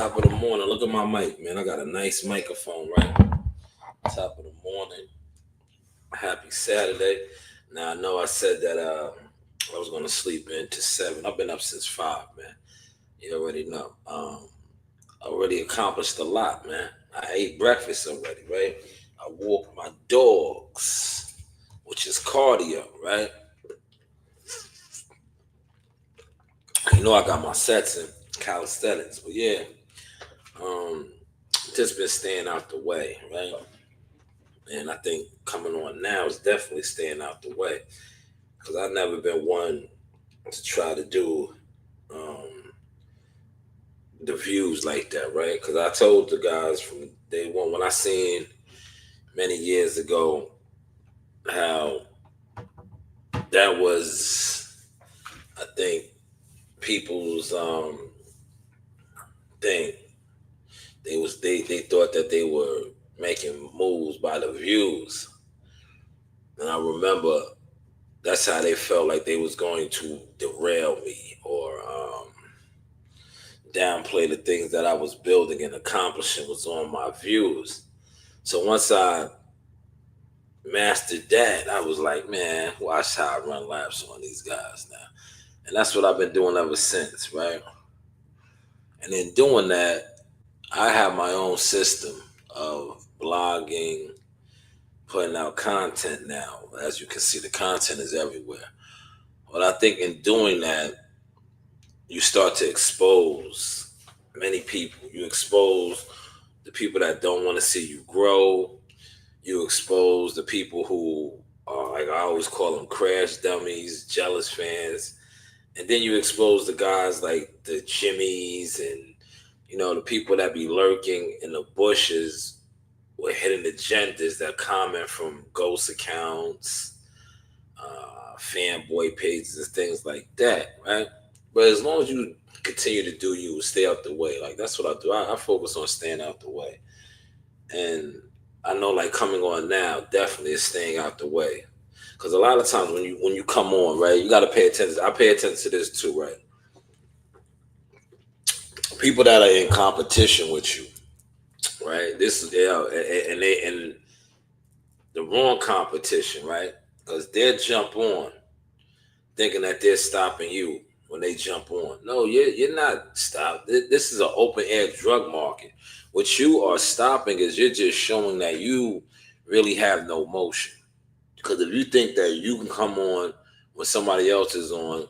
Top of the morning. Look at my mic, man. I got a nice microphone, right? Top of the morning. Happy Saturday. Now I know I said that I was gonna sleep into 7. I've been up since 5, man. You already know. I already accomplished a lot, man. I ate breakfast already, right? I walked my dogs, which is cardio, right? You know I got my sets in calisthenics, but yeah, um, just been staying out the way, right? And I think coming on now is definitely staying out the way because I've never been one to try to do um, the views like that, right? Because I told the guys from day one when I seen many years ago how that was, I think, people's thing. They thought that they were making moves by the views, and I remember that's how they felt like they was going to derail me or downplay the things that I was building and accomplishing was on my views. So once I mastered that, I was like, man, watch how I run laps on these guys now. And that's what I've been doing ever since, right? And in doing that, I have my own system of blogging, putting out content now. As you can see, the content is everywhere. But I think in doing that, you start to expose many people. You expose the people that don't want to see you grow. You expose the people who are, like I always call them, crash dummies, jealous fans. And then you expose the guys like the Jimmies and, the people that be lurking in the bushes with hidden agendas that comment from ghost accounts, fanboy pages, and things like that, right? But as long as you continue to do you, stay out the way. Like that's what I do. I focus on staying out the way, and I know like coming on now definitely is staying out the way. Because a lot of times when you come on, right, you got to pay attention. I pay attention to this too, right? People that are in competition with you, right? This is and the wrong competition, right? Because they'll jump on thinking that they're stopping you when they jump on. No, you're not stopped. This is an open air drug market. What you are stopping is you're just showing that you really have no motion. Because if you think that you can come on when somebody else is on,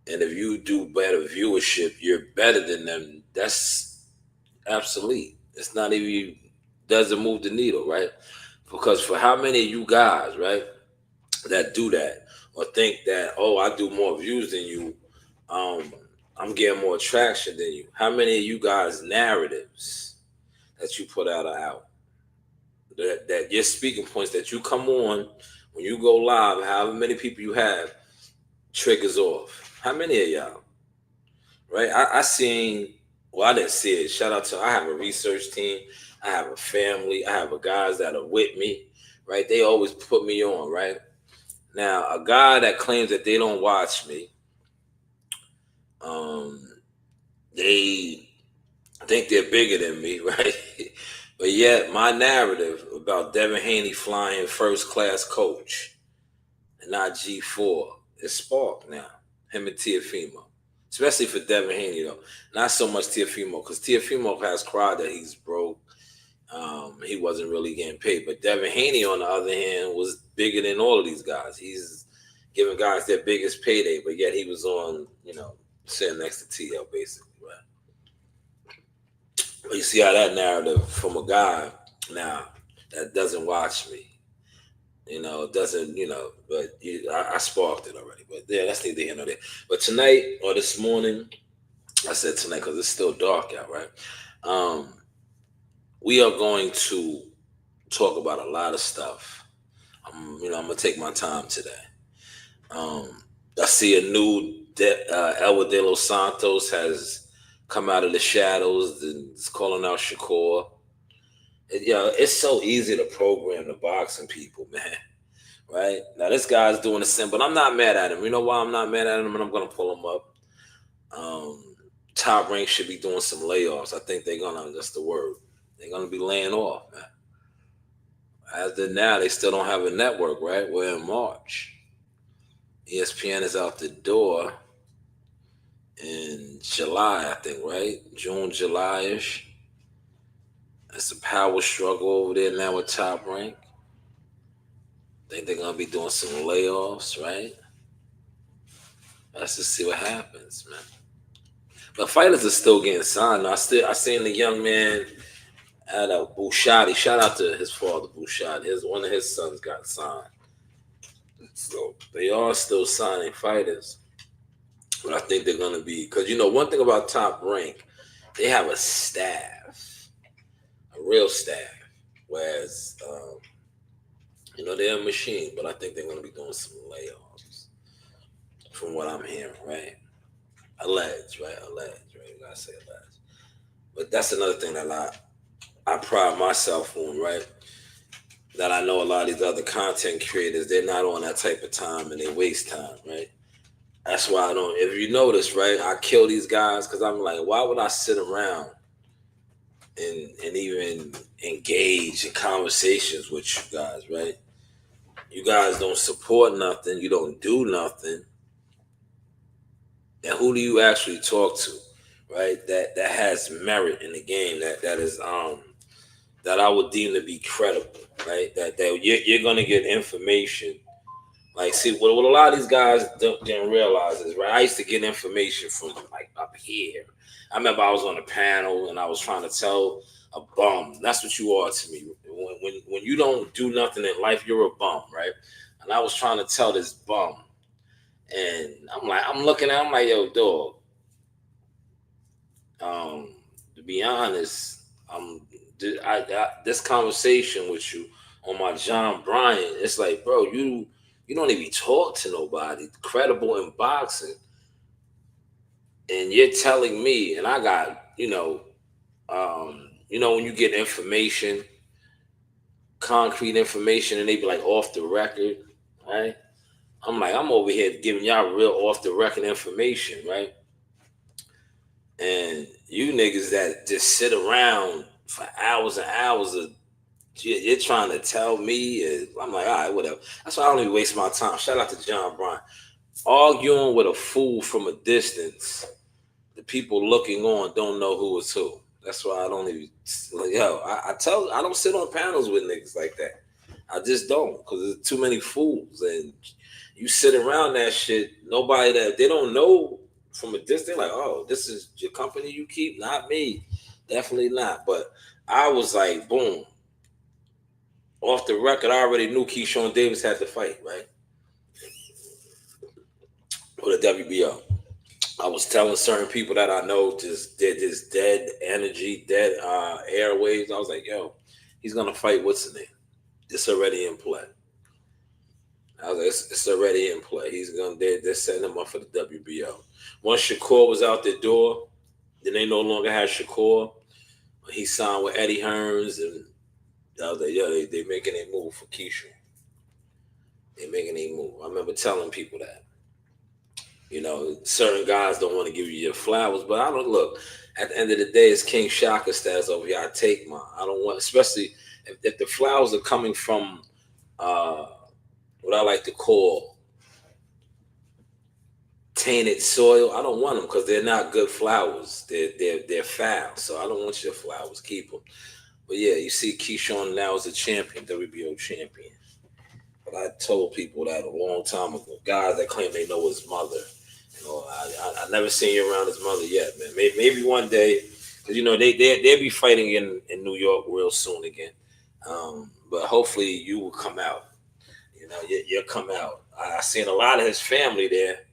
and if you do better viewership, you're better than them, that's obsolete. It's not even, doesn't move the needle, right? Because for how many of you guys, right, that do that or think that, oh, I do more views than you, um, I'm getting more traction than you. How many of you guys narratives that you put out are out? That your speaking points that you come on when you go live, however many people you have, triggers off. How many of y'all? Right? I seen, well, I didn't see it. Shout out to, I have a research team. I have a family. I have a guys that are with me, right? They always put me on, right? Now, a guy that claims that they don't watch me, um, they think they're bigger than me, right? But yet, my narrative about Devin Haney flying first class coach and not G4 is sparked now. Him and Tiafimo. Especially for Devin Haney, though. Not so much Tiafimo, because Tiafimo has cried that he's broke. He wasn't really getting paid. But Devin Haney, on the other hand, was bigger than all of these guys. He's giving guys their biggest payday, but yet he was on, sitting next to TL, basically, right? But you see how that narrative from a guy now that doesn't watch me, doesn't, but I sparked it already. But yeah, that's neither here nor there. But tonight or this morning, I said tonight because it's still dark out, right? We are going to talk about a lot of stuff. I'm gonna take my time today. Um, I see a new Elwa De Los Santos has come out of the shadows and is calling out Shakur. It's so easy to program the boxing people, man. Right now, this guy's doing the same, but I'm not mad at him. You know why I'm not mad at him, and I'm gonna pull him up. Top Rank should be doing some layoffs. I think they're gonna. That's the word. They're gonna be laying off, man. As of now, they still don't have a network, right? We're in March. ESPN is out the door in July, I think, right? June, July-ish. It's a power struggle over there now with Top Rank. I think they're gonna be doing some layoffs, right? Let's just see what happens, man. But fighters are still getting signed. I seen the young man at a Bushati. Shout out to his father, Bushati. One of his sons got signed. So they are still signing fighters. But I think they're gonna be, because one thing about Top Rank, they have a staff, a real staff. Whereas they're a machine, but I think they're gonna be doing some layoffs. From what I'm hearing, right? Alleged, right? You gotta say alleged. But that's another thing that I pride myself on, right? That I know a lot of these other content creators, they're not on that type of time and they waste time, right? That's why I don't, if you notice, right, I kill these guys because I'm like, why would I sit around and even engage in conversations with you guys, right? You guys don't support nothing, you don't do nothing. And who do you actually talk to, right? That has merit in the game, that is that I would deem to be credible, right? That you're gonna get information. Like, see, what a lot of these guys didn't realize is, right? I used to get information from like up here. I remember I was on a panel and I was trying to tell a bum. That's what you are to me. When you don't do nothing in life, you're a bum, right? And I was trying to tell this bum, and I'm looking at him like, yo, dog. To be honest, this conversation with you on my John Bryan, it's like, bro, you don't even talk to nobody credible in boxing, and you're telling me, and I got, when you get information, concrete information, and they be like off the record, right? I'm like, I'm over here giving y'all real off the record information, right? And you niggas that just sit around for hours and hours you're trying to tell me, I'm like, all right, whatever. That's why I don't even waste my time. Shout out to John Bryan. Arguing with a fool from a distance, the people looking on don't know who is who. That's why I don't even, I don't sit on panels with niggas like that. I just don't, because there's too many fools. And you sit around that shit, nobody that they don't know from a distance, like, oh, this is your company you keep? Not me. Definitely not. But I was like, boom. Off the record, I already knew Keyshawn Davis had to fight, right? For the WBO. I was telling certain people that I know just did this dead energy, dead airwaves. I was like, yo, he's going to fight what's the name? It's already in play. I was like, it's already in play. They're setting him up for the WBO. Once Shakur was out the door, then they no longer had Shakur. He signed with Eddie Hearns, and I was like, yo, they making a move for Keisha. They making a move. I remember telling people that. Certain guys don't want to give you your flowers, but I don't look. At the end of the day, it's King Shaka status over here. I take mine. I don't want, especially if the flowers are coming from what I like to call tainted soil. I don't want them because they're not good flowers. They're foul. So I don't want your flowers. Keep them. But yeah, you see, Keyshawn now is a champion, WBO champion. But I told people that a long time ago. Guys that claim they know his mother. I never seen you around his mother yet, man. Maybe one day, because they'll be fighting in New York real soon again. But hopefully you will come out. You'll come out. I seen a lot of his family there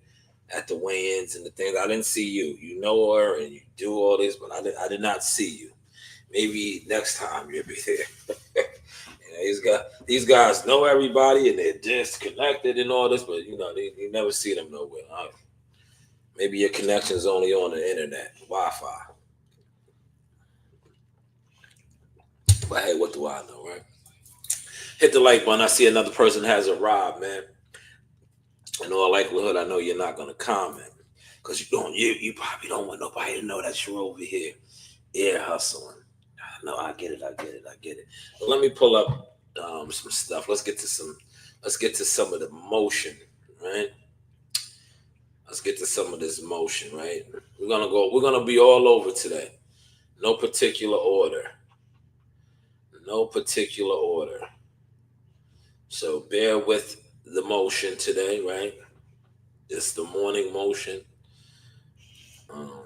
at the weigh-ins and the things. I didn't see you. You know her and you do all this, but I did not see you. Maybe next time you'll be there. These guys know everybody and they're disconnected and all this, but you never see them nowhere. Maybe your connection is only on the internet, Wi-Fi. But hey, what do I know, right? Hit the like button. I see another person has arrived, man. In all likelihood, I know you're not going to comment. Because you probably don't want nobody to know that you're over here ear hustling. No, I get it, I get it, I get it. But let me pull up some stuff. Let's get to some of the motion, right? Let's get to some of this motion, right? We're gonna be all over today. No particular order. No particular order. So bear with the motion today, right? It's the morning motion. Um,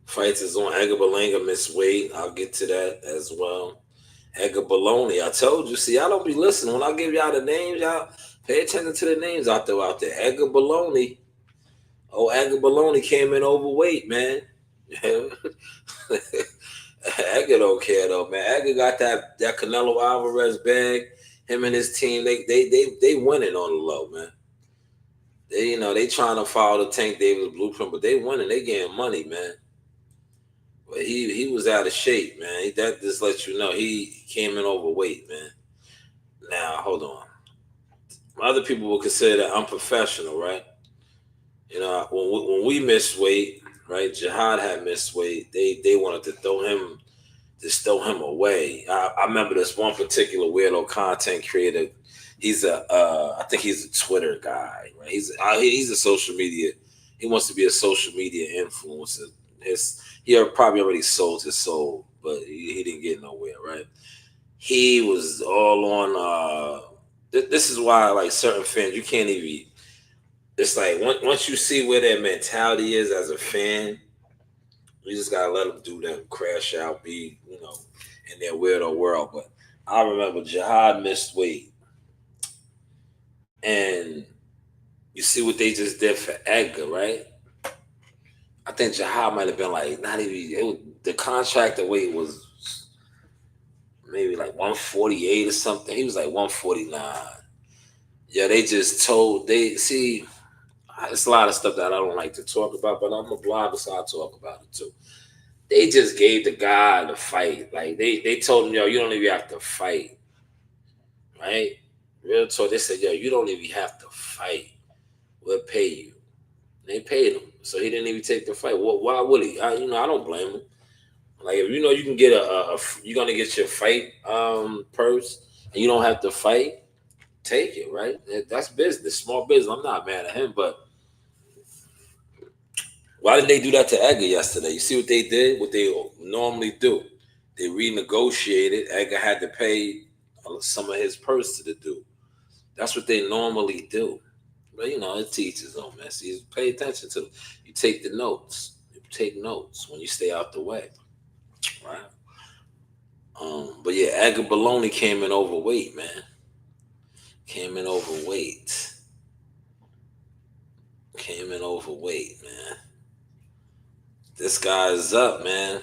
Fights is on Edgar Berlanga, Miss Wade. I'll get to that as well. Edgar Baloney. I told you. See, I don't be listening. When I give y'all the names, y'all pay attention to the names I throw out there. Edgar Baloney. Oh, Edgar Baloney came in overweight, man. Edgar don't care though, man. Edgar got that Canelo Alvarez bag. Him and his team, they winning on the low, man. They trying to follow the Tank Davis blueprint, but they winning. They getting money, man. But he was out of shape, man. That just lets you know he came in overweight, man. Now hold on. Other people will consider that unprofessional, right? When we missed weight, right? Jihad had missed weight. They wanted to throw him away. I remember this one particular weirdo content creator. I think he's a Twitter guy, right? He's a social media. He wants to be a social media influencer. He probably already sold his soul, but he didn't get nowhere, right? He was all on. This is why, like certain fans, you can't even. It's like once you see where their mentality is as a fan, you just gotta let them do them, crash out, be in their weirdo world. But I remember Jihad missed weight, and you see what they just did for Edgar, right? I think Jihad might have been like not even the contractor weight was maybe like 148 or something. He was like 149. Yeah, they just told see. It's a lot of stuff that I don't like to talk about, but I'm a blogger, so I talk about it too. They just gave the guy the fight. Like they told him, yo, you don't even have to fight. Right? Real talk. They said, yo, you don't even have to fight. We'll pay you. They paid him. So he didn't even take the fight. Well, why would he? I don't blame him. Like if you can get you're gonna get your fight purse and you don't have to fight, take it, right? That's business, small business. I'm not mad at him, but why did they do that to Edgar yesterday? You see what they did? What they normally do? They renegotiated. Edgar had to pay some of his purse to the dude. That's what they normally do. But it teaches them, man. So you pay attention to them. You take the notes. You take notes when you stay out the way, right? But yeah, Edgar Baloney came in overweight, man. Came in overweight, man. This guy is up, man.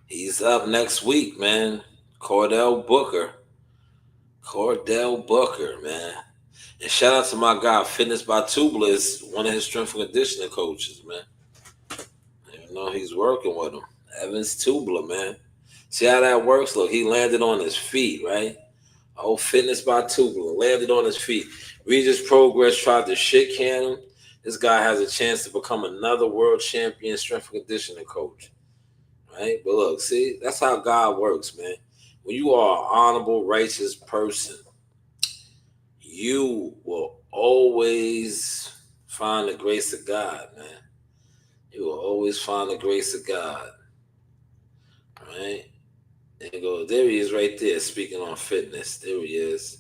He's up next week, man. Cordell Booker, man. And shout out to my guy, Fitness by Tubler, is one of his strength and conditioning coaches, man. He's working with him. Evans Tubler, man. See how that works? Look, he landed on his feet, right? Oh, Fitness by Tubler landed on his feet. Regis Progress tried to shit can him. This guy has a chance to become another world champion strength and conditioning coach, right? But look, see, that's how God works, man. When you are an honorable, righteous person, you will always find the grace of God, man. You will always find the grace of God, right? There he is right there, speaking on fitness. There he is.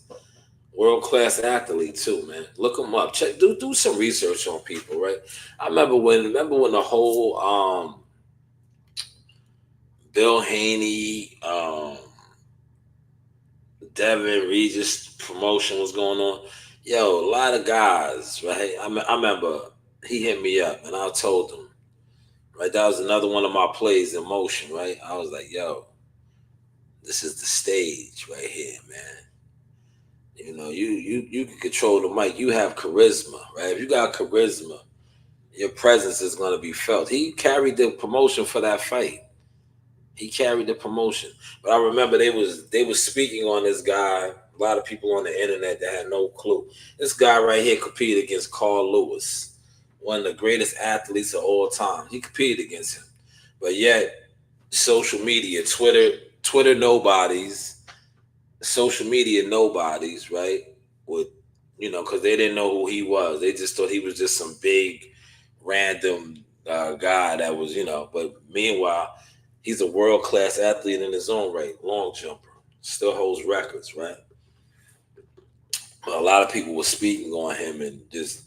World-class athlete too, man. Look him up. Do some research on people, right? I remember when the whole Bill Haney, Devin Regis promotion was going on. Yo, a lot of guys, right? I remember he hit me up and I told him, right? That was another one of my plays in motion, right? I was like, yo, this is the stage right here, man. You can control the mic. You have charisma, right? If you got charisma, your presence is going to be felt. He carried the promotion for that fight. He carried the promotion. But I remember they was speaking on this guy A lot of people on the internet that had no clue. This guy right here competed against Carl Lewis, one of the greatest athletes of all time. He competed against him. But yet, social media, Twitter nobodies, social media nobodies, right? Would, because they didn't know who he was. They just thought he was just some big, random guy that was, But meanwhile, he's a world class athlete in his own right, long jumper, still holds records, right? A lot of people were speaking on him and just,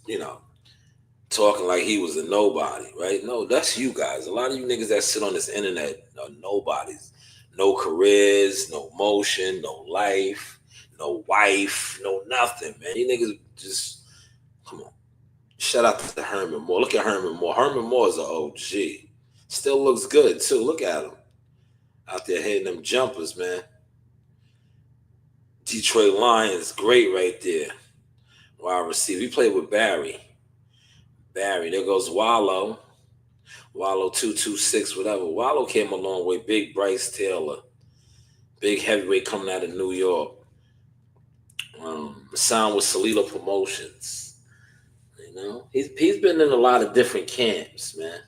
talking like he was a nobody, right? No, that's you guys. A lot of you niggas that sit on this internet are nobodies. No careers, no motion, no life, no wife, no nothing, man. You niggas just, come on. Shout out to Herman Moore. Look at Herman Moore. Herman Moore is an OG. Still looks good, too. Look at him. Out there hitting them jumpers, man. Detroit Lions, great right there. Wide receiver. He played with Barry. There goes Wallow. Wallow 226, whatever. Wallow came a long way. Big Bryce Taylor. Big heavyweight coming out of New York. Signed with Salito Promotions. He's been in a lot of different camps, man.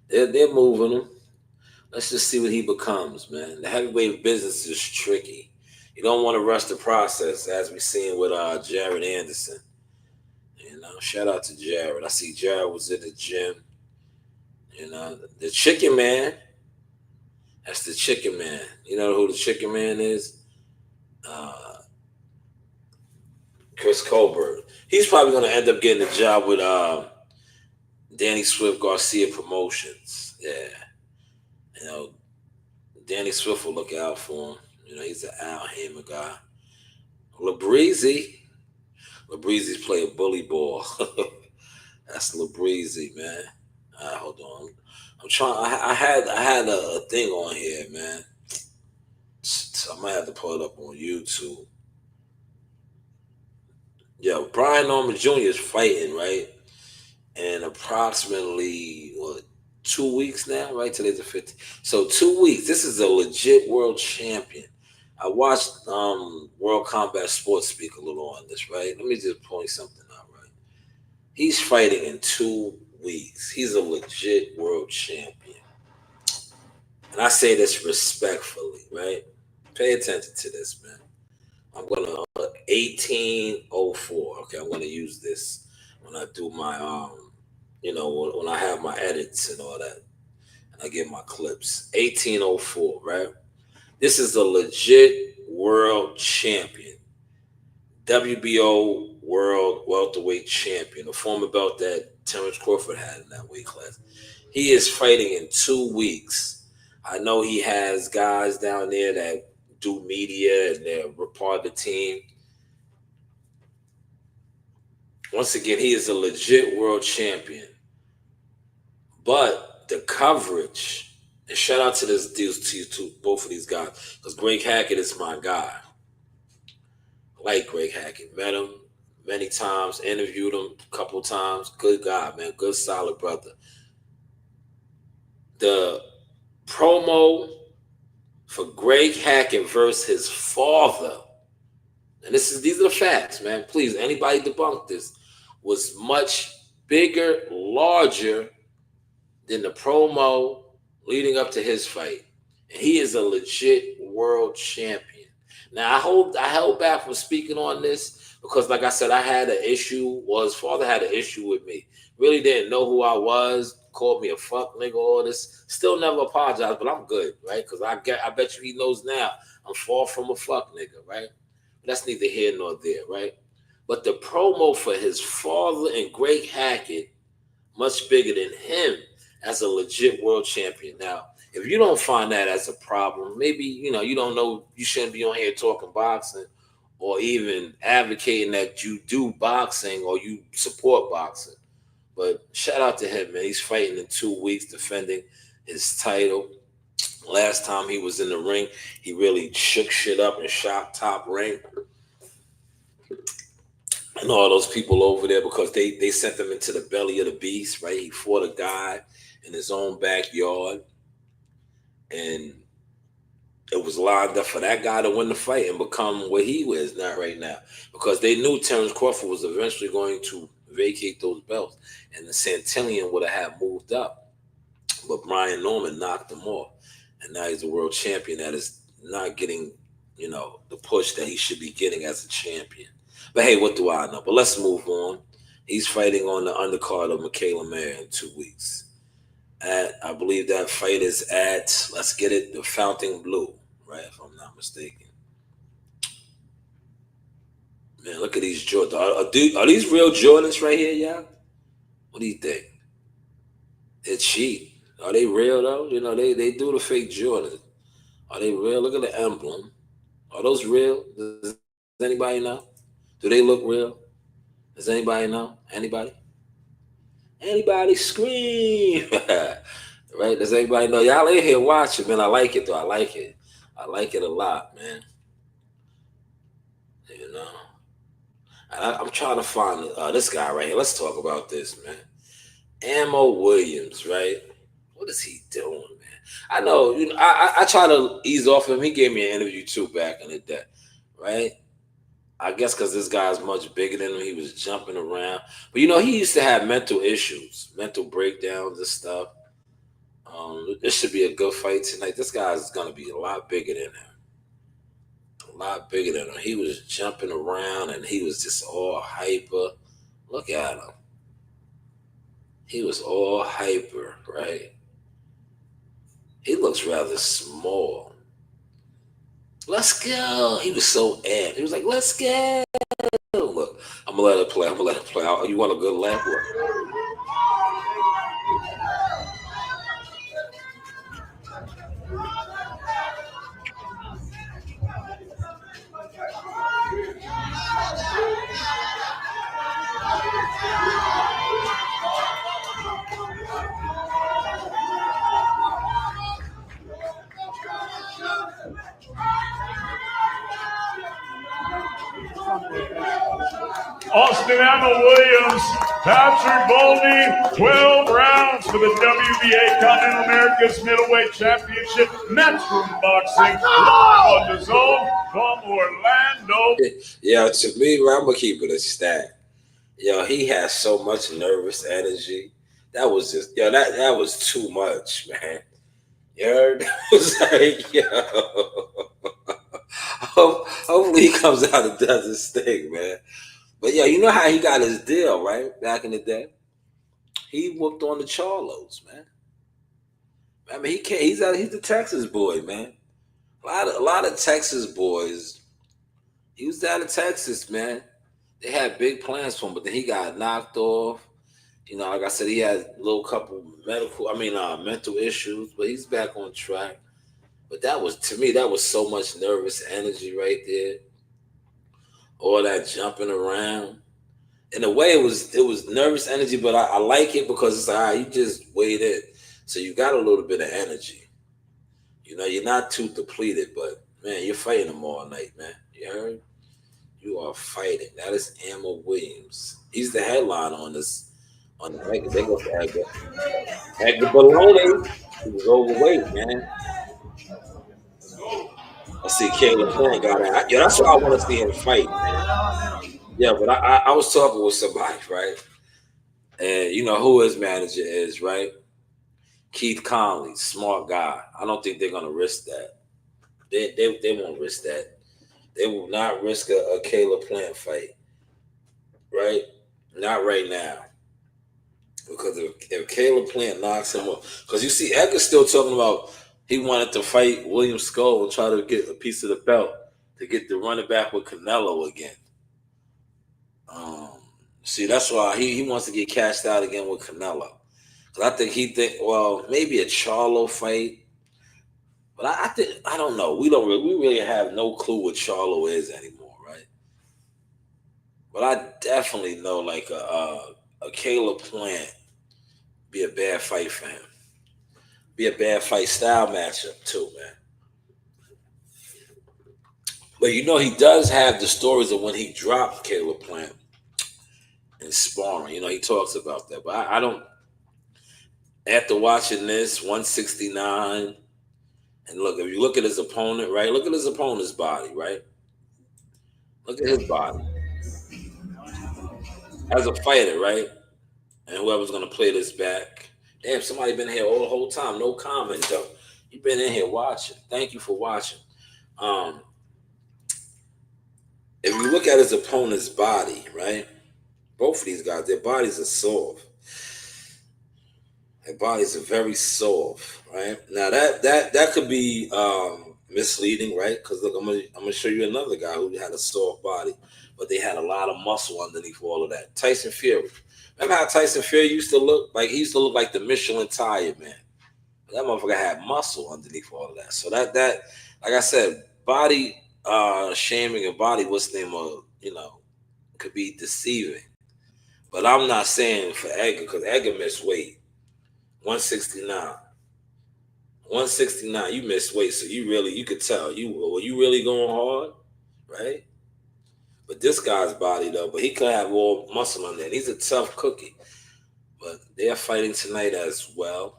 They're moving him. Let's just see what he becomes, man. The heavyweight business is tricky. You don't want to rush the process, as we seen with Jared Anderson. Shout out to Jared. I see Jared was at the gym. The Chicken Man. That's the Chicken Man. You know who the Chicken Man is? Chris Colbert. He's probably going to end up getting a job with Danny Swift Garcia Promotions. Yeah. Danny Swift will look out for him. He's an Al Hamer guy. LaBreezy. LaBreezy's playing bully ball. That's LaBreezy, man. All right, hold on. I'm trying. I had a thing on here, man. So I might have to pull it up on YouTube. Yeah, Brian Norman Jr. is fighting, right? And approximately 2 weeks now, right? Today's the 15th. So 2 weeks. This is a legit world champion. I watched World Combat Sports speak a little on this, right? Let me just point something out, right? He's fighting in 2 weeks. He's a legit world champion. And I say this respectfully, right? Pay attention to this, man. I'm going to 1804. Okay, I'm going to use this when I do my, when I have my edits and all that. And I get my clips. 1804, right? This is a legit world champion. WBO world welterweight champion. The former belt that Terrence Crawford had in that weight class. He is fighting in 2 weeks. I know he has guys down there that do media and they're part of the team. Once again, he is a legit world champion. But the coverage, and shout out to both of these guys, because Greg Hackett is my guy. I like Greg Hackett. Met him many times, interviewed him a couple times. Good guy, man. Good, solid brother. The promo for Greg Hackett versus his father, and these are the facts, man. Please, anybody debunk this, was much bigger, larger than the promo leading up to his fight. And he is a legit world champion. Now, I held back from speaking on this because, like I said, I had an issue. Well, his father had an issue with me. Really didn't know who I was. Called me a fuck nigga, all this. Still never apologized, but I'm good, right? Because I bet you he knows now I'm far from a fuck nigga, right? But that's neither here nor there, right? But the promo for his father and Greg Hackett, much bigger than him as a legit world champion. Now, if you don't find that as a problem, maybe, you don't know, you shouldn't be on here talking boxing or even advocating that you do boxing or you support boxing. But shout out to him, man. He's fighting in 2 weeks, defending his title. Last time he was in the ring, he really shook shit up and shocked Top Rank and all those people over there because they sent him into the belly of the beast, right? He fought a guy in his own backyard. And it was lined up for that guy to win the fight and become what he is not right now, because they knew Terrence Crawford was eventually going to vacate those belts, and the Santillion would have moved up, but Brian Norman knocked him off, and now he's a world champion that is not getting, the push that he should be getting as a champion. But hey, what do I know? But let's move on. He's fighting on the undercard of Michaela Mayer in 2 weeks. I believe that fight is at, let's get it, the Fountain Blue, right? If I'm not mistaken. Man, look at these Jordans. Are these real Jordans right here, y'all? What do you think? They're cheap. Are they real though? They do the fake Jordans. Are they real? Look at the emblem. Are those real? Does anybody know? Do they look real? Does anybody know? Anybody? Anybody scream? Right? Does anybody know? Y'all in here watching, man. I like it though. I like it. I like it a lot, man. You know. I'm trying to find this guy right here. Let's talk about this, man. Ammo Williams, right? What is he doing, man? I know, I try to ease off him. He gave me an interview too back in the day, right? I guess because this guy's much bigger than him, he was jumping around. But he used to have mental issues, mental breakdowns and stuff. This should be a good fight tonight. This guy's gonna be a lot bigger than him. A lot bigger than him. He was jumping around and he was just all hyper. Look at him. He was all hyper, right? He looks rather small. Let's go. He was so amped. He was like, let's go. Look, I'm going to let it play. You want a good laugh? Look. Austin Emma Williams, Patrick Boldy, 12 rounds for the WBA Continental America's Middleweight Championship. Matchroom Boxing, live on the zone from Orlando. Yeah, to me, I'm going to keep it a stack. He has so much nervous energy. That was just, that was too much, man. You heard? It was like, hopefully he comes out and does his thing, man. But you know how he got his deal, right? Back in the day, he whooped on the Charlos, man. I mean, he's the Texas boy, man. A lot of Texas boys. He was down in Texas, man. They had big plans for him, but then he got knocked off. Like I said, he had a little couple mental issues, but he's back on track. But to me, that was so much nervous energy right there. All that jumping around. In a way, it was nervous energy, but I like it because it's like, all right, you just weighed in. So you got a little bit of energy. You're not too depleted, but, man, you're fighting them all night, man. You heard? You are fighting. That is Ammo Williams. He's the headline on this. On the record. They go for Edgar. Edgar Bologna. He was overweight, man. I see Caleb Plant got it. That's why I want to see him fight, man. Yeah, but I was talking with somebody, right? And you know who his manager is, right? Keith Conley, smart guy. I don't think they're gonna risk that. They won't risk that. They will not risk a Caleb Plant fight, right? Not right now. Because if Caleb Plant knocks him up, because you see Edgar's still talking about he wanted to fight William Skull and try to get a piece of the belt to get the running back with Canelo again. See, that's why he wants to get cashed out again with Canelo. Because I think well, maybe a Charlo fight. But I don't know. We really have no clue what Charlo is anymore, right? But I definitely know like a Caleb Plant be a bad fight for him. Be a bad fight style matchup too, man. But he does have the stories of when he dropped Caleb Plant in sparring. He talks about that. But I don't. After watching this 169 And look, if you look at his opponent, right? Look at his opponent's body, right? Look at his body as a fighter, right? And whoever's gonna play this back. Damn, somebody been here all the whole time. No comment though. You've been in here watching. Thank you for watching. Um, if you look at his opponent's body, right? Both of these guys, their bodies are soft. Their bodies are very soft, right? Now that could be misleading, right? Because look, I'm gonna show you another guy who had a soft body, but they had a lot of muscle underneath all of that. Tyson Fury. Remember how Tyson Fury used to look like? He used to look like the Michelin tire man. That motherfucker had muscle underneath all of that. So that like I said, body shaming and body what's the name of, could be deceiving. But I'm not saying for Edgar, because Edgar missed weight. 169. 169, you missed weight, so you could tell you really going hard, right? But this guy's body though, but he could have all muscle on there. And he's a tough cookie. But they're fighting tonight as well.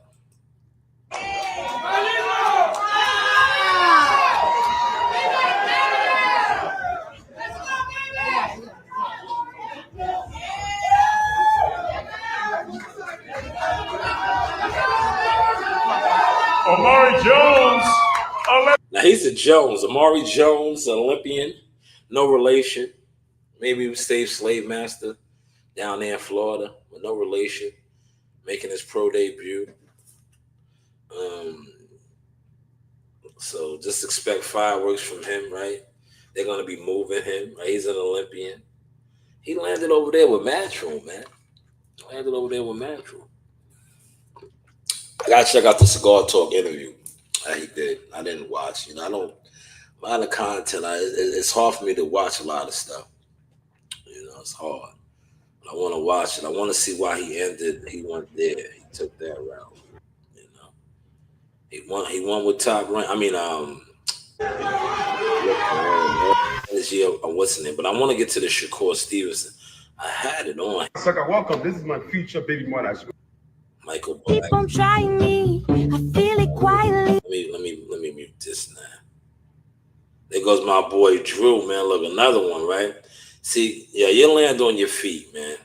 Amari Jones. Now he's a Jones. Amari Jones, Olympian. No relation. Maybe he was slave master down there in Florida, but no relation. Making his pro debut. So just expect fireworks from him, right? They're gonna be moving him, right? He's an Olympian. He landed over there with Matchroom, man. Landed over there with Matchroom. I gotta check out the Cigar Talk interview that he did. I didn't watch. I don't. A lot of content. It's hard for me to watch a lot of stuff. It's hard. I want to watch it. I want to see why he ended. He went there. He took that route. He won with Top Rank. I mean, what's the name? But I want to get to the Shakur Stevenson. I had it on. Sucker, welcome. This is my future baby mother. Michael Black. Keep on trying me. I feel it quietly. Let me mute this now. There goes my boy Drew, man. Look, another one, right? See, yeah, you land on your feet, man.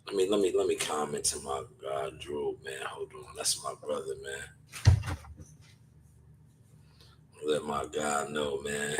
Let me comment to my guy Drew, man. Hold on, that's my brother, man. Let my guy know, man.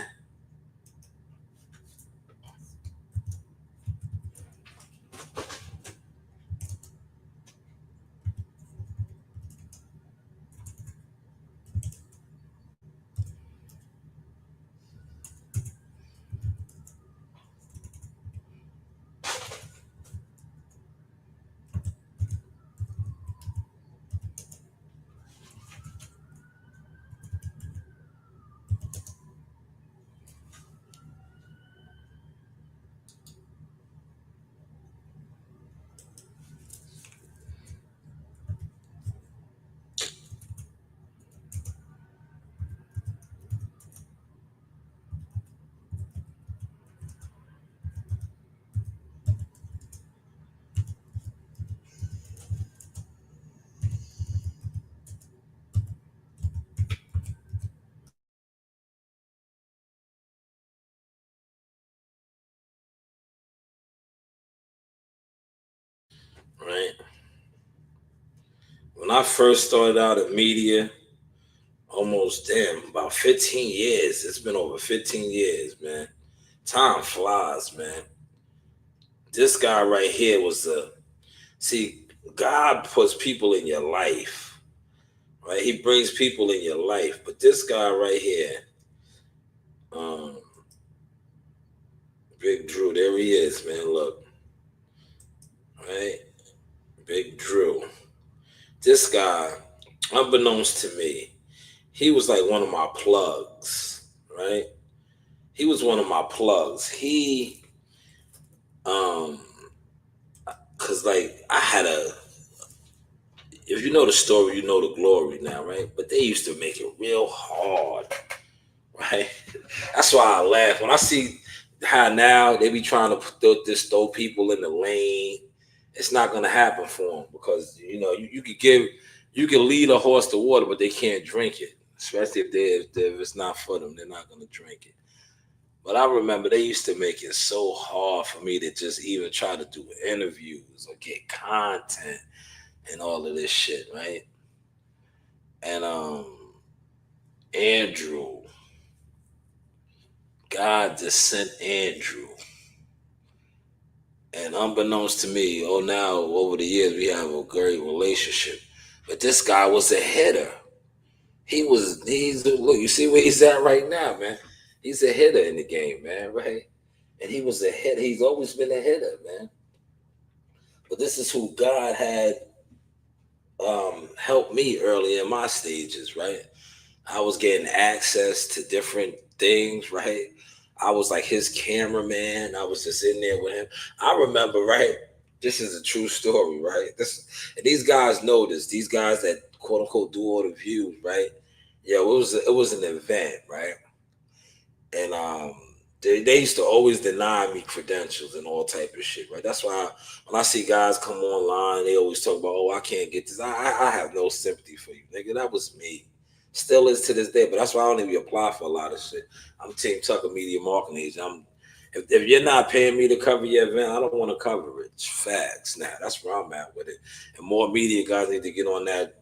Right. When I first started out in media, about 15 years. It's been over 15 years, man. Time flies, man. This guy right here God puts people in your life, right? He brings people in your life. But this guy right here, Big Drew, there he is, man. Look. Right? Big Drew. This guy, unbeknownst to me, he was like one of my plugs, right? He was one of my plugs. Cause like I had if you know the story, you know the glory now, right? But they used to make it real hard, right? That's why I laugh when I see how now they be trying to throw people in the lane. It's not gonna happen for them because you can lead a horse to water, but they can't drink it. especially if it's not for them, they're not gonna drink it. But I remember they used to make it so hard for me to just even try to do interviews or get content and all of this shit, right? And Andrew, God just sent Andrew. And unbeknownst to me, now over the years we have a great relationship. But this guy was a hitter. Look, you see where he's at right now, man. He's a hitter in the game, man, right? And he was a hitter. He's always been a hitter, man. But this is who God had helped me early in my stages, right? I was getting access to different things, right? I was like his cameraman. I was just in there with him. I remember, right? This is a true story, right? And these guys know this. These guys that quote unquote do all the views, right? Yeah, it was an event, right? And they used to always deny me credentials and all type of shit, right? That's why when I see guys come online, they always talk about, oh, I can't get this. I have no sympathy for you, nigga. That was me. Still is to this day, but that's why I don't even apply for a lot of shit. I'm Team Tucker Media Marketing Agent. If you're not paying me to cover your event, I don't want to cover it. It's facts. Now that's where I'm at with it. And more media guys need to get on that.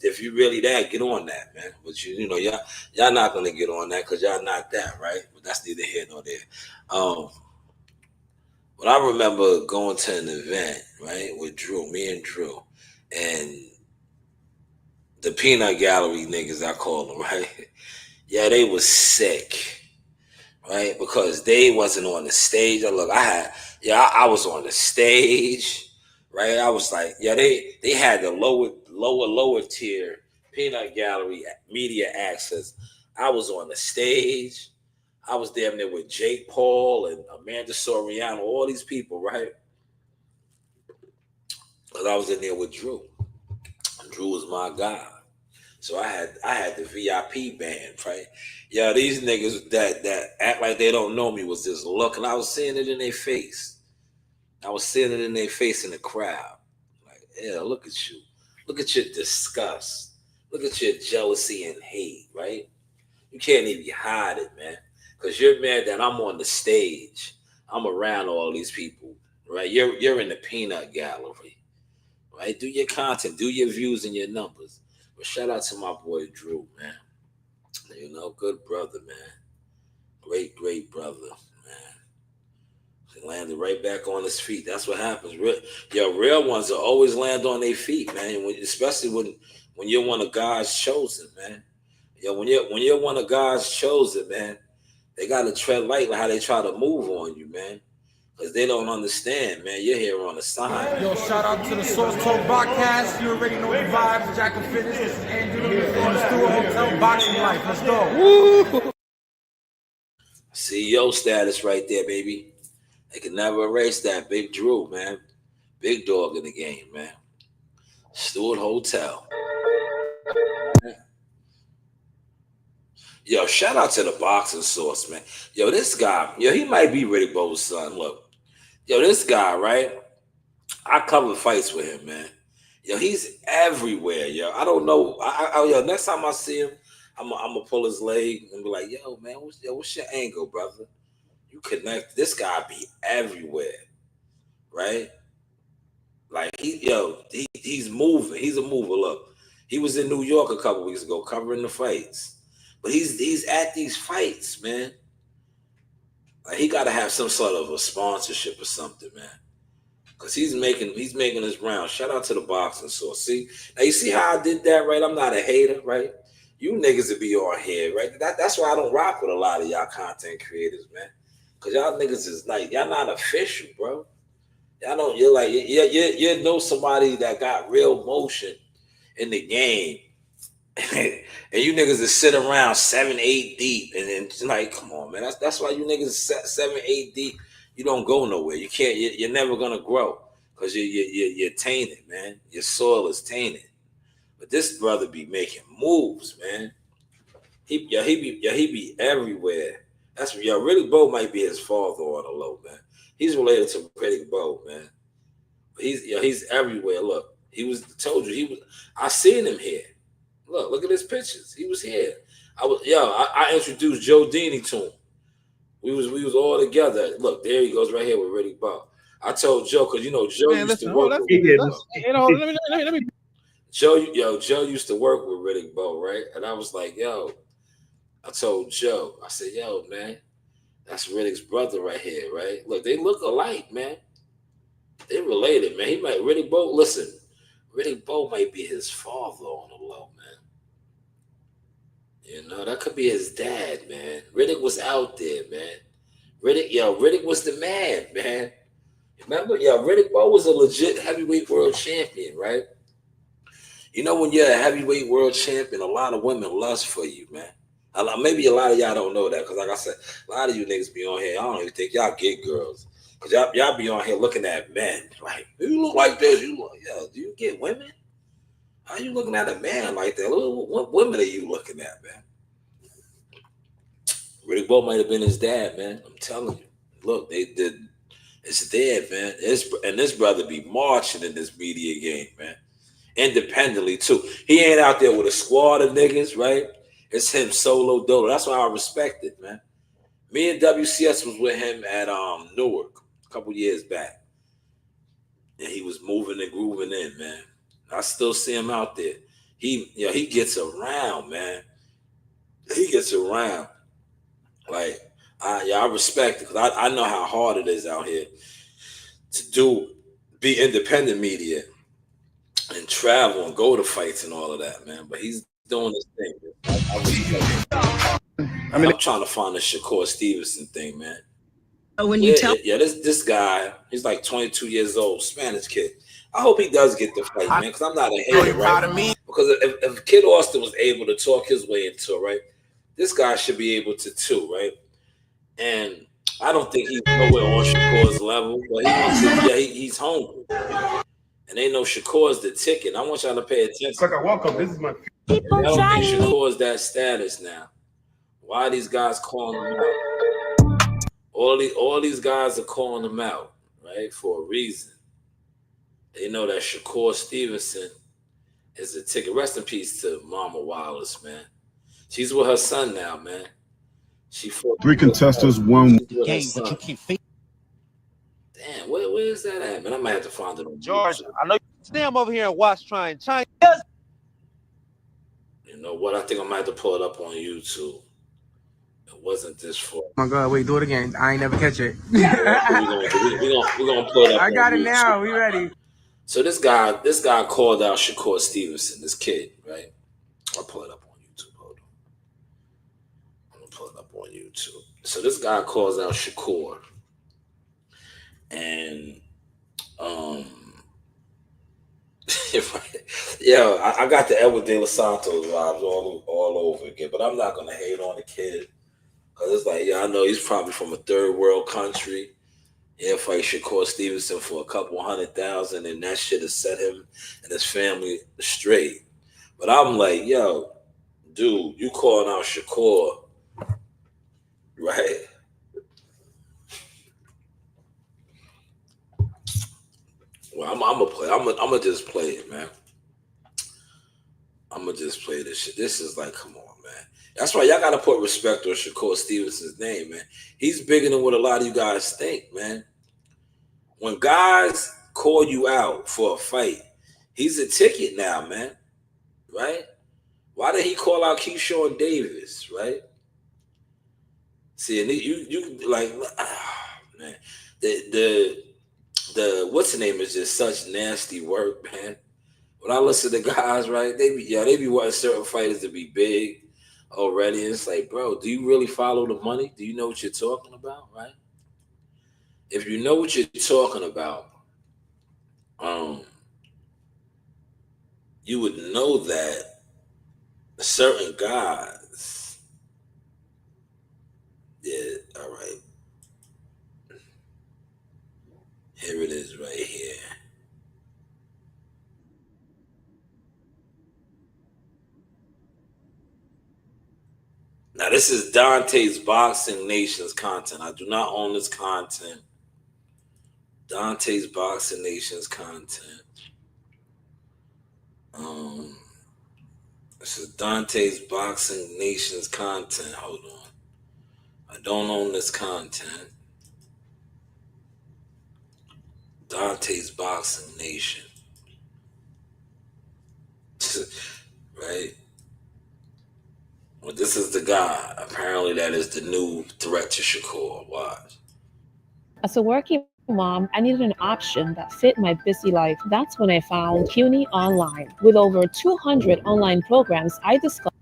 If you really that, get on that, man. But y'all not gonna get on that because y'all not that, right? But that's neither here nor there. But I remember going to an event, right, with Drew, me and Drew, and the peanut gallery niggas, I call them, right? Yeah, they was sick, right? Because they wasn't on the stage. I was on the stage, right? I was like, yeah, they had the lower tier peanut gallery media access. I was on the stage. I was damn there with Jake Paul and Amanda Soriano, all these people, right? Because I was in there with Drew. Drew was my guy. So I had the VIP band, right? Yeah, these niggas that act like they don't know me was just looking. I was seeing it in their face. I was seeing it in their face in the crowd. Like, yeah, look at you. Look at your disgust. Look at your jealousy and hate, right? You can't even hide it, man. Because you're mad that I'm on the stage. I'm around all these people, right? You're in the peanut gallery, right? Do your content, do your views and your numbers. But shout out to my boy Drew, man. Good brother, man. Great brother, man. He landed right back on his feet. That's what happens. Real ones will always land on their feet, man. Especially when you're one of God's chosen, man. When you're one of God's chosen, man, they gotta tread lightly how they try to move on you, man. Because they don't understand, man. You're here on the side. Yo, shout out to the Source Talk podcast. You already know the vibes. Jack and Fitness. This is Andrew in the Stewart Hotel Boxing Life. Let's go. Woo! CEO status right there, baby. They can never erase that. Big Drew, man. Big dog in the game, man. Stewart Hotel. Yo, shout out to the boxing source, man. Yo, this guy, he might be Riddick Bowe's son. Look, yo, this guy, right? I cover fights with him, man. Yo, he's everywhere, yo. I don't know. Yo, next time I see him, I'm gonna pull his leg and be like, yo, man, what's your angle, brother? You connect. This guy be everywhere, right? Like he's moving. He's a mover. Look, he was in New York a couple weeks ago covering the fights. But he's at these fights, man. Like he got to have some sort of a sponsorship or something, man. Because he's making his rounds. Shout out to the boxing source. See, now you see how I did that, right? I'm not a hater, right? You niggas would be on here, right? That's why I don't rock with a lot of y'all content creators, man. Because y'all niggas is like, y'all not official, bro. Y'all don't. You're like, you know somebody that got real motion in the game. And you niggas that sit around 7-8 deep, and then like, come on, man. That's why you niggas 7-8 deep. You don't go nowhere. You can't. You're never gonna grow because you're tainted, man. Your soil is tainted. But this brother be making moves, man. He be everywhere. That's Riddick Bowe might be his father on the low, man. He's related to Riddick Bowe, man. But he's everywhere. Look, I seen him here. Look at his pictures. He was here. I introduced Joe Dini to him. We was all together. Look, there he goes right here with Riddick Bowe. I told Joe, because Joe used to work with Riddick Bowe. Let me. Joe used to work with Riddick Bowe, right? And I was like, I told Joe, I said, man, that's Riddick's brother right here, right? Look, they look alike, man. They related, man. Riddick Bowe, listen, Riddick Bowe might be his father on the low, man. That could be his dad, man. Riddick was out there, man. Riddick was the man, man. Remember? Riddick Bowe was a legit heavyweight world champion, right? When you're a heavyweight world champion, a lot of women lust for you, man. Maybe a lot of y'all don't know that, because like I said, a lot of you niggas be on here, I don't even think y'all get girls. Because y'all be on here looking at men. Like, you look like this. Do you get women? How you looking at a man like that? What women are you looking at, man? Riddick Bowe might have been his dad, man. I'm telling you. Look, they did. It's there, man. And this brother be marching in this media game, man. Independently, too. He ain't out there with a squad of niggas, right? It's him solo dolo. That's why I respect it, man. Me and WCS was with him at Newark a couple years back. And he was moving and grooving in, man. I still see him out there. He gets around, man. He gets around. Like, I respect it, because I know how hard it is out here to be independent media and travel and go to fights and all of that, man. But he's doing his thing. I respect it. I'm trying to find the Shakur Stevenson thing, man. This guy, he's like 22 years old, Spanish kid. I hope he does get the fight, man, because I'm not a hater, right? Because if Kid Austin was able to talk his way into it, right, this guy should be able to too, right? And I don't think he's nowhere on Shakur's level, but he's hungry. And they know Shakur's the ticket. I want y'all to pay attention. It's like a welcome. This is my. I don't think Shakur's that status now. Why are these guys calling him out? All these guys are calling him out, right, for a reason. They know that Shakur Stevenson is a ticket. Rest in peace to Mama Wallace, man. She's with her son now, man. She fought 3 contestants, 1 game, but you keep feeding. Damn, where is that at, man? I might have to find it on George, YouTube. I know you stay over here and watch trying. You know what? I think I might have to pull it up on YouTube. It wasn't this far. Oh my God, wait, do it again. I ain't never catch it. We're gonna pull it up. I got on it YouTube. now. We ready. So this guy called out Shakur Stevenson, this kid, right? I'll pull it up on YouTube. Hold on. I'm gonna pull it up on YouTube. So this guy calls out Shakur. And I got the Edward De Los Santos vibes all over again, but I'm not gonna hate on the kid, because it's like, I know he's probably from a third world country. He'll fight Shakur Stevenson for a couple $100,000, and that shit has set him and his family straight. But I'm like, dude, you calling out Shakur, right? Well, I'm gonna just play it, man. I'm gonna just play this shit. This is like, come on, man. That's why y'all gotta put respect on Shakur Stevenson's name, man. He's bigger than what a lot of you guys think, man. When guys call you out for a fight, he's a ticket now, man. Right? Why did he call out Keyshawn Davis, right? See, and you like, man, the what's the name is just such nasty work, man. When I listen to guys, right, they be wanting certain fighters to be big already. And it's like, bro, do you really follow the money? Do you know what you're talking about, right? If you know what you're talking about, you would know that certain guys, all right. Here it is right here. Now, this is Dante's Boxing Nation's content. I do not own this content. Dante's Boxing Nation's content. This is Dante's Boxing Nation's content. Hold on. I don't own this content. Dante's Boxing Nation. Right? Well, this is the guy. Apparently, that is the new threat to Shakur. Watch. As a working mom, I needed an option that fit my busy life. That's when I found CUNY Online. With over 200 online programs, I discovered.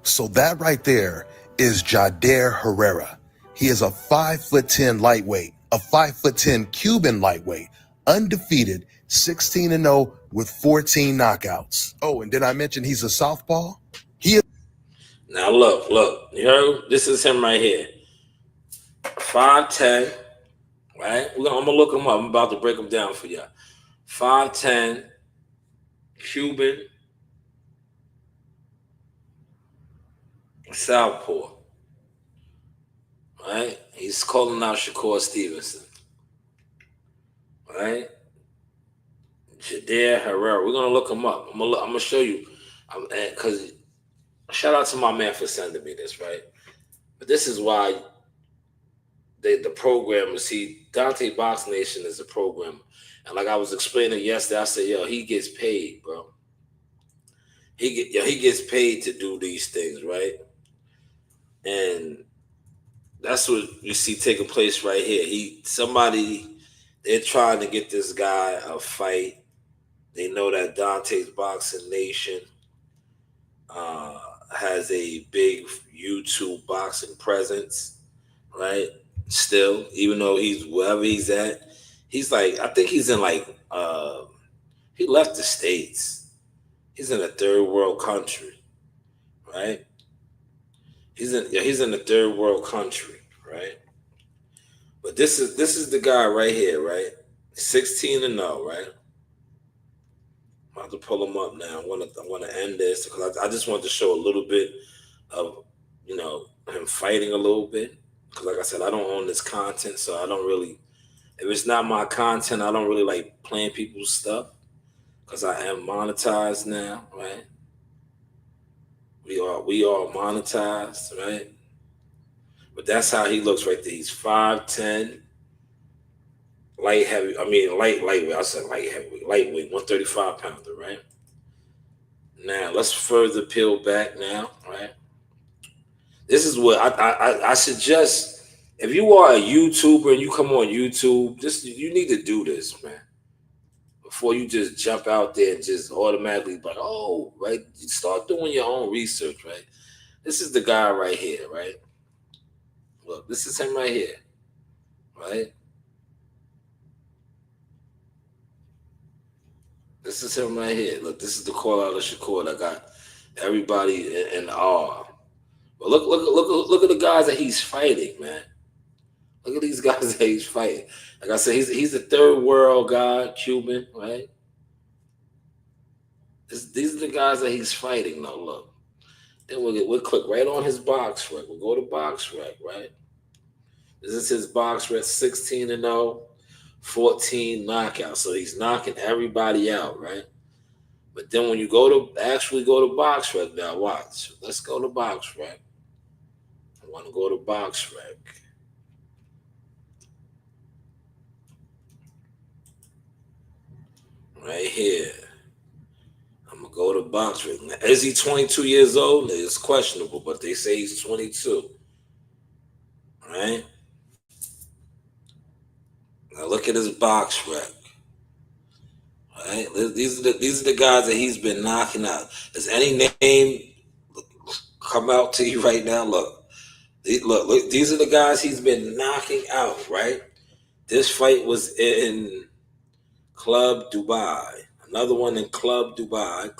So that right there is Jader Herrera. He is a 5'10" lightweight, a 5'10" Cuban lightweight, undefeated, 16-0 with 14 knockouts. Oh, and did I mention he's a southpaw? Now look, you heard? This is him right here. 5'10", right? I'm gonna look him up. I'm about to break him down for y'all. 5'10", Cuban, southpaw. Right? He's calling out Shakur Stevenson. Right? Jader Herrera. We're gonna look him up. I'm gonna show you. Because shout out to my man for sending me this, right? But this is why the program is Dante Box Nation is a program. And like I was explaining yesterday, I said, yo, he gets paid, bro. He gets paid to do these things, right? And that's what you see taking place right here. They're trying to get this guy a fight. They know that Dante's Boxing Nation has a big YouTube boxing presence, right? Still, even though he's wherever he's at, he's like, I think he's in he left the States. He's in a third world country, right? He's in a third world country, right? But this is the guy right here, right? 16-0, right? I'm about to pull him up now. I want to end this because I just want to show a little bit of him fighting a little bit. Because like I said, I don't own this content, so I don't really. If it's not my content, I don't really like playing people's stuff because I am monetized now, right? We are monetized, right? But that's how he looks right there. He's 5'10", lightweight. I said lightweight, 135 pounder, right? Now let's further peel back now, right? This is what I suggest. If you are a YouTuber and you come on YouTube, you need to do this, man. Before you just jump out there and just automatically like, oh, right? You start doing your own research, right? This is the guy right here, right? Look, this is him right here, right? This is him right here. Look, this is the call out of Shakur that got everybody in awe. But look at the guys that he's fighting, man. Look at these guys that he's fighting. Like I said, he's a third world guy, Cuban, right? These are the guys that he's fighting. Now look, then we'll click right on his box rec. We'll go to box rec, right? This is his box rec, 16-0, 14 knockouts. So he's knocking everybody out, right? But then when you actually go to box rec now, watch. Let's go to box rec. I want to go to box rec. Right here. I'm going to go to box rec. Now, is he 22 years old? It's questionable, but they say he's 22. Right? Now look at his box rec. Right? These are the guys that he's been knocking out. Does any name come out to you right now? Look, these are the guys he's been knocking out, right? This fight was in Club Dubai. Another one in Club Dubai.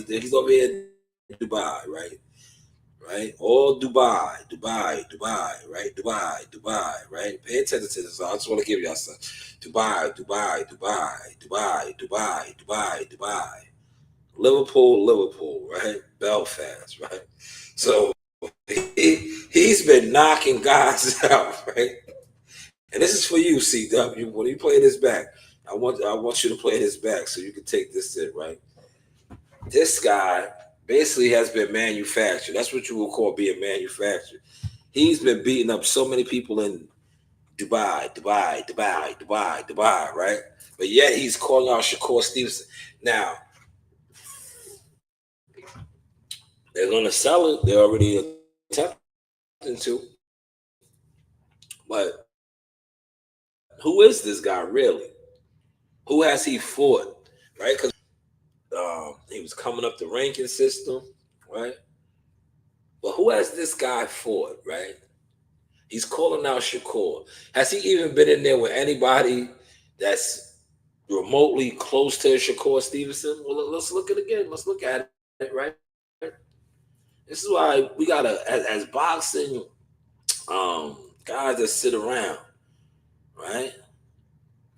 He's over here in Dubai, right? Right? All Dubai, right? Dubai, right? Pay attention to this. I just want to give y'all some. Dubai. Liverpool, right? Belfast, right? So he's been knocking guys out, right? And this is for you, CW. When you play this back, I want you to play this back so you can take this in, right? This guy basically has been manufactured. That's what you will call being manufactured. He's been beating up so many people in Dubai, right? But yet he's calling out Shakur Stevenson. Now, they're going to sell it. They're already attempting to. But who is this guy really? Who has he fought, right? Because he was coming up the ranking system, right? But who has this guy fought, right? He's calling out Shakur. Has he even been in there with anybody that's remotely close to Shakur Stevenson? Well, let's look at it again. Let's look at it, right? This is why we gotta, as boxing guys that sit around, right?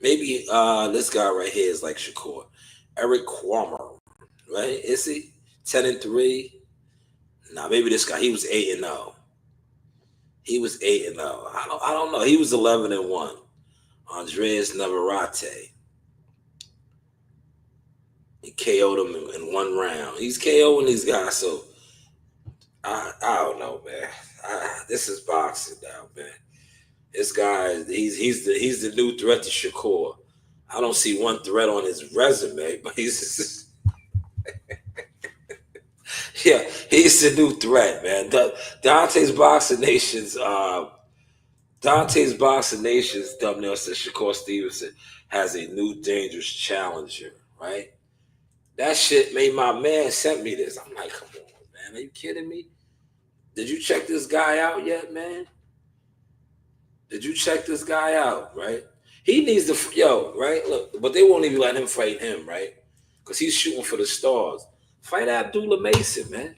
Maybe this guy right here is like Shakur, Eric Kwame, right? Is he 10-3? Nah, maybe this guy. He was 8-0. He was 8-0. I don't know. He was 11-1. Andreas Navarrete. He KO'd him in one round. He's KOing these guys, so I don't know, man. This is boxing now, man. This guy, he's the new threat to Shakur. I don't see one threat on his resume, but he's yeah, he's the new threat, man. Dante's Boxing Nation's thumbnail says Shakur Stevenson has a new dangerous challenger, right? That shit made my man sent me this. I'm like, come on, man. Are you kidding me? Did you check this guy out yet, man? Did you check this guy out, right? He needs to, right? Look, but they won't even let him fight him, right? Because he's shooting for the stars. Fight Abdullah Mason, man.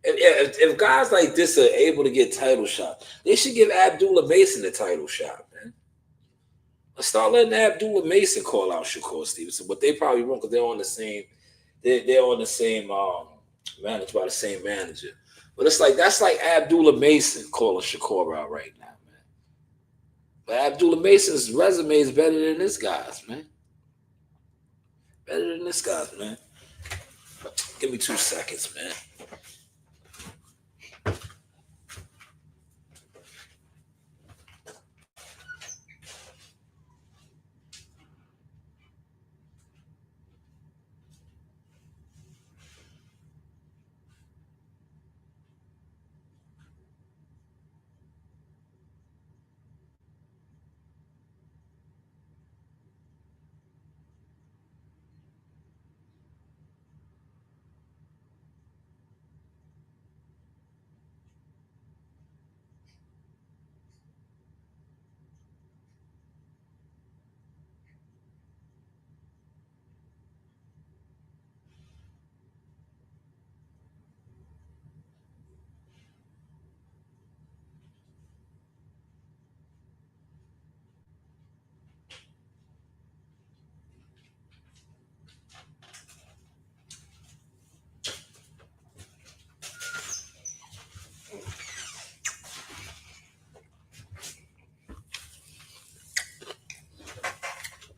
If guys like this are able to get title shots, they should give Abdullah Mason the title shot, man. Let's start letting Abdullah Mason call out Shakur Stevenson, but they probably won't because they're on the same. They're on the same managed by the same manager. But it's like that's like Abdullah Mason calling Shakur out right now, man. But Abdullah Mason's resume is better than this guy's, man. Better than this guy's, man. Give me 2 seconds, man.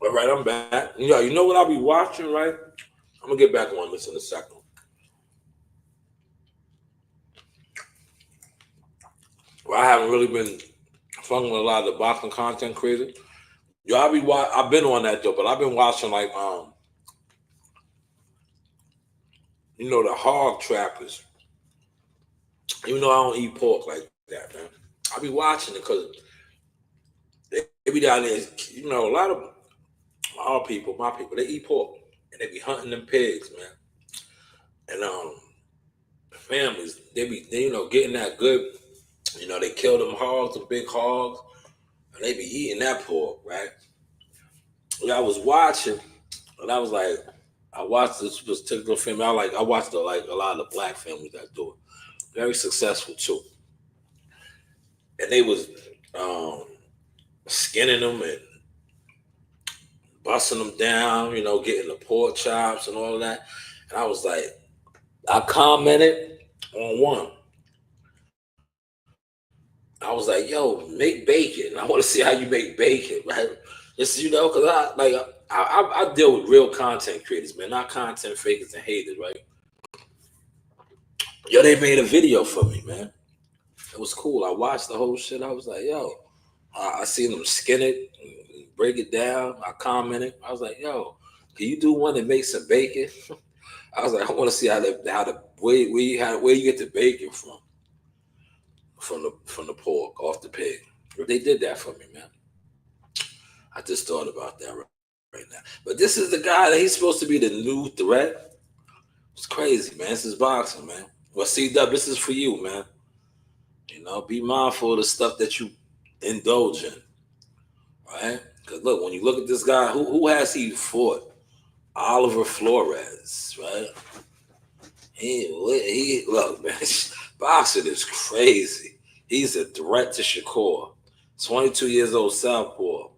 All right, I'm back. Yeah, you know what I'll be watching, right? I'm gonna get back on this in a second. Well, I haven't really been fucking with a lot of the boxing content creators. Yo, I've been on that though, but I've been watching like the hog trappers. Even though I don't eat pork like that, man. I be watching it because they be down there, a lot of my people, they eat pork and they be hunting them pigs, man. And families, they getting that good, they kill them hogs, the big hogs, and they be eating that pork, right? And I was watching, and I was like, I watched this particular family. I watched a lot of the black families that do it. Very successful too. And they was skinning them and busting them down, getting the pork chops and all of that. And I was like, I commented on one. I was like, yo, make bacon. I want to see how you make bacon, right? It's because I deal with real content creators, man, not content fakers and haters, right? Yo, they made a video for me, man. It was cool. I watched the whole shit. I was like, yo, I seen them skin it, and break it down. I commented. I was like, yo, can you do one that makes some bacon? I was like, I want to see where you get the bacon from the pork off the pig. They did that for me, man. I just thought about that right now. But this is the guy that he's supposed to be the new threat. It's crazy, man. This is boxing, man. Well, C-Dub, this is for you, man. Be mindful of the stuff that you indulge in, right? Because look, when you look at this guy, who has he fought? Oliver Flores, right? He look, man. Boxing is crazy. He's a threat to Shakur. 22 years old, southpaw.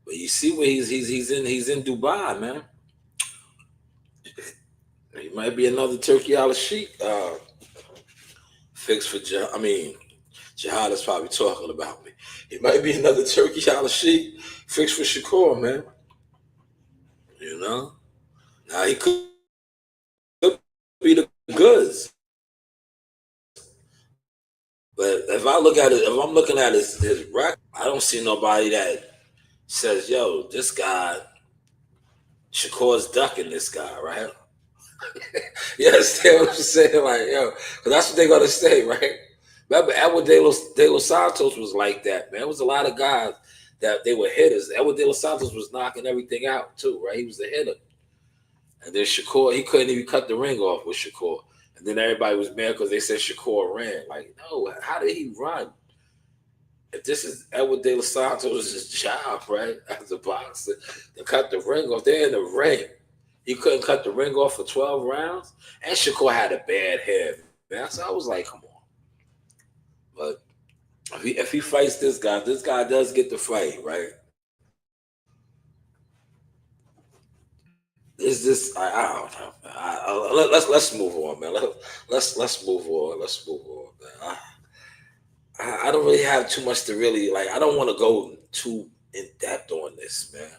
But you see where he's in Dubai, man. He might be another Turkey al-Sheikh fix for Jihad is probably talking about me. He might be another Turkey al-Sheikh fix for Shakur, man. Now he could be the goods. But if I'm looking at his record, I don't see nobody that says, yo, this guy, Shakur's ducking this guy, right? You understand what I'm saying? Like, yo, because that's what they're going to say, right? Remember, Edward De Los Santos was like that, man. There was a lot of guys that they were hitters. Edward De Los Santos was knocking everything out, too, right? He was a hitter. And then Shakur, he couldn't even cut the ring off with Shakur. And then everybody was mad because they said Shakur ran. Like, no, how did he run? If this is Edward De Los Santos' job, right, as a boxer, to cut the ring off, they're in the ring. He couldn't cut the ring off for 12 rounds. And Shakur had a bad head, man. So I was like, come on. But if he fights this guy does get the fight, right? Is this? I don't know. Let's move on, man. Let's move on. Let's move on, man. I don't really have too much to really like. I don't want to go too in depth on this, man,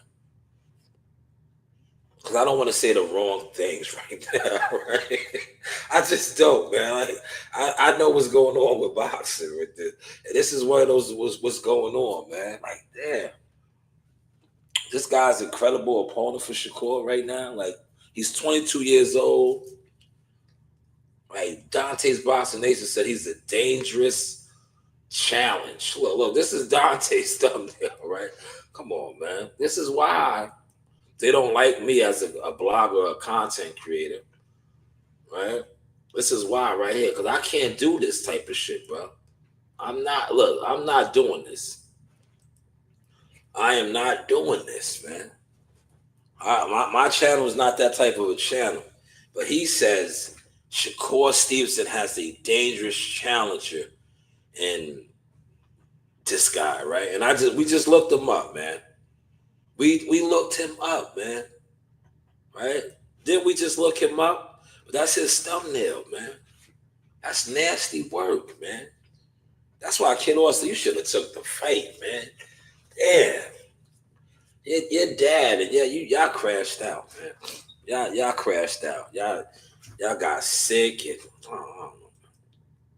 because I don't want to say the wrong things right now, right? I just don't, man. Like, I know what's going on with boxing with this. And this is one of those what's going on, man. Like, damn. This guy's an incredible opponent for Shakur right now. Like, he's 22 years old. Right? Dante's Boxing Nation said he's a dangerous challenge. Look, this is Dante's thumbnail, right? Come on, man. This is why they don't like me as a blogger or a content creator, right? This is why right here, because I can't do this type of shit, bro. I'm not doing this. I am not doing this, man. My channel is not that type of a channel. But he says Shakur Stevenson has a dangerous challenger in this guy, right? And we just looked him up, man. We looked him up, man. Right? Didn't we just look him up? But that's his thumbnail, man. That's nasty work, man. That's why Kid Austin, you should have took the fight, man. Damn. Your dad and y'all crashed out, man. Y'all crashed out. Y'all got sick and I don't know.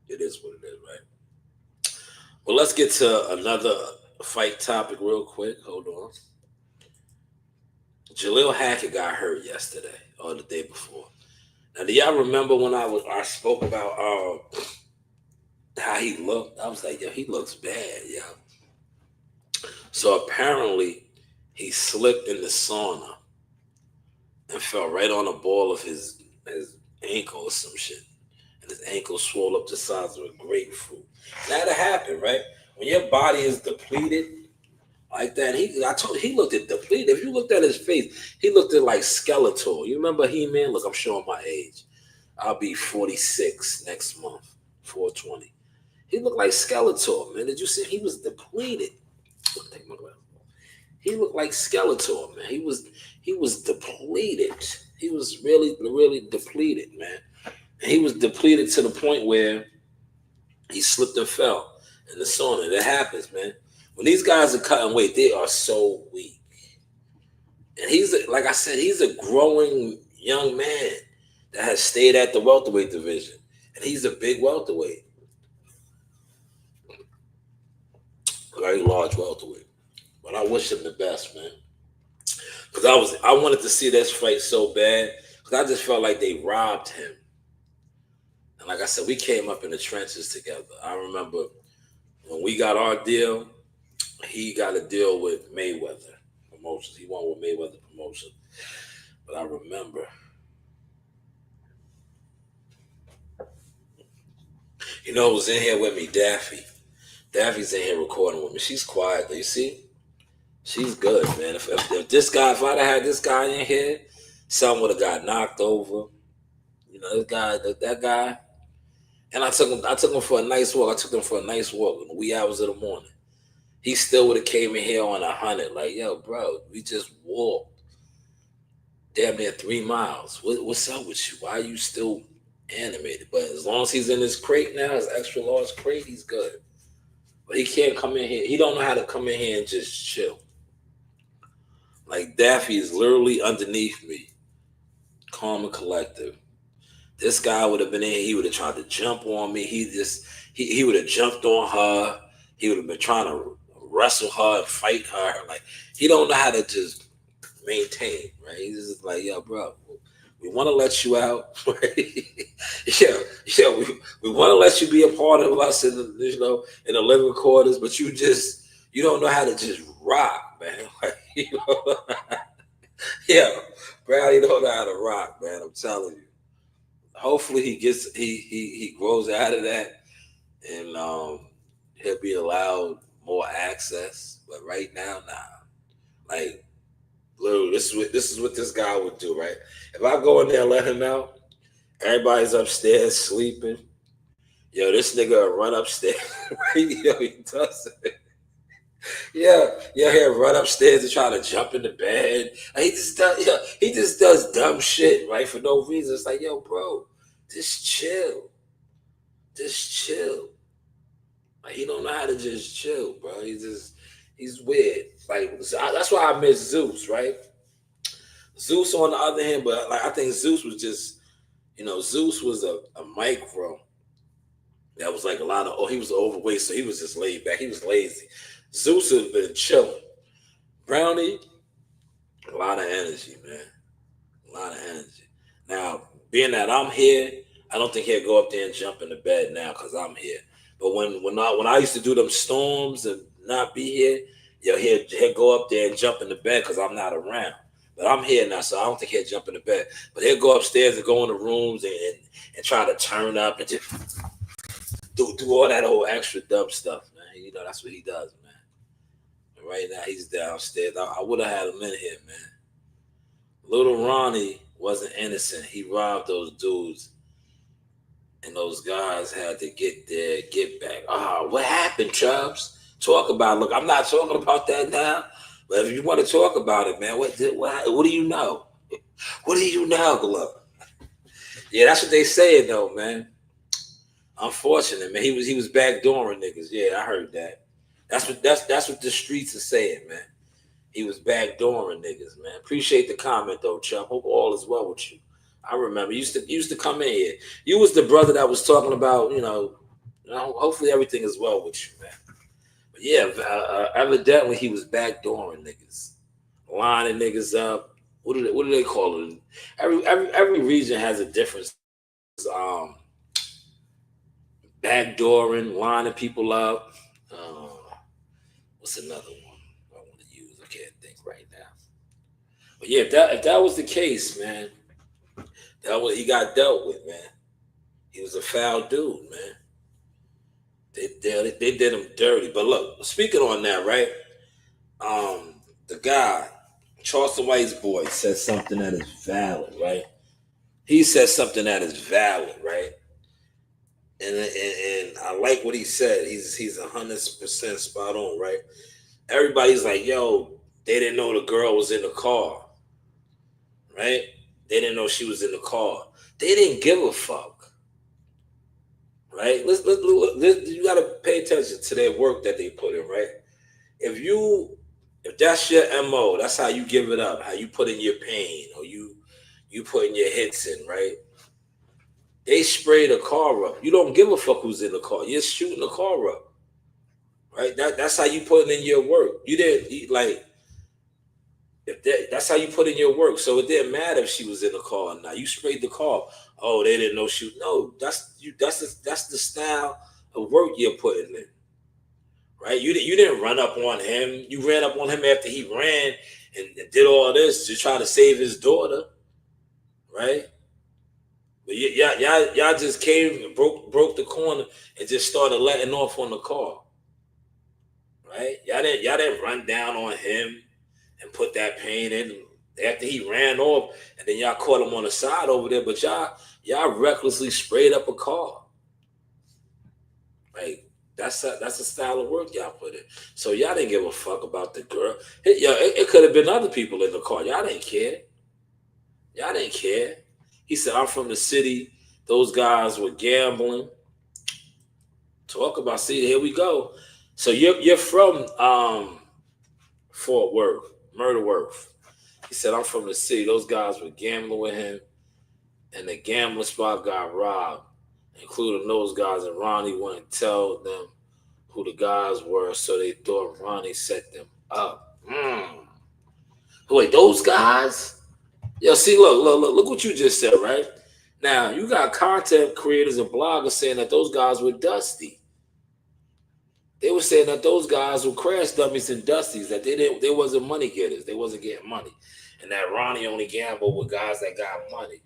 It is what it is, right? Well, let's get to another fight topic real quick. Hold on. Jaleel Hackett got hurt yesterday or the day before. Now, do y'all remember when I spoke about how he looked? I was like, yo, he looks bad, yo. So apparently he slipped in the sauna and fell right on the ball of his ankle or some shit. And his ankle swelled up the size of a grapefruit. That'll happen, right? When your body is depleted like that, he looked at depleted. If you looked at his face, he looked at like Skeletor. You remember He-Man? Look, I'm showing my age. I'll be 46 next month, 420. He looked like Skeletor, man. Did you see? He was depleted. Take my glasses. He looked like Skeletor, man. He was depleted. He was really, really depleted, man. And he was depleted to the point where he slipped and fell in the sauna. That happens, man. When these guys are cutting weight, they are so weak. And like I said, he's a growing young man that has stayed at the welterweight division. And he's a big welterweight. Very large welterweight. But I wish him the best, man. Because I wanted to see this fight so bad. Because I just felt like they robbed him. And like I said, we came up in the trenches together. I remember when we got our deal, he got a deal with Mayweather Promotions. He won with Mayweather Promotions. But I remember, you know who was in here with me? Daffy. Daffy's in here recording with me. She's quiet, though. You see? She's good, man. If I'd have had this guy in here, someone would have got knocked over. You know, that guy. And I took him for a nice walk. I took him for a nice walk in the wee hours of the morning. He still would have came in here on 100. Like, yo, bro, we just walked damn near 3 miles. What's up with you? Why are you still animated? But as long as he's in his crate now, his extra large crate, he's good. But he can't come in here. He don't know how to come in here and just chill. Like, Daffy is literally underneath me, calm and collective. This guy would have been in here. He would have tried to jump on me. He would have jumped on her. He would have been trying to wrestle her and fight her. Like, he don't know how to just maintain, right? He's just like, yo, bro, we want to let you out, right? yeah, we want to let you be a part of us in the living quarters, but you don't know how to just rock, man. Like, yeah, bro, you don't know how to rock, man. I'm telling you. Hopefully he grows out of that, and he'll be allowed more access. But right now, nah. Like, literally, this is what this guy would do, right? If I go in there and let him out, everybody's upstairs sleeping. Yo, this nigga will run upstairs. Right? Yo, he does it. Yeah, he'll run upstairs and try to jump in the bed. Like, he just does dumb shit, right? For no reason. It's like, yo, bro, just chill. Just chill. Like, he don't know how to just chill, bro. He's weird. Like, that's why I miss Zeus, right? Zeus, on the other hand, but like, I think Zeus was just, Zeus was a micro. That was like a lot of, he was overweight, so he was just laid back. He was lazy. Zeus has been chilling. Brownie, a lot of energy, man. A lot of energy. Now, being that I'm here, I don't think he'll go up there and jump in the bed now because I'm here. But when I used to do them storms and not be here, he'll go up there and jump in the bed because I'm not around. But I'm here now, so I don't think he'll jump in the bed. But he'll go upstairs and go in the rooms and try to turn up and just do all that whole extra dumb stuff, man. That's what he does, man. And right now, he's downstairs. I would have had him in here, man. Little Ronnie wasn't innocent. He robbed those dudes. And those guys had to get their get back. What happened, Chubbs? Talk about it. Look, I'm not talking about that now. But if you want to talk about it, man, what do you know? What do you know, Look? Yeah, that's what they saying, though, man. Unfortunate, man. He was backdooring niggas. Yeah, I heard that. That's what the streets are saying, man. He was backdooring niggas, man. Appreciate the comment, though, Chubb. Hope all is well with you. I remember you used to come in here. You was the brother that was talking about, hopefully everything is well with you, man. But yeah, evidently he was backdooring niggas, lining niggas up. What do they call it? Every region has a difference. Backdooring, lining people up. What's another one I want to use? I can't think right now. But yeah, if that was the case, man. That what he got dealt with, man. He was a foul dude, man. They did him dirty. But look, speaking on that, right? The guy, Charleston White's boy, said something that is valid, right? He said something that is valid, right? And I like what he said. He's 100% spot on, right? Everybody's like, yo, they didn't know the girl was in the car, right? They didn't know she was in the car. They didn't give a fuck, right? You got to pay attention to their work that they put in, right? if that's your MO, that's how you give it up, how you put in your pain, or you put in your hits in, right? They spray the car up. You don't give a fuck who's in the car. You're shooting the car up, right? That's how you put in your work. You didn't like if that's how you put in your work. So it didn't matter if she was in the car or not. You sprayed the car. Oh, they didn't know she. No, that's the style of work you're putting in, right? You didn't run up on him. You ran up on him after he ran and did all this to try to save his daughter, right? But y'all just came and broke the corner and just started letting off on the car, right? Y'all didn't run down on him and put that pain in after he ran off, and then y'all caught him on the side over there. But y'all recklessly sprayed up a car, like that's a style of work y'all put in. So y'all didn't give a fuck about the girl. It could have been other people in the car. Y'all didn't care. Y'all didn't care. He said, I'm from the city. Those guys were gambling. Talk about, see, here we go. So you're from Fort Worth, Murderworth. He said, I'm from the city. Those guys were gambling with him, and the gambling spot got robbed, including those guys. And Ronnie wouldn't tell them who the guys were, so they thought Ronnie set them up. Wait, those guys? Yo, see, look what you just said, right? Now, you got content creators and bloggers saying that those guys were dusty. They were saying that those guys were crash dummies and dusties, that they wasn't money getters. They wasn't getting money. And that Ronnie only gambled with guys that got money.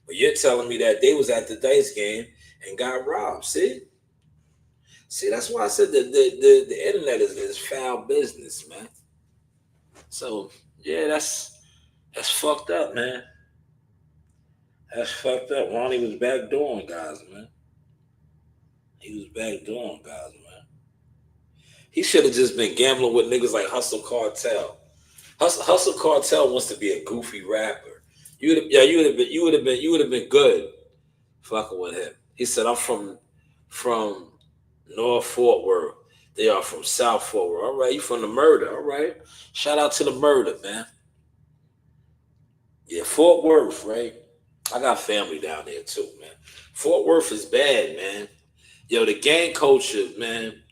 But you're telling me that they was at the dice game and got robbed, see? See, that's why I said that the internet is foul business, man. So, yeah, that's fucked up, man. That's fucked up. Ronnie was backdooring guys, man. He was backdooring guys, man. He should have just been gambling with niggas like Hustle Cartel. Hustle Cartel wants to be a goofy rapper. You would have been good fucking with him. He said, I'm from North Fort Worth. They are from South Fort Worth. All right, you from the murder. All right. Shout out to the murder, man. Yeah, Fort Worth, right? I got family down there too, man. Fort Worth is bad, man. Yo, the gang culture, man.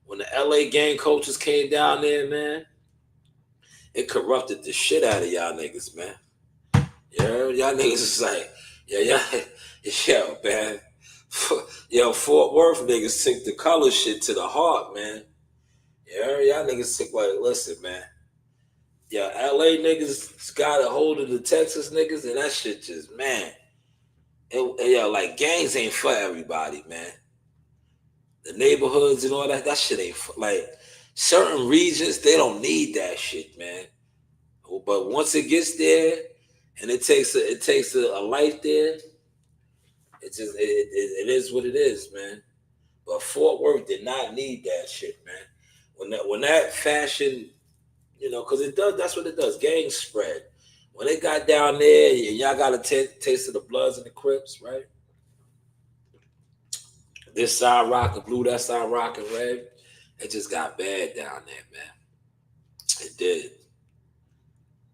When the LA gang coaches came down there, man, it corrupted the shit out of y'all niggas, man. Y'all niggas is like, yo, man. Yo, Fort Worth niggas took the color shit to the heart, man. Y'all niggas took like, listen, man. Yeah, LA niggas got a hold of the Texas niggas, and that shit just, man. Like gangs ain't for everybody, man. The neighborhoods and all that shit ain't for, like, certain regions, they don't need that shit, man. But once it gets there, and it takes a life there, it is what it is, man. But Fort Worth did not need that shit, man. When that fashion, because it does. That's what it does. Gangs spread. When they got down there, and y'all got a taste of the Bloods and the Crips, right? This side rocking blue, that side rocking red. It just got bad down there, man. It did.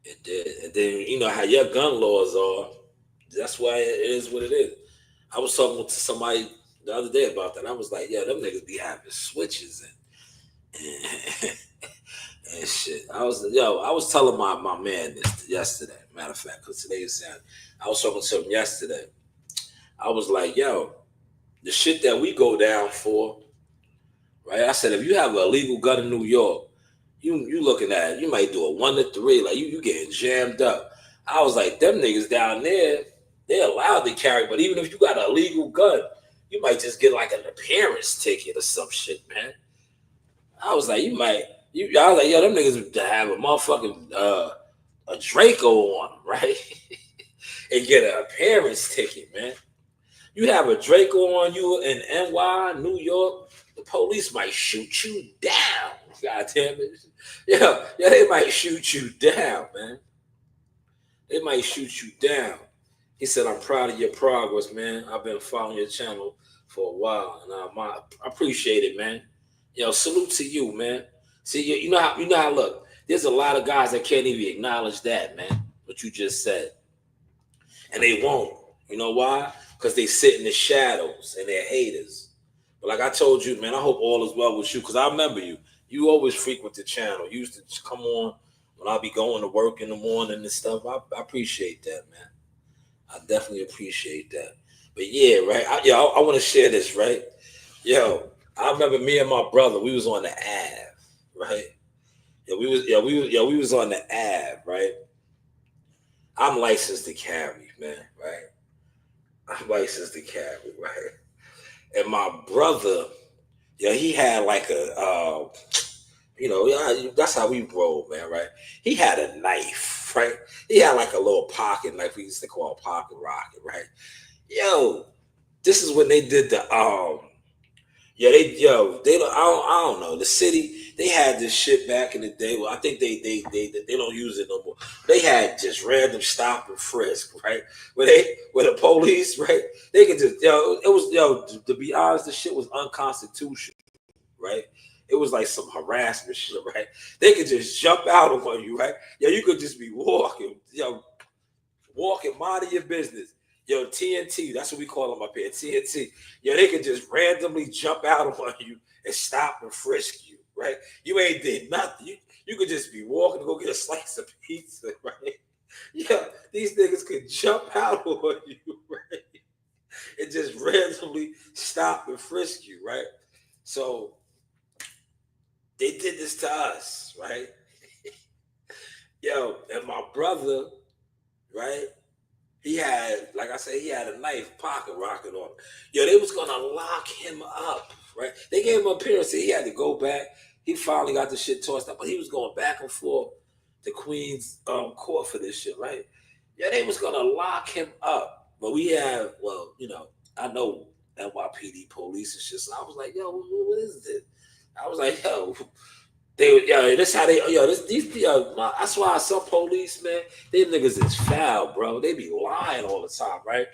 It did. And then you know how your gun laws are. That's why it is what it is. I was talking to somebody the other day about that. I was like, yeah, them niggas be having switches and shit. I was telling my man this yesterday. Matter of fact, because today is Saturday. I was talking to him yesterday. I was like, yo, the shit that we go down for, right? I said, if you have an illegal gun in New York, you looking at it, you might do a 1 to 3, like you getting jammed up. I was like, them niggas down there, they're allowed to carry, but even if you got an illegal gun, you might just get like an appearance ticket or some shit, man. I was like, I was like, yo, them niggas have a motherfucking a Draco on them, right? And get an appearance ticket, man. You have a Draco on you in NY, New York, the police might shoot you down. God damn it. Yeah, they might shoot you down, man. They might shoot you down. He said, I'm proud of your progress, man. I've been following your channel for a while, and I appreciate it, man. Yo, salute to you, man. See, you know how look. There's a lot of guys that can't even acknowledge that, man. What you just said, and they won't. You know why? Because they sit in the shadows and they're haters. But like I told you, man, I hope all is well with you. Because I remember you. You always frequent the channel. You used to just come on when I be going to work in the morning and stuff. I appreciate that, man. I definitely appreciate that. But yeah, right. I want to share this, right? Yo, I remember me and my brother. We was on the Ave, right? We was on the Ave, right? I'm licensed to carry, man, right? I'm licensed to carry, right? And my brother, he had like a, that's how we roll, man, right? He had a knife, right? He had like a little pocket knife we used to call a pocket rocket, right? Yo, this is when they did the I don't know. The city, they had this shit back in the day. Well, I think they don't use it no more. They had just random stop and frisk, right? Where the police, right? They could just to be honest, the shit was unconstitutional, right? It was like some harassment shit, right? They could just jump out on you, right? You could just be walking, minding your business. TNT, that's what we call them up here, TNT. They could just randomly jump out on you and stop and frisk you, right? You ain't did nothing. You could just be walking to go get a slice of pizza, right? These niggas could jump out on you, right? And just randomly stop and frisk you, right? So they did this to us, right? And my brother, right? He had, like I said, he had a knife pocket rocket on him. They was gonna lock him up, right? They gave him an appearance. He had to go back. He finally got the shit tossed up, but he was going back and forth to Queen's court for this shit, right? They was gonna lock him up. But we have, I know NYPD police and shit. So I was like, what is this? I was like, that's how they, that's why some police, man, them niggas is foul, bro. They be lying all the time, right?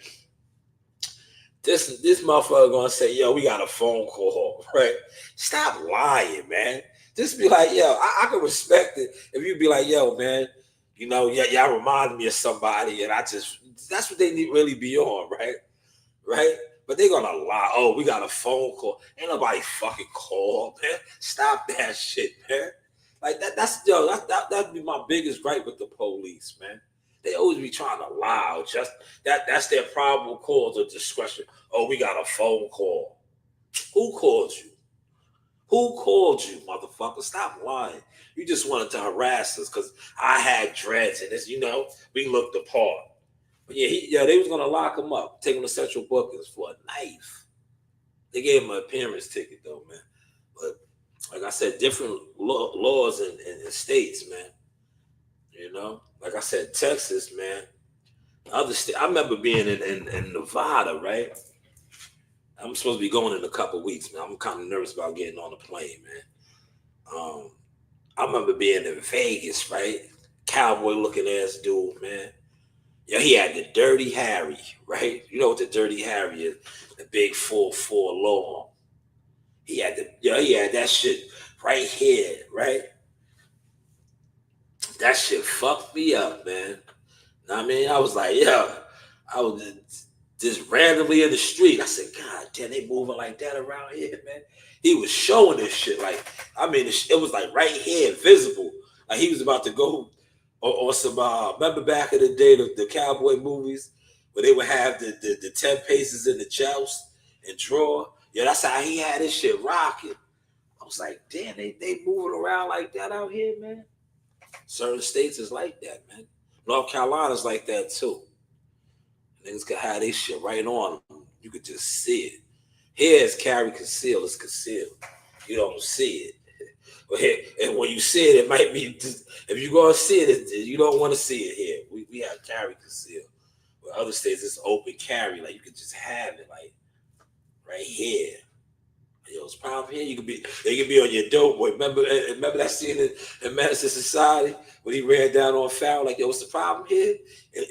This motherfucker gonna say, we got a phone call, right? Stop lying, man. Just be like, I can respect it if you be like, man, y'all remind me of somebody, and that's what they need really be on, right? Right? But they gonna lie. Oh, we got a phone call. Ain't nobody fucking called, man. Stop that shit, man. Like that'd be my biggest gripe with the police, man. They always be trying to lie. Just that's their probable cause of discretion. Oh, we got a phone call. Who called you? Who called you, motherfucker? Stop lying. You just wanted to harass us because I had dreads and this, we looked apart. But they was gonna lock him up, take him to Central Bookings for a knife. They gave him an appearance ticket though, man. But like I said, different laws in states, man. Like I said, Texas, man. Other state. I remember being in Nevada, right? I'm supposed to be going in a couple weeks, man. I'm kind of nervous about getting on the plane, man. I remember being in Vegas, right? Cowboy looking ass dude, man. He had the Dirty Harry, right? You know what the Dirty Harry is? The big 4'4" long. He had that shit right here, right? That shit fucked me up, man. I mean, I was like, I was just randomly in the street. I said, God damn, they moving like that around here, man. He was showing this shit like, it was like right here, visible. Like he was about to go or some, remember back in the day, the cowboy movies where they would have the 10 paces in the joust and draw. That's how he had his shit rocking. I was like, damn, they moving around like that out here, man. Certain states is like that, man. North Carolina's like that too. Niggas could have this shit right on them. You could just see it. Here it's carry conceal, it's concealed. You don't see it. And when you see it, it might be just, if you're gonna see it, you don't want to see it here. We have carry conceal. But other states it's open carry, like you could just have it like right here. It's problem here. You could be on your dope boy. Remember that scene in Medicine Society when he ran down on Farrell, like, what's the problem here?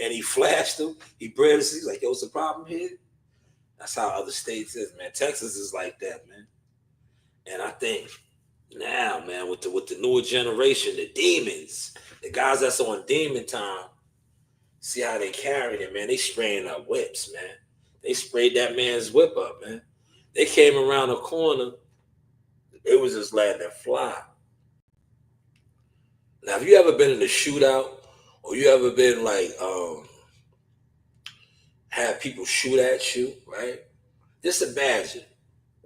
And he flashed him. He bred us. He's like, what's the problem here? That's how other states is, man. Texas is like that, man. And I think Now, man, with the newer generation, the demons, the guys that's on demon time, see how they carried it, man. They spraying up whips, man. They sprayed that man's whip up, man. They came around the corner, it was just letting it fly. Now, have you ever been in a shootout, or you ever been like have people shoot at you, right? Just imagine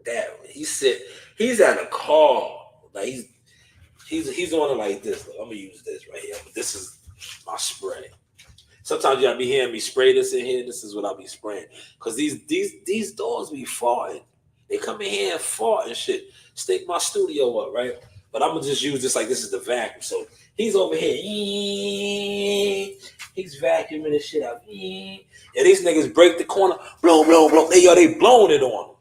that he's at a car, like he's on it like this. Look, I'm gonna use this right here. This is my spray. Sometimes y'all be hearing me spray this in here. This is what I'll be spraying. Cause these dogs be farting. They come in here and fart and shit. Stake my studio up, right? But I'm gonna just use this like this is the vacuum. So he's over here. He's vacuuming this shit out. Yeah, these niggas break the corner. Blow, blow, blow. They blowing it on them.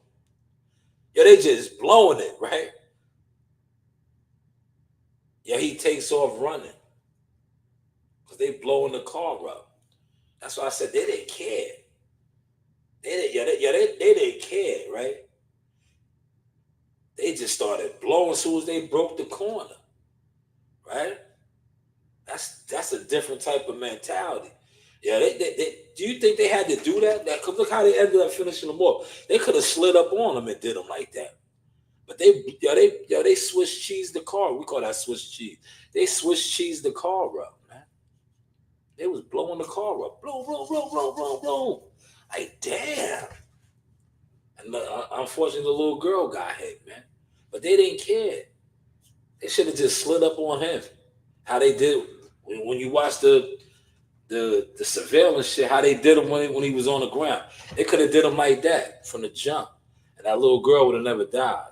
Yo, they just blowing it, right? Yeah, he takes off running. Because they blowing the car up. That's why I said they didn't care. They didn't care, right? They just started blowing as soon as they broke the corner, right? That's a different type of mentality. Yeah, they do you think they had to do that? Cause look how they ended up finishing them off. They could have slid up on them and did them like that. But they Swiss cheese the car. We call that Swiss cheese. They Swiss cheese the car up, man. They was blowing the car up. Blow, blow, blow, blow, blow, blow. Like, damn. And unfortunately, the little girl got hit, man. But they didn't care. They should have just slid up on him. How they did when you watch the surveillance shit, how they did him when he was on the ground. They could have did him like that from the jump. And that little girl would have never died.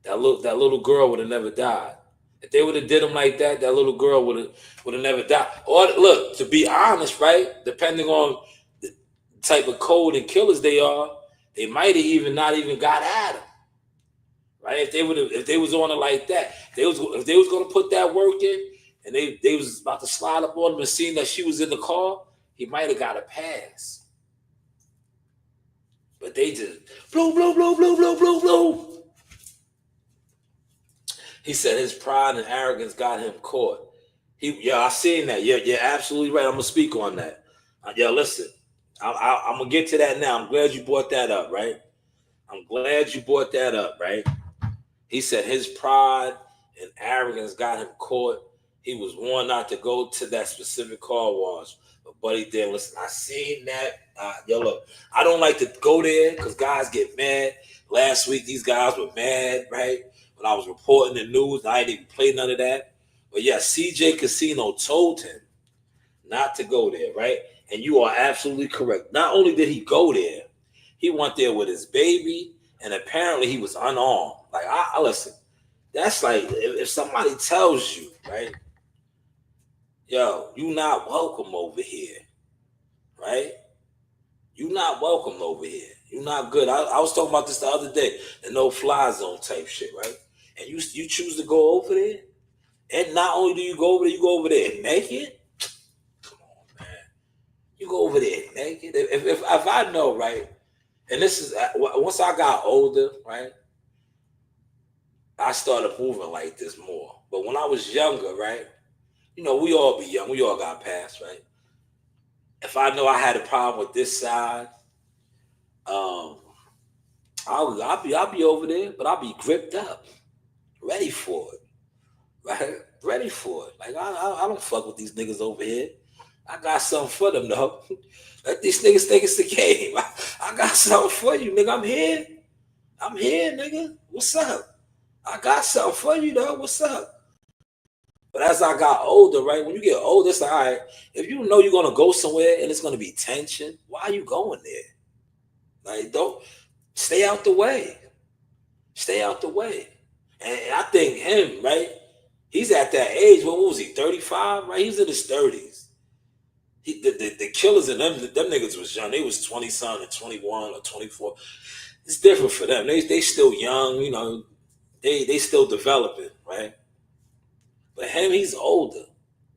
That little girl would have never died. If they would have did him like that, that little girl would have never died. Or look, to be honest, right? Depending on the type of code and killers they are, they might have not even got at him. Right? If they was on it like that, if they was gonna put that work in, and they was about to slide up on him and seeing that she was in the car, he might have got a pass. But they just blow, blow, blow, blow, blow, blow, blow. He said his pride and arrogance got him caught. I seen that. Yeah, you're absolutely right. I'm gonna speak on that. Listen, I'm gonna get to that now. I'm glad you brought that up, right? He said his pride and arrogance got him caught. He was warned not to go to that specific car wash, but he did. Listen, I seen that. Look, I don't like to go there because guys get mad. Last week, these guys were mad, right? When I was reporting the news, I didn't even play none of that. But yeah, CJ Casino told him not to go there, right? And you are absolutely correct. Not only did he go there, he went there with his baby, and apparently he was unarmed. Like, I listen, that's like, if somebody tells you, right, yo, you not welcome over here, right? You not welcome over here. You not good. I was talking about this the other day, the no-fly zone type shit, right? And you choose to go over there, and not only do you go over there, you go over there naked. Come on, man. You go over there naked. If I know, right, and this is, once I got older, right, I started moving like this more. But when I was younger, right, you know, we all be young. We all got past, right? If I know I had a problem with this side, I'll be over there, but I'll be gripped up, ready for it, right? Ready for it. Like, I don't fuck with these niggas over here. I got something for them, though. Let these niggas think it's the game. I got something for you, nigga. I'm here, nigga. What's up? I got something for you, though. What's up? But as I got older, right, when you get older, it's like, all right, if you know you're going to go somewhere and it's going to be tension, why are you going there? Like, don't stay out the way. Stay out the way. And I think him, right, he's at that age. What was he, 35? Right? He's in his 30s. The killers and them niggas was young. They was 20-something and 21 or 24. It's different for them. They still young, you know. They still developing, right? But him, he's older.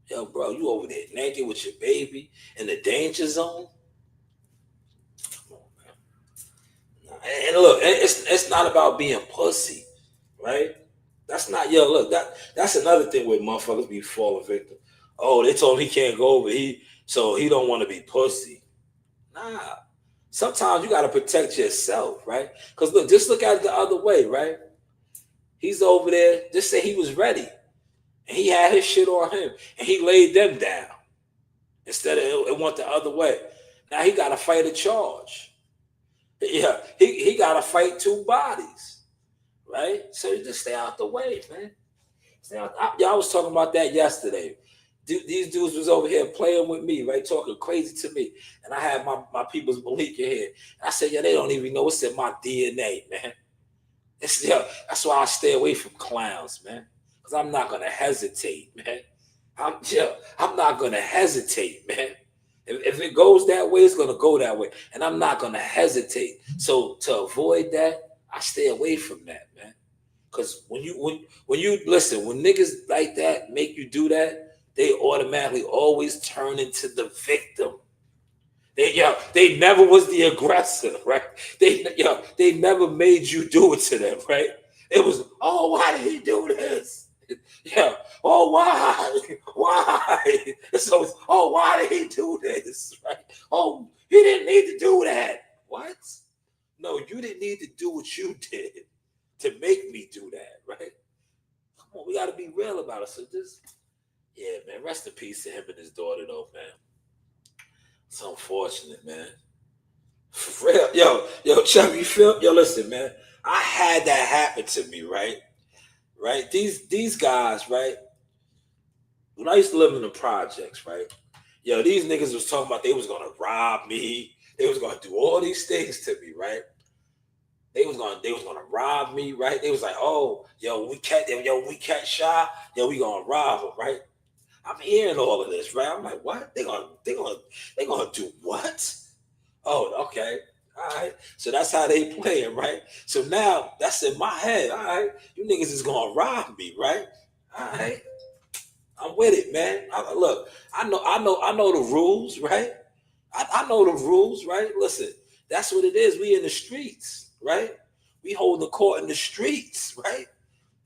Yo, bro, you over there naked with your baby in the danger zone? Come on, man. And look, it's not about being pussy, right? That's not look, that's another thing where motherfuckers be falling victim. Oh, they told him he can't go over. So he don't want to be pussy. Nah. Sometimes you gotta protect yourself, right? Because look, just look at it the other way, right? He's over there, just say he was ready. And he had his shit on him. And he laid them down. Instead of it went the other way. Now he gotta fight a charge. Yeah, he gotta fight two bodies. Right? So you just stay out the way, man. Y'all was talking about that yesterday. These dudes was over here playing with me, right? Talking crazy to me. And I had my people's Malik in here. And I said, they don't even know what's in my DNA, man. That's why I stay away from clowns, man. Because I'm not going to hesitate, man. I'm not going to hesitate, man. If it goes that way, it's going to go that way. And I'm not going to hesitate. So to avoid that, I stay away from that, man. Because when you listen, when niggas like that make you do that, they automatically always turn into the victim. They never was the aggressor, right? They never made you do it to them, right? It was, oh, why did he do this? Yeah. Oh, why? Why? So it's, oh, why did he do this? Right? Oh, he didn't need to do that. What? No, you didn't need to do what you did to make me do that, right? Come on, we got to be real about it. So just, yeah, man, rest in peace to him and his daughter, though, man. It's unfortunate, man. For real. Yo, Chubb, you feel? Yo, listen, man. I had that happen to me, right? Right? These guys, right? When I used to live in the projects, right? Yo, these niggas was talking about they was gonna rob me. They was gonna do all these things to me, right? They was gonna rob me, right? They was like, oh, we catch Shy, we gonna rob him, right? I'm hearing all of this, right? I'm like, what? They gonna do what? Oh, okay. All right. So that's how they playing, right? So now that's in my head. All right. You niggas is gonna rob me, right? All right. I'm with it, man. Look, I know the rules, right? I know the rules, right? Listen, that's what it is. We in the streets, right? We hold the court in the streets, right?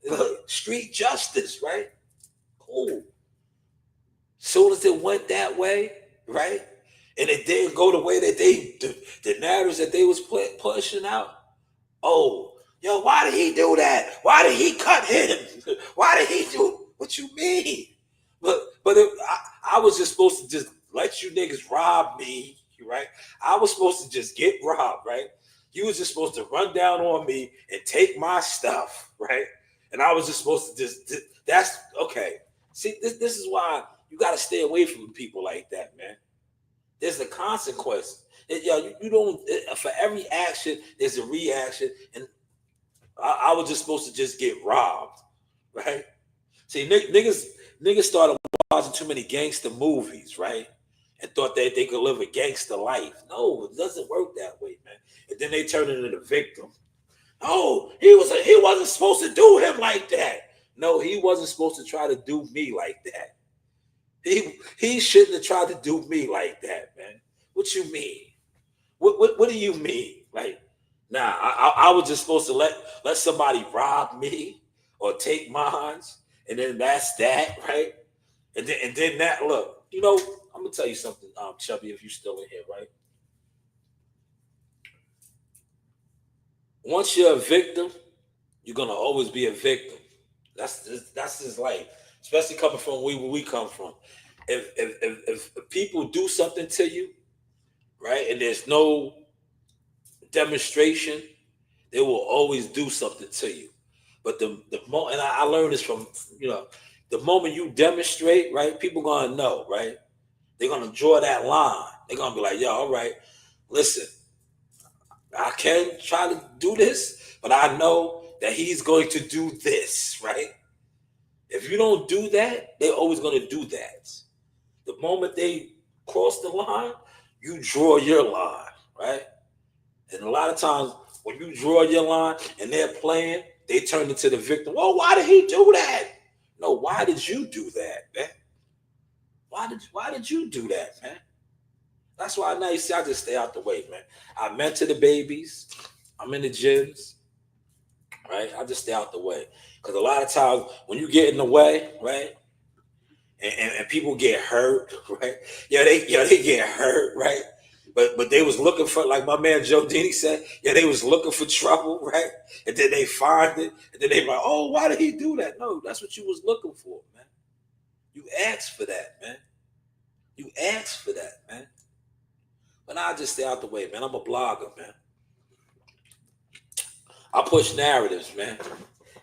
Look, street justice, right? Cool. Soon as it went that way, right? And it didn't go the way that the narratives that they was pushing out. Oh, why did he do that? Why did he cut him? Why did he do? What you mean? But I was just supposed to just let you niggas rob me, right? I was supposed to just get robbed, right? You was just supposed to run down on me and take my stuff, right? And I was just supposed to that's okay. See, this is why you got to stay away from people like that, man. There's a consequence. You don't, for every action, there's a reaction. And I was just supposed to just get robbed, right? See, niggas started watching too many gangster movies, right? And thought that they could live a gangster life. No, it doesn't work that way, man. And then they turn into the victim. Oh, he wasn't supposed to do him like that. No, he wasn't supposed to try to do me like that. He shouldn't have tried to do me like that, man. What you mean? What do you mean? Like, nah, I was just supposed to let somebody rob me or take mines, and then that's that, right? And then that, look, I'm gonna tell you something, Chubby, if you're still in here, right? Once you're a victim, you're gonna always be a victim. That's his life, especially coming from where we come from. If people do something to you, right, and there's no demonstration, they will always do something to you. But the moment, and I learned this from, the moment you demonstrate, right, people gonna know, right? They're gonna draw that line. They're gonna be like, yo, all right, listen, I can try to do this, but I know that he's going to do this, right? If you don't do that, they're always going to do that. The moment they cross the line, you draw your line, right? And a lot of times when you draw your line and they're playing, they turn into the victim. Well, why did he do that? No, why did you do that, man? Why did you do that, man? That's why now you see I just stay out the way, man. I mentor the babies. I'm in the gyms. right? I just stay out the way. Because a lot of times when you get in the way, right, and people get hurt, right? They get hurt, right? But they was looking for, like my man Joe Dini said, they was looking for trouble, right? And then they find it, and then they like, oh, why did he do that? No, that's what you was looking for, man. You asked for that, man. You asked for that, man. But I just stay out the way, man. I'm a blogger, man. I push narratives, man.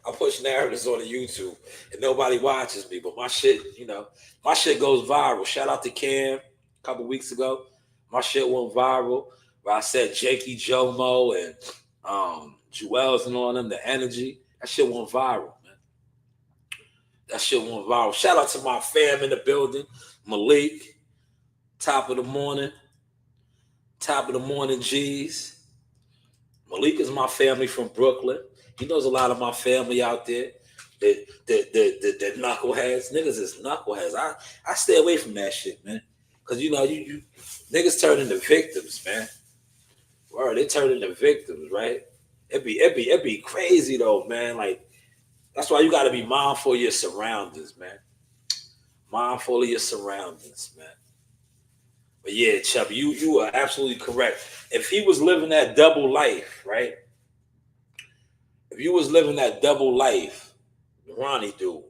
I push narratives on the YouTube, and nobody watches me. But my shit, my shit goes viral. Shout out to Cam a couple weeks ago. My shit went viral. Where I said Jakey Jomo and Jewels and all them, the energy. That shit went viral, man. That shit went viral. Shout out to my fam in the building. Malik, top of the morning. Top of the morning, G's. Malik is my family from Brooklyn. He knows a lot of my family out there. The knuckleheads. Niggas is knuckleheads. I stay away from that shit, man. Because, you niggas turn into victims, man. Word, they turn into victims, right? It'd be crazy, though, man. Like, that's why you got to be mindful of your surroundings, man. Mindful of your surroundings, man. But yeah, Chubb, you are absolutely correct. If he was living that double life, right? If you was living that double life, Ronnie dude,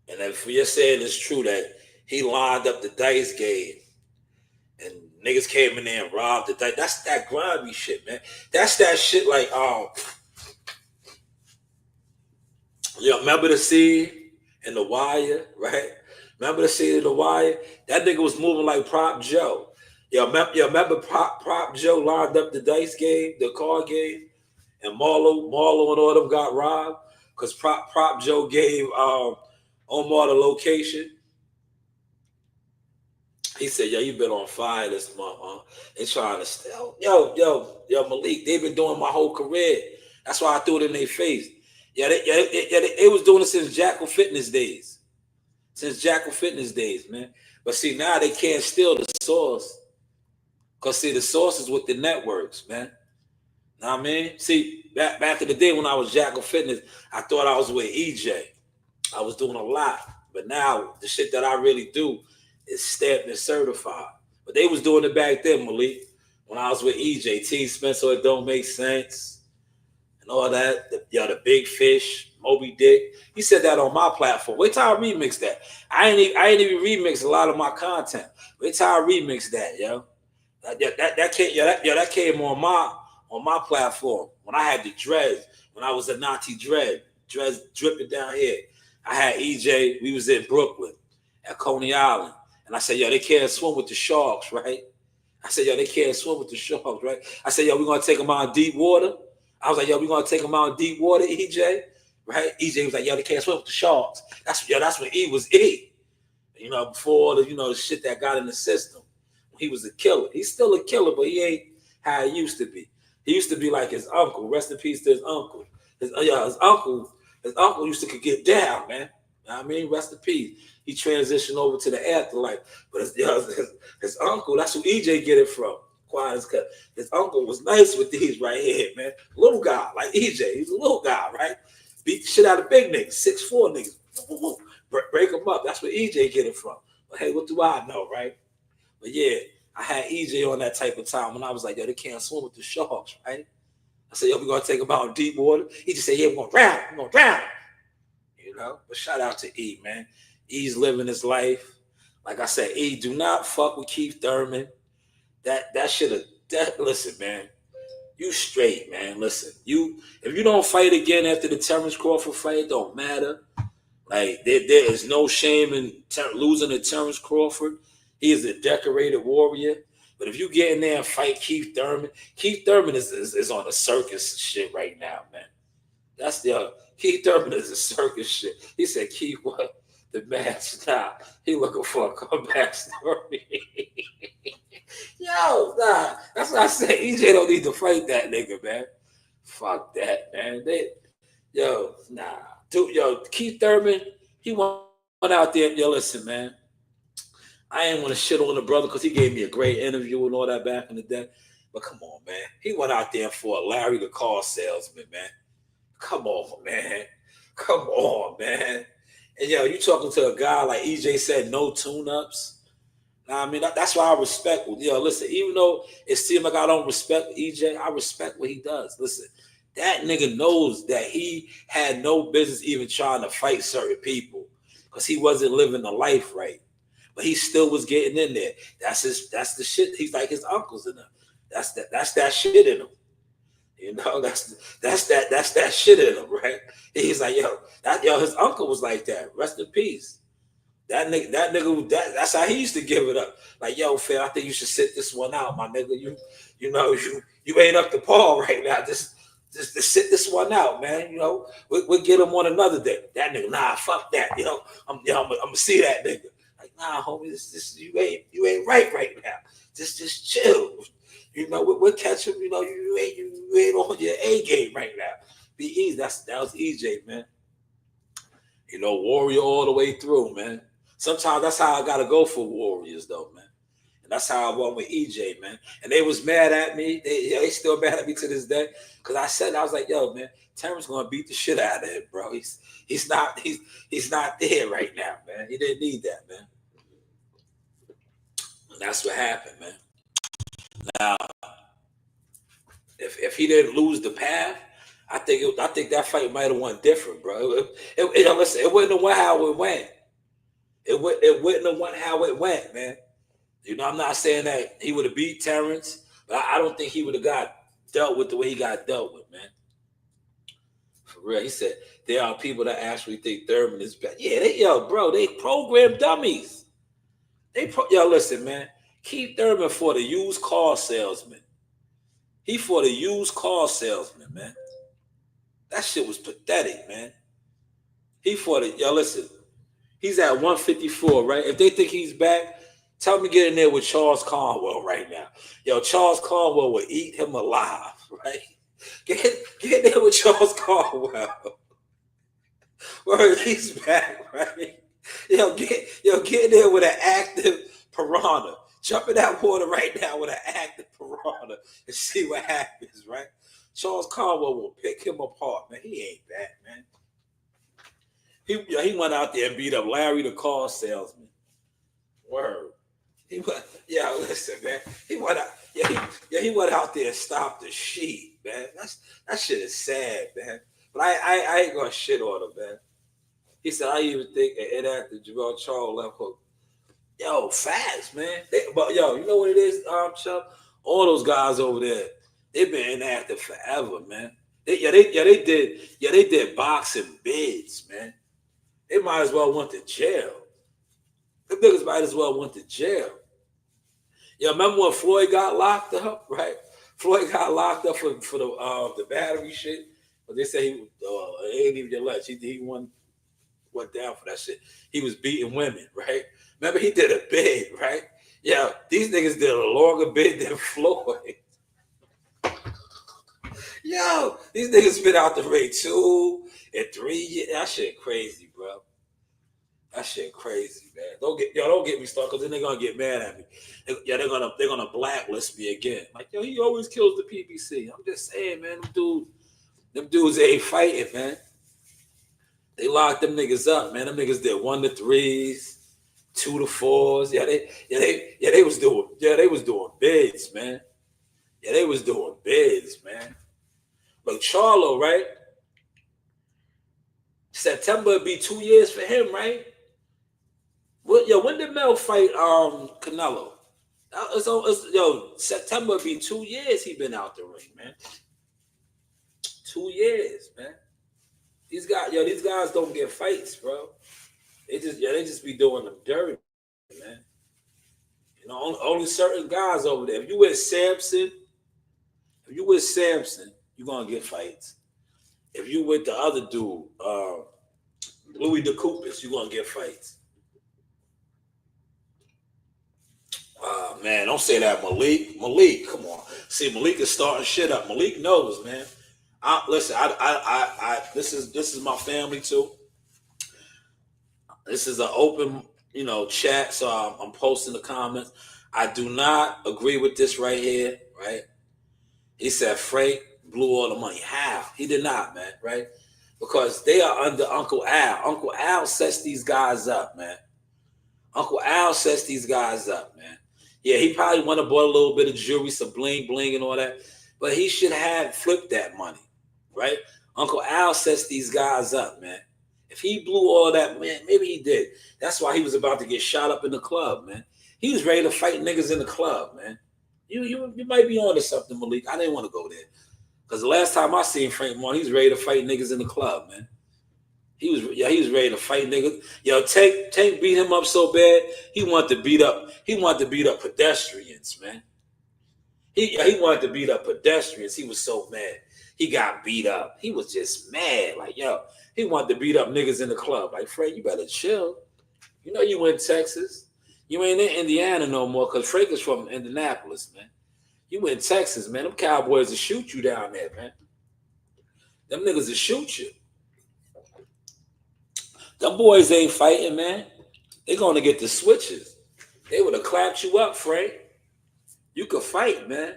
and if you're saying it's true that he lined up the dice game and niggas came in there and robbed the dice, that's that grimy shit, man. That's that shit like, remember the scene in The Wire, right? Remember the scene in The Wire? That nigga was moving like Prop Joe. Remember Prop Joe lined up the dice game, the card game, and Marlo and all them got robbed because Prop Joe gave Omar the location. He said, you been on fire this month, huh? They trying to steal. Yo, Malik, they've been doing my whole career. That's why I threw it in their face. They was doing it since Jackal Fitness days. Man. But see, now they can't steal the source. Because, see, the source is with the networks, man. Know what I mean? See, back in the day when I was Jackal Fitness, I thought I was with EJ. I was doing a lot. But now, the shit that I really do is stamped and certified. But they was doing it back then, Malik, when I was with EJ. T. Spencer, It Don't Make Sense, and all that. The Big Fish. Moby Dick. He said that on my platform. Wait till I remix that. I ain't even remix a lot of my content. Wait till I remix that, yo. That came on my platform when I had the dreads, when I was a Nati dreads dripping down here. I had EJ, we was in Brooklyn at Coney Island. And I said, they can't swim with the sharks, right? I said, they can't swim with the sharks, right? I said, we're gonna take them out in deep water. I was like, we're gonna take them out in deep water, EJ. Right? EJ was like, they can't swim with the sharks. That's when E was E. Before the shit that got in the system. He was a killer. He's still a killer, but he ain't how he used to be. He used to be like his uncle. Rest in peace to his uncle. His uncle used to get down, man. You know what I mean? Rest in peace. He transitioned over to the afterlife. But his uncle, that's who EJ get it from. Quiet as cut. His uncle was nice with these right here, man. Little guy, like EJ. He's a little guy, right? Beat the shit out of big niggas, 6'4" niggas. Break them up. That's where EJ get it from. But hey, what do I know, right? But yeah, I had EJ on that type of time when I was like, they can't swim with the sharks, right? I said, we're going to take them out in deep water. He just said, we're going to drown. But shout out to E, man. E's living his life. Like I said, E, do not fuck with Keith Thurman. That should have, listen, man. You straight, man. Listen, if you don't fight again after the Terrence Crawford fight, it don't matter. Like, there is no shame in losing to Terrence Crawford. He is a decorated warrior. But if you get in there and fight Keith Thurman is on a circus shit right now, man. That's Keith Thurman is a circus shit. He said, Keith, what? The match, nah. He looking for a comeback story. Nah. That's what I said. EJ don't need to fight that nigga, man. Fuck that, man. Nah. Dude, Keith Thurman, he went out there. Listen, man. I ain't want to shit on the brother because he gave me a great interview and all that back in the day. But come on, man. He went out there for a Larry the car salesman, man. Come on, man. Come on, man. And yo, you talking to a guy like EJ said, no tune-ups. Now, I mean, that's why I respect. Yo, listen, even though it seems like I don't respect EJ, I respect what he does. Listen, that nigga knows that he had no business even trying to fight certain people because he wasn't living the life right. But he still was getting in there. That's the shit. He's like his uncles in him. That's that shit in him. You know, that's that shit in him, right? He's like, his uncle was like that. Rest in peace. That nigga, that's how he used to give it up. Like, yo, Phil, I think you should sit this one out, my nigga. You ain't up to par right now. Just sit this one out, man. You know, we'll get him on another day. That nigga, nah, fuck that. I'm gonna see that nigga. Like, nah, homie, this you ain't right now. Just chill. You know, we'll catch him. You know, you ain't on your A game right now. Be easy. That was EJ, man. You know, warrior all the way through, man. Sometimes that's how I gotta go for warriors, though, man. And that's how I went with EJ, man. And they was mad at me. They still mad at me to this day. Cause I was like, yo, man, Terrence gonna beat the shit out of him, bro. He's not there right now, man. He didn't need that, man. And that's what happened, man. Now, if he didn't lose the path, I think that fight might have won different, bro. Listen, it wouldn't have went how it went. It wouldn't have went how it went, man. You know, I'm not saying that he would have beat Terrence, but I don't think he would have got dealt with the way he got dealt with, man. For real. He said, there are people that actually think Thurman is bad. Yeah, they program dummies. Listen, man. Keith Thurman for the used car salesman. He for the used car salesman, man. That shit was pathetic, man. Listen. He's at 154, right? If they think he's back, tell me get in there with Charles Conwell right now. Yo, Charles Conwell will eat him alive, right? Get in there with Charles Conwell. Where he's back, right? Get in there with an active piranha. Jump in that water right now with an active piranha and see what happens, right? Charles Conwell will pick him apart, man. He ain't that, man. He went out there and beat up Larry the car salesman. Word. Listen, man. He went out there and stopped the sheep, man. That shit is sad, man. But I ain't gonna shit on him, man. He said, I even think it after Jerome Charles left hook. Yo, facts, man. But you know what it is, Chuck? All those guys over there, they've been inactive forever, man. They did boxing bids, man. They might as well went to jail. The niggas might as well went to jail. Remember when Floyd got locked up, right? Floyd got locked up for the battery shit. But they say he ain't even alleged. He went down for that shit. He was beating women, right? Remember he did a bid, right? Yeah, these niggas did a longer bid than Floyd. Yo, these niggas been out the ring 2 and 3 years. That shit crazy, bro. That shit crazy, man. Don't get me started because then they're gonna get mad at me. They're gonna blacklist me again. Like, he always kills the PBC. I'm just saying, man, them dudes ain't fighting, man. They locked them niggas up, man. Them niggas did 1 to 3s, 2 to 4s. They was doing bids, man. Yeah, they was doing bids, man. But Charlo, right? September would be 2 years for him, right? Well, when did Mel fight Canelo? September would be 2 years he been out the ring, man. 2 years, man. These guys don't get fights, bro. They just be doing them dirty, man. You know, only certain guys over there. If you with Samson, you're gonna get fights. If you with the other dude, Louis DeCoupis, you're gonna get fights. Man, don't say that, Malik. Malik, come on. See, Malik is starting shit up. Malik knows, man. Listen, this is my family too. This is an open, chat, so I'm posting the comments. I do not agree with this right here, right? He said Frank blew all the money. How? He did not, man, right? Because they are under Uncle Al. Uncle Al sets these guys up, man. Uncle Al sets these guys up, man. Yeah, he probably went and bought a little bit of jewelry, some bling bling and all that, but he should have flipped that money, right? Uncle Al sets these guys up, man. If he blew all that, man, maybe he did. That's why he was about to get shot up in the club, man. He was ready to fight niggas in the club, man. You might be on to something, Malik. I didn't want to go there. Because the last time I seen Frank Martin, he was ready to fight niggas in the club, man. He was ready to fight niggas. Yo, Tank beat him up so bad, he wanted to beat up pedestrians, man. He wanted to beat up pedestrians. He was so mad. He got beat up. He was just mad. Like, yo, he wanted to beat up niggas in the club. Like, Frank, you better chill. You know you in Texas. You ain't in Indiana no more, because Frank is from Indianapolis, man. You in Texas, man. Them Cowboys will shoot you down there, man. Them niggas will shoot you. Them boys ain't fighting, man. They gonna get the switches. They would have clapped you up, Frank. You could fight, man.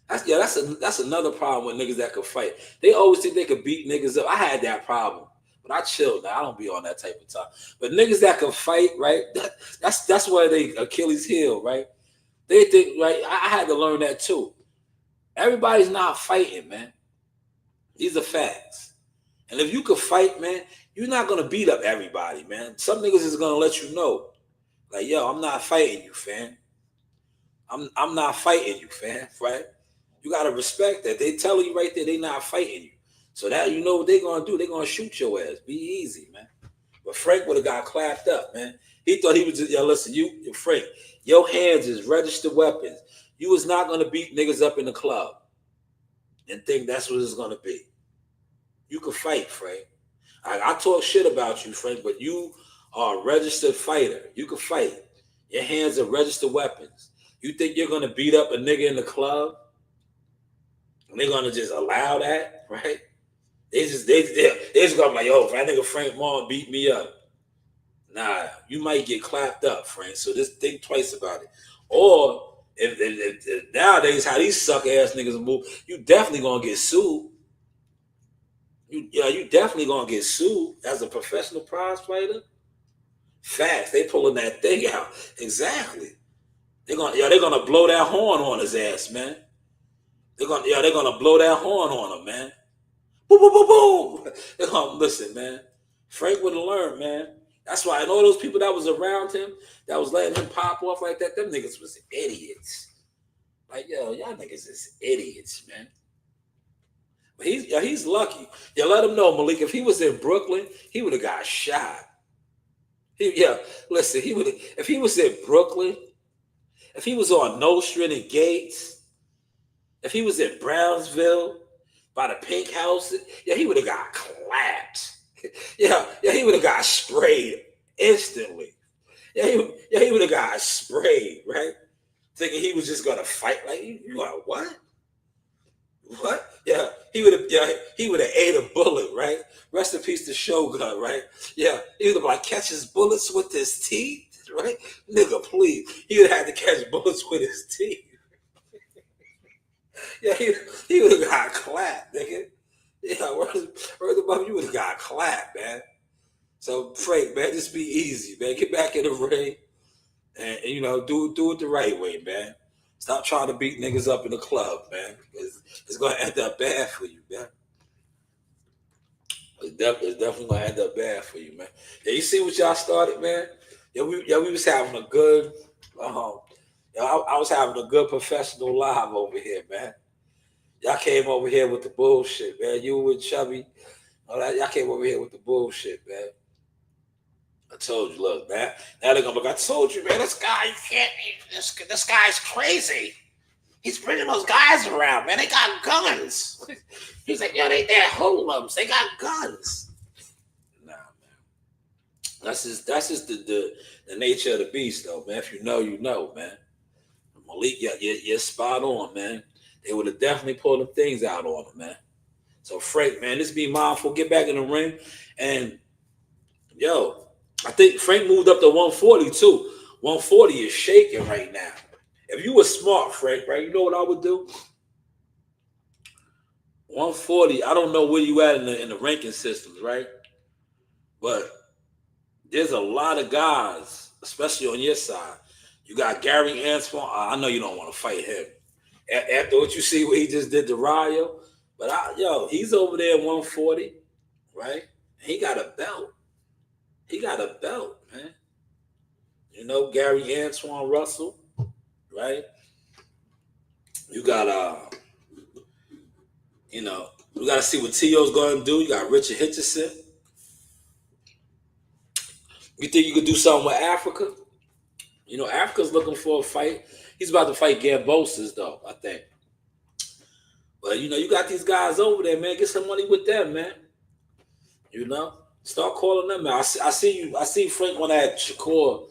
That's another problem with niggas that could fight. They always think they could beat niggas up. I had that problem, but I chilled now. I don't be on that type of time. But niggas that can fight, right? That's why they Achilles heel, right? They think, right? I had to learn that too. Everybody's not fighting, man. These are facts. And if you could fight, man, you're not gonna beat up everybody, man. Some niggas is gonna let you know, like, yo, I'm not fighting you, fam. I'm not fighting you, fam, right? You gotta respect that. They telling you right there they not fighting you. So that you know what they gonna do. They gonna shoot your ass. Be easy, man. But Frank would have got clapped up, man. He thought he was just, yo, listen, you Frank, your hands is registered weapons. You was not gonna beat niggas up in the club and think that's what it's gonna be. You could fight, Frank. I talk shit about you, Frank, but you are a registered fighter. You can fight. Your hands are registered weapons. You think you're gonna beat up a nigga in the club? And they're gonna just allow that, right? They just gonna be like, yo, if that nigga Frank Martin beat me up. Nah, you might get clapped up, Frank. So just think twice about it. Or if nowadays how these suck ass niggas move, you definitely gonna get sued. You definitely gonna get sued as a professional prize fighter. Facts, they pulling that thing out. Exactly. They're gonna blow that horn on his ass, man. They're gonna blow that horn on him, man. Boom, boom, boom, boom. They're gonna listen, man. Frank would have learned, man. That's why, and all those people that was around him, that was letting him pop off like that, them niggas was idiots. Like, yo, y'all niggas is idiots, man. But he's lucky. Yeah, let him know, Malik, if he was in Brooklyn, he would have got shot. If he was in Brooklyn, if he was on Nostrand and Gates, if he was in Brownsville by the Pink House, yeah, he would have got clapped. Yeah, he would have got sprayed instantly. Yeah, he would have got sprayed, right? Thinking he was just gonna fight. Like, you like, what? What? Yeah, he would have ate a bullet, right? Rest in peace to Shogun, right? Yeah, he would have like catch his bullets with his teeth, right? Nigga, please. He would have had to catch bullets with his teeth. Yeah, he would have got clapped, nigga. Yeah, where's the bum? You would have got clapped, man. So Frank, man, just be easy, man. Get back in the ring and you know, do it the right way, man. Stop trying to beat niggas up in the club, man. It's gonna end up bad for you, man. It's definitely gonna end up bad for you, man. Yeah, you see what y'all started, man? Yeah, we was having a good I was having a good professional live over here, man. Y'all came over here with the bullshit, man. You and Chubby, all that. Y'all came over here with the bullshit, man. I told you, look, man. Now they're gonna look. I told you, man. This guy, you can't. This guy's crazy. He's bringing those guys around, man. They got guns. He's like, yo, they're hoodlums. They got guns. Nah, man. That's just the nature of the beast, though, man. If you know, you know, man. Malik, you're spot on, man. They would have definitely pulled them things out on him, man. So Frank, man, just be mindful. Get back in the ring, and yo, I think Frank moved up to 140 too. 140 is shaking right now. If you were smart, Frank, right, you know what I would do? 140. I don't know where you at in the ranking systems, right? But there's a lot of guys, especially on your side. You got Gary Antoine. I know you don't want to fight him after what you see what he just did to Rayo. But he's over there at 140, right? And he got a belt. He got a belt, man. You know, Gary Antoine Russell, right? You got we got to see what T.O.'s going to do. You got Richard Hitchison. You think you could do something with Africa? You know, Africa's looking for a fight. He's about to fight Gambosis, though, I think. But, you know, you got these guys over there, man. Get some money with them, man. You know? Start calling them out. I see Frank on that Shakur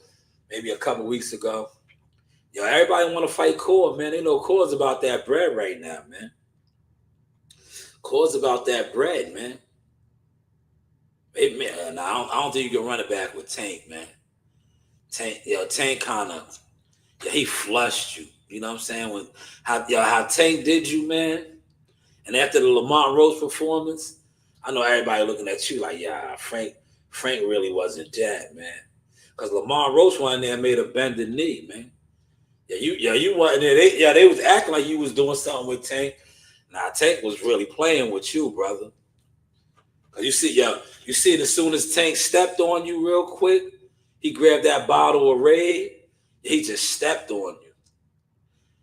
maybe a couple weeks ago. Yo, everybody want to fight Core, man. They know Core's about that bread right now, man. Core's about that bread, man. Man, I don't think you can run it back with Tank, man. Tank kind of, he flushed you. You know what I'm saying? How Tank did you, man. And after the Lamont Rose performance, I know everybody looking at you like, yeah, Frank really wasn't that, man. Because Lamont Rose went there and made a bended knee, man. You wasn't there. They was acting like you was doing something with Tank. Nah, Tank was really playing with you, brother. Cause you see, as soon as Tank stepped on you real quick, he grabbed that bottle of Raid. He just stepped on you.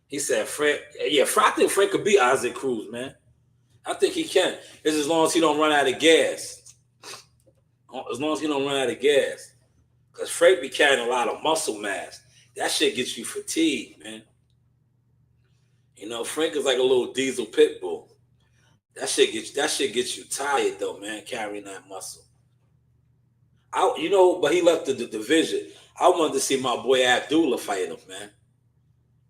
He said, Frank, I think Frank could beat Isaac Cruz, man. I think he can. It's as long as he don't run out of gas. As long as he don't run out of gas. Because Frank be carrying a lot of muscle mass. That shit gets you fatigued, man. You know, Frank is like a little diesel pit bull. That shit gets you tired though, man, carrying that muscle. But he left the division. I wanted to see my boy Abdullah fight him, man.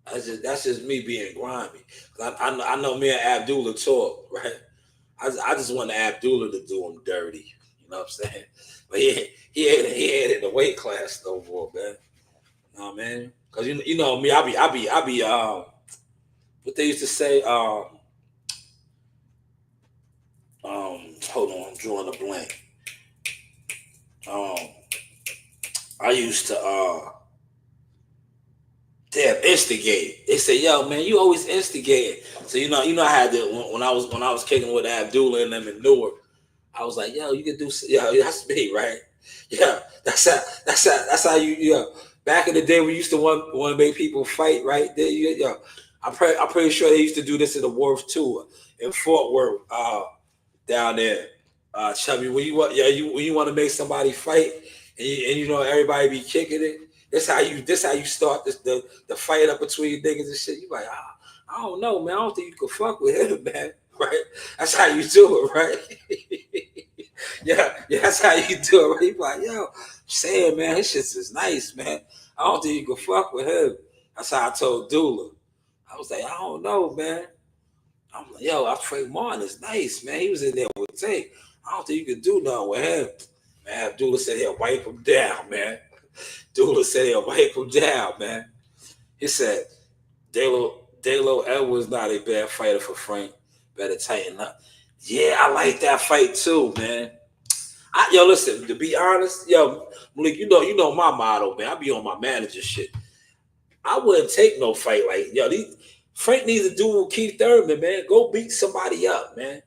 That's just me being grimy. I know me and Abdullah talk, right? I just want Abdullah to do him dirty. You know what I'm saying? But he ain't in the weight class no more, man. You know what I mean? Because you know me, I be what they used to say, hold on, I'm drawing a blank. I used to instigate. They say, yo, man, you always instigate. So you know I had to when I was kicking with Abdullah and them in Newark, I was like, yo, you can do, that's me, right? Yeah, that's how you back in the day we used to want to make people fight, right? I'm pretty sure they used to do this in the Wharf too, in Fort Worth, down there. Chubby, when you want to make somebody fight, and you know everybody be kicking it. This how you start the fight up between niggas and shit. You like, I don't know, man. I don't think you can fuck with him, man. Right? That's how you do it, right? yeah, that's how you do it. Right? You like, yo, saying, man, his shit is nice, man. I don't think you can fuck with him. That's how I told Dula. I was like, I don't know, man. I'm like, yo, Frank Martin is nice, man. He was in there with Tank. I don't think you can do nothing with him. Man, Dula said he'll wipe him down, man. Dula said he'll wipe him down, man. He said, Dalo Edwards not a bad fighter for Frank. Better tighten up. Yeah, I like that fight too, man. Listen, to be honest, Malik, you know my motto, man. I be on my manager shit. I wouldn't take no fight like, Frank needs to do with Keith Thurman, man. Go beat somebody up, man.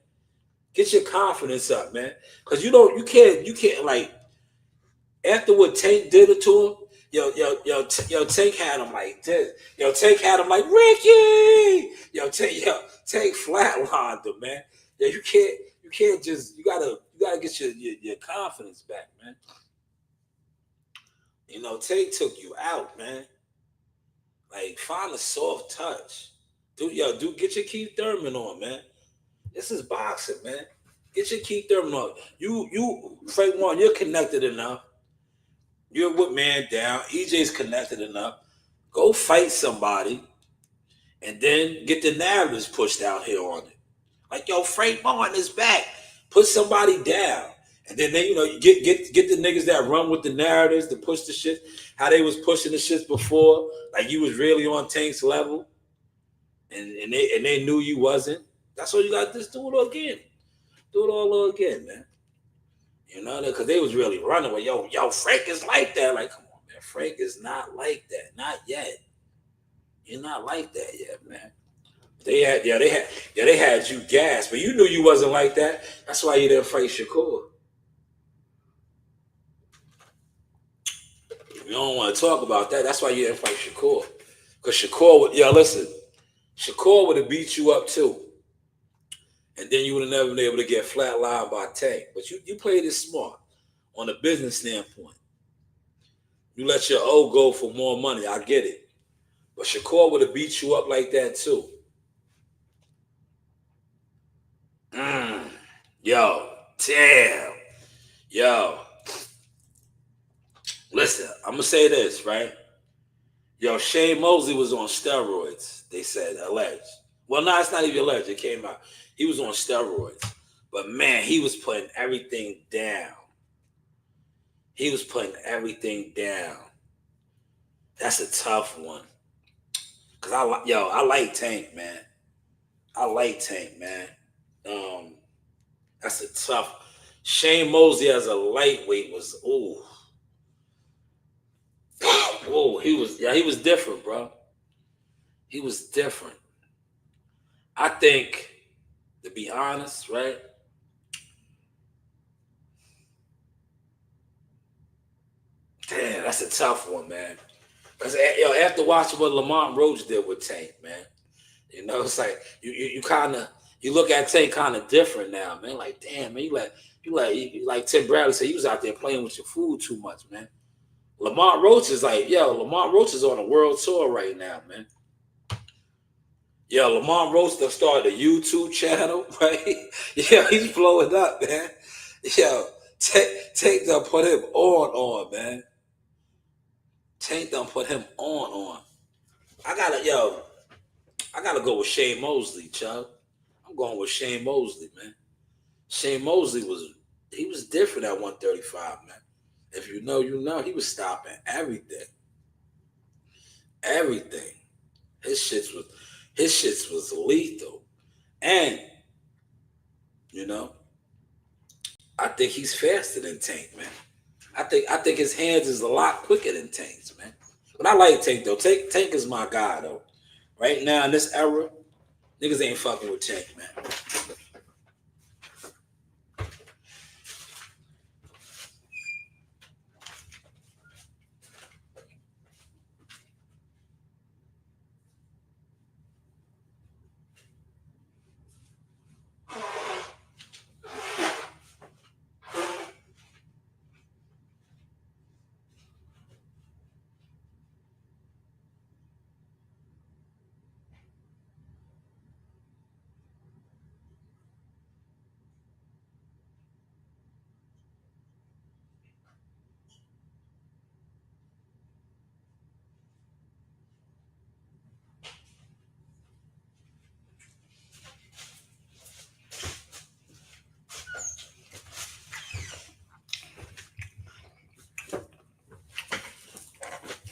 Get your confidence up, man. Because you can't like, after what Tank did it to him, Tank had him like this. Tank had him like, Ricky! Tank flatlined him, man. You can't just, you gotta get your confidence back, man. Tank took you out, man. Like, find a soft touch. Get your Keith Thurman on, man. This is boxing, man. Get your Keith Thurman on. You, Frank Martin, you're connected enough. You're with man down. EJ's connected enough. Go fight somebody, and then get the narratives pushed out here on it. Like, Frank Martin is back. Put somebody down. And then you get the niggas that run with the narratives to push the shit, how they was pushing the shit before, like you was really on Tank's level, and they knew you wasn't. That's all you got to just do it all again. Do it all over again, man. You know, because they was really running with, yo, Frank is like that. Like, come on, man. Frank is not like that. Not yet. You're not like that yet, man. They had you gassed, but you knew you wasn't like that. That's why you didn't fight Shakur. You don't want to talk about that. That's why you didn't fight Shakur. Because Shakur would have beat you up too. And then you would have never been able to get flatlined by Tank. But you played it smart on a business standpoint. You let your O go for more money. I get it. But Shakur would have beat you up like that too. Yo, damn. Yo. Listen, I'm going to say this, right? Yo, Shane Mosley was on steroids, they said, alleged. Well, no, it's not even alleged. It came out. He was on steroids. But, man, he was putting everything down. He was putting everything down. That's a tough one. Because I like Tank, man. I like Tank, man. That's a tough. Shane Mosley as a lightweight was, ooh, he was different, bro. He was different. I think, to be honest, right? Damn, that's a tough one, man. Because after watching what Lamont Roach did with Tank, man, you know, it's like you look at Tank kind of different now, man. Like, damn, man, you like Tim Bradley said, you was out there playing with your food too much, man. Lamont Roach is like, Lamont Roach is on a world tour right now, man. Yo, Lamont Roach done started a YouTube channel, right? Yeah, he's blowing up, man. Yo, Tank done put him on, man. Tank done put him on. I gotta go with Shane Mosley, Chubb. I'm going with Shane Mosley, man. Shane Mosley was different at 135, man. If you know, you know. He was stopping everything. Everything. His shits was lethal. And, you know, I think he's faster than Tank, man. I think his hands is a lot quicker than Tank's, man. But I like Tank, though. Tank is my guy, though. Right now, in this era, niggas ain't fucking with Tank, man.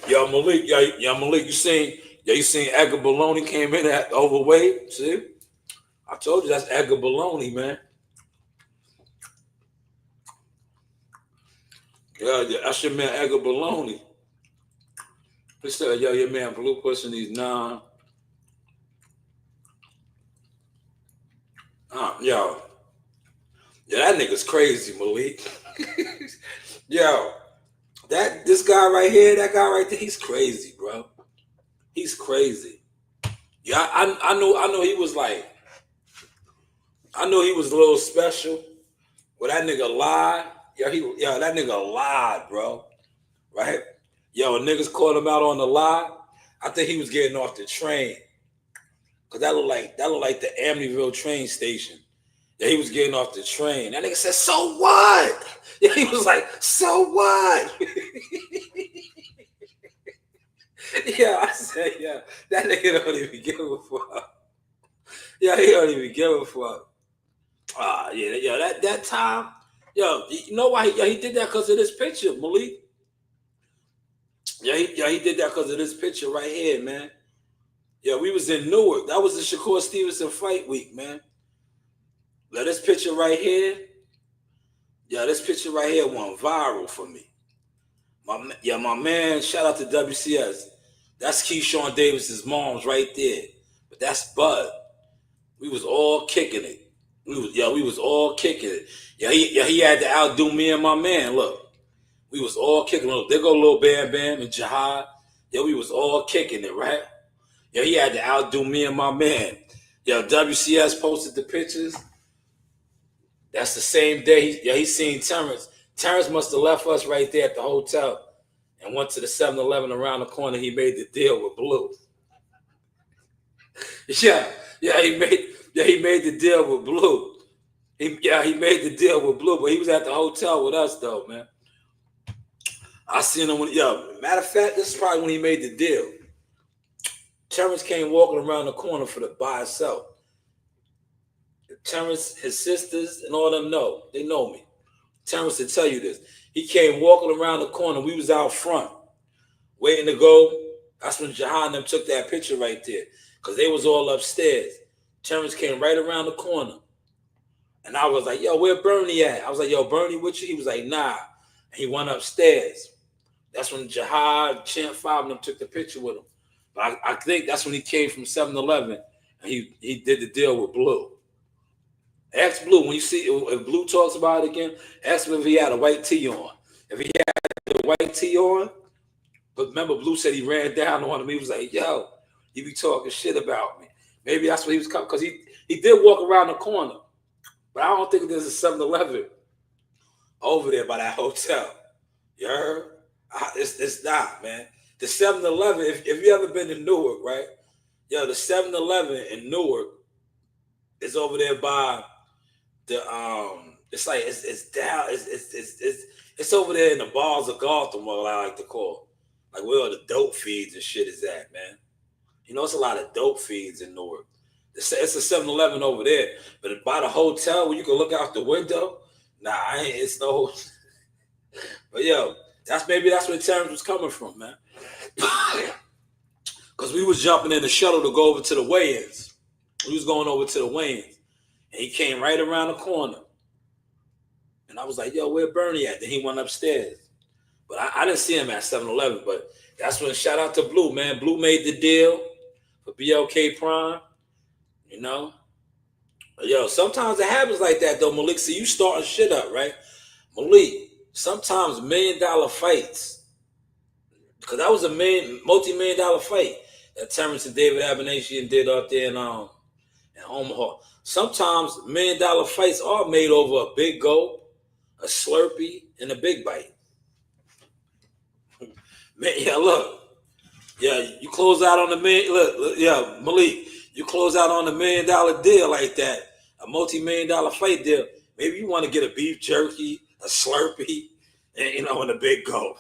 Yo, Malik, you seen Edgar Bologna came in at overweight? See? I told you that's Edgar Bologna, man. Yeah, that's your man Edgar Bologna. He said, yo, your man Blue pushing these nine. Yo, that nigga's crazy, Malik. Yo, this guy right here, that guy right there, he's crazy, bro. He's crazy. Yeah, I know he was like, I know he was a little special. Well, that nigga lied. That nigga lied, bro. Right? Yo, niggas caught him out on the lie. I think he was getting off the train. Cause that looked like the Amityville train station. Yeah, he was getting off the train. That nigga said, so what? Yeah, he was like, so what? Yeah, I said, yeah, that nigga don't even give a fuck. Yeah, he don't even give a fuck. That time, you know why he did that? Because of this picture, Malik. Yeah, he did that because of this picture right here, man. Yeah, we was in Newark. That was the Shakur Stevenson fight week, man. Now this picture right here, this picture right here went viral for me. My man, shout out to WCS. That's Keyshawn Davis's mom's right there. But that's Bud. We was all kicking it. We was all kicking it. He had to outdo me and my man. Look, we was all kicking it. There go Lil Bam Bam and Jihad. We was all kicking it, right? He had to outdo me and my man. WCS posted the pictures. That's the same day. He seen Terrence. Terrence must have left us right there at the hotel and went to the 7-Eleven around the corner. He made the deal with Blue. He made the deal with Blue. He made the deal with Blue, but he was at the hotel with us though, man. I seen him when matter of fact, this is probably when he made the deal. Terrence came walking around the corner by himself. Terrence, his sisters, and all them know. They know me. Terrence will tell you this. He came walking around the corner. We was out front, waiting to go. That's when Jahan and them took that picture right there, because they was all upstairs. Terrence came right around the corner. And I was like, yo, where Bernie at? I was like, yo, Bernie with you? He was like, nah. And he went upstairs. That's when Jihad, Champ 5, and them took the picture with him. But I think that's when he came from 7-Eleven and he did the deal with Blue. Ask Blue, when you see, if Blue talks about it again, ask him if he had a white tee on. If he had a white tee on, but remember Blue said he ran down on him. He was like, yo, you be talking shit about me. Maybe that's what he was coming, because he did walk around the corner. But I don't think there's a 7-Eleven over there by that hotel. You heard? It's not, man. The 7-Eleven, if you ever been to Newark, right? The 7-Eleven in Newark is over there by the it's like it's down, it's over there in the bars of Gotham, what I like to call. Like where all the dope feeds and shit is at, man. It's a lot of dope feeds in Newark. It's a 7-Eleven over there. But by the hotel where you can look out the window, it's no. But that's where Terrence was coming from, man. Because we was jumping in the shuttle to go over to the weigh-ins. We was going over to the weigh-ins. And he came right around the corner. And I was like, yo, where Bernie at? Then he went upstairs. But I didn't see him at 7-Eleven. But that's when, shout out to Blue, man. Blue made the deal for BLK Prime. Sometimes it happens like that, though, Malik. See, you starting shit up, right? Malik, sometimes $1 million fights, because that was a multi-million-dollar fight that Terrence and David Abernathy did out there in Omaha. Sometimes $1 million fights are made over a big gulp, a Slurpee, and a big bite. Man, look. You close out on the Malik, you close out on $1 million deal like that, a multi-million-dollar fight deal. Maybe you want to get a beef jerky, a Slurpee, and and a big gulp.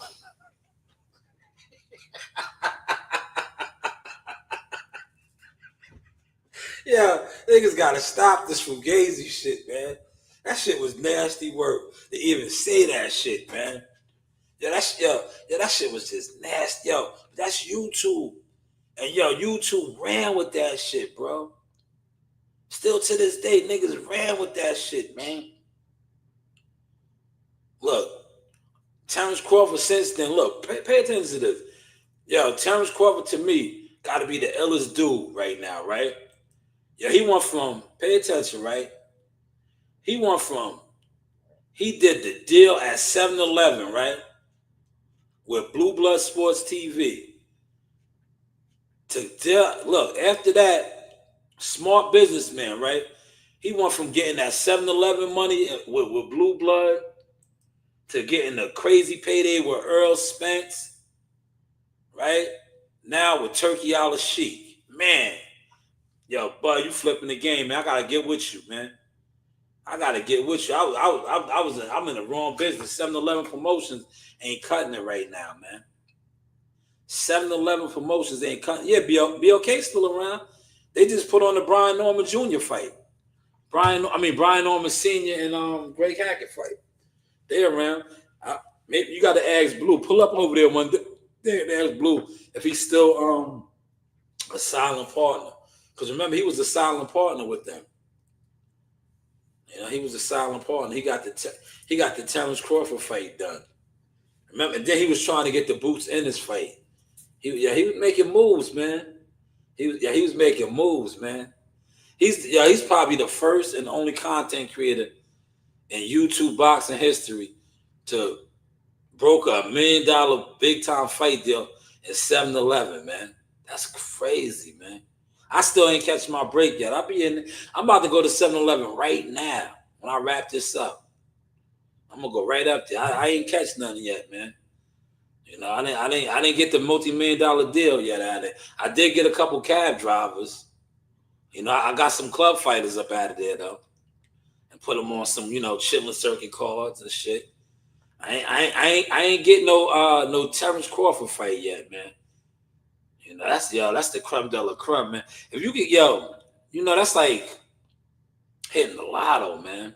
Niggas gotta stop this fugazi shit, man. That shit was nasty work to even say that shit, man. That shit was just nasty. That's YouTube. And YouTube ran with that shit, bro. Still to this day, niggas ran with that shit, man. Look, Terrence Crawford since then, look, pay attention to this. Terrence Crawford to me gotta be the illest dude right now, right? He went from, pay attention, right? He did the deal at 7-Eleven, right? With Blue Blood Sports TV. Look, after that, smart businessman, right? He went from getting that 7-Eleven money with Blue Blood to getting the crazy payday with Earl Spence, right? Now with Turkey Al Sheik. Man, Bud, you flipping the game, man. I gotta get with you, man. I'm in the wrong business. 7-Eleven Promotions ain't cutting it right now, man. 7-Eleven Promotions ain't cutting. Yeah, BLK still around. They just put on the Brian Norman Jr. fight. Brian Norman Sr. and Greg Hackett fight. They around. Maybe you got to ask Blue. Pull up over there one day and ask Blue if he's still a silent partner. Because remember, he was a silent partner with them. You know, he was a silent partner. He got the Terrence Crawford fight done. Remember, and then he was trying to get the boots in his fight. He was making moves, man. He was making moves, man. He's probably the first and only content creator in YouTube boxing history to broker $1 million big time fight deal at 7-Eleven, man. That's crazy, man. I still ain't catch my break yet. I'm about to go to 7-Eleven right now when I wrap this up. I'm gonna go right up there. I ain't catch nothing yet, man. You know, I didn't get the multi-million-dollar deal yet out of it. I did get a couple cab drivers. You know, I got some club fighters up out of there though, and put them on some, you know, chilling circuit cards and shit. I ain't getting no Terrence Crawford fight yet, man. You know, that's the creme de la creme, man. If you get you know, that's like hitting the lotto, man.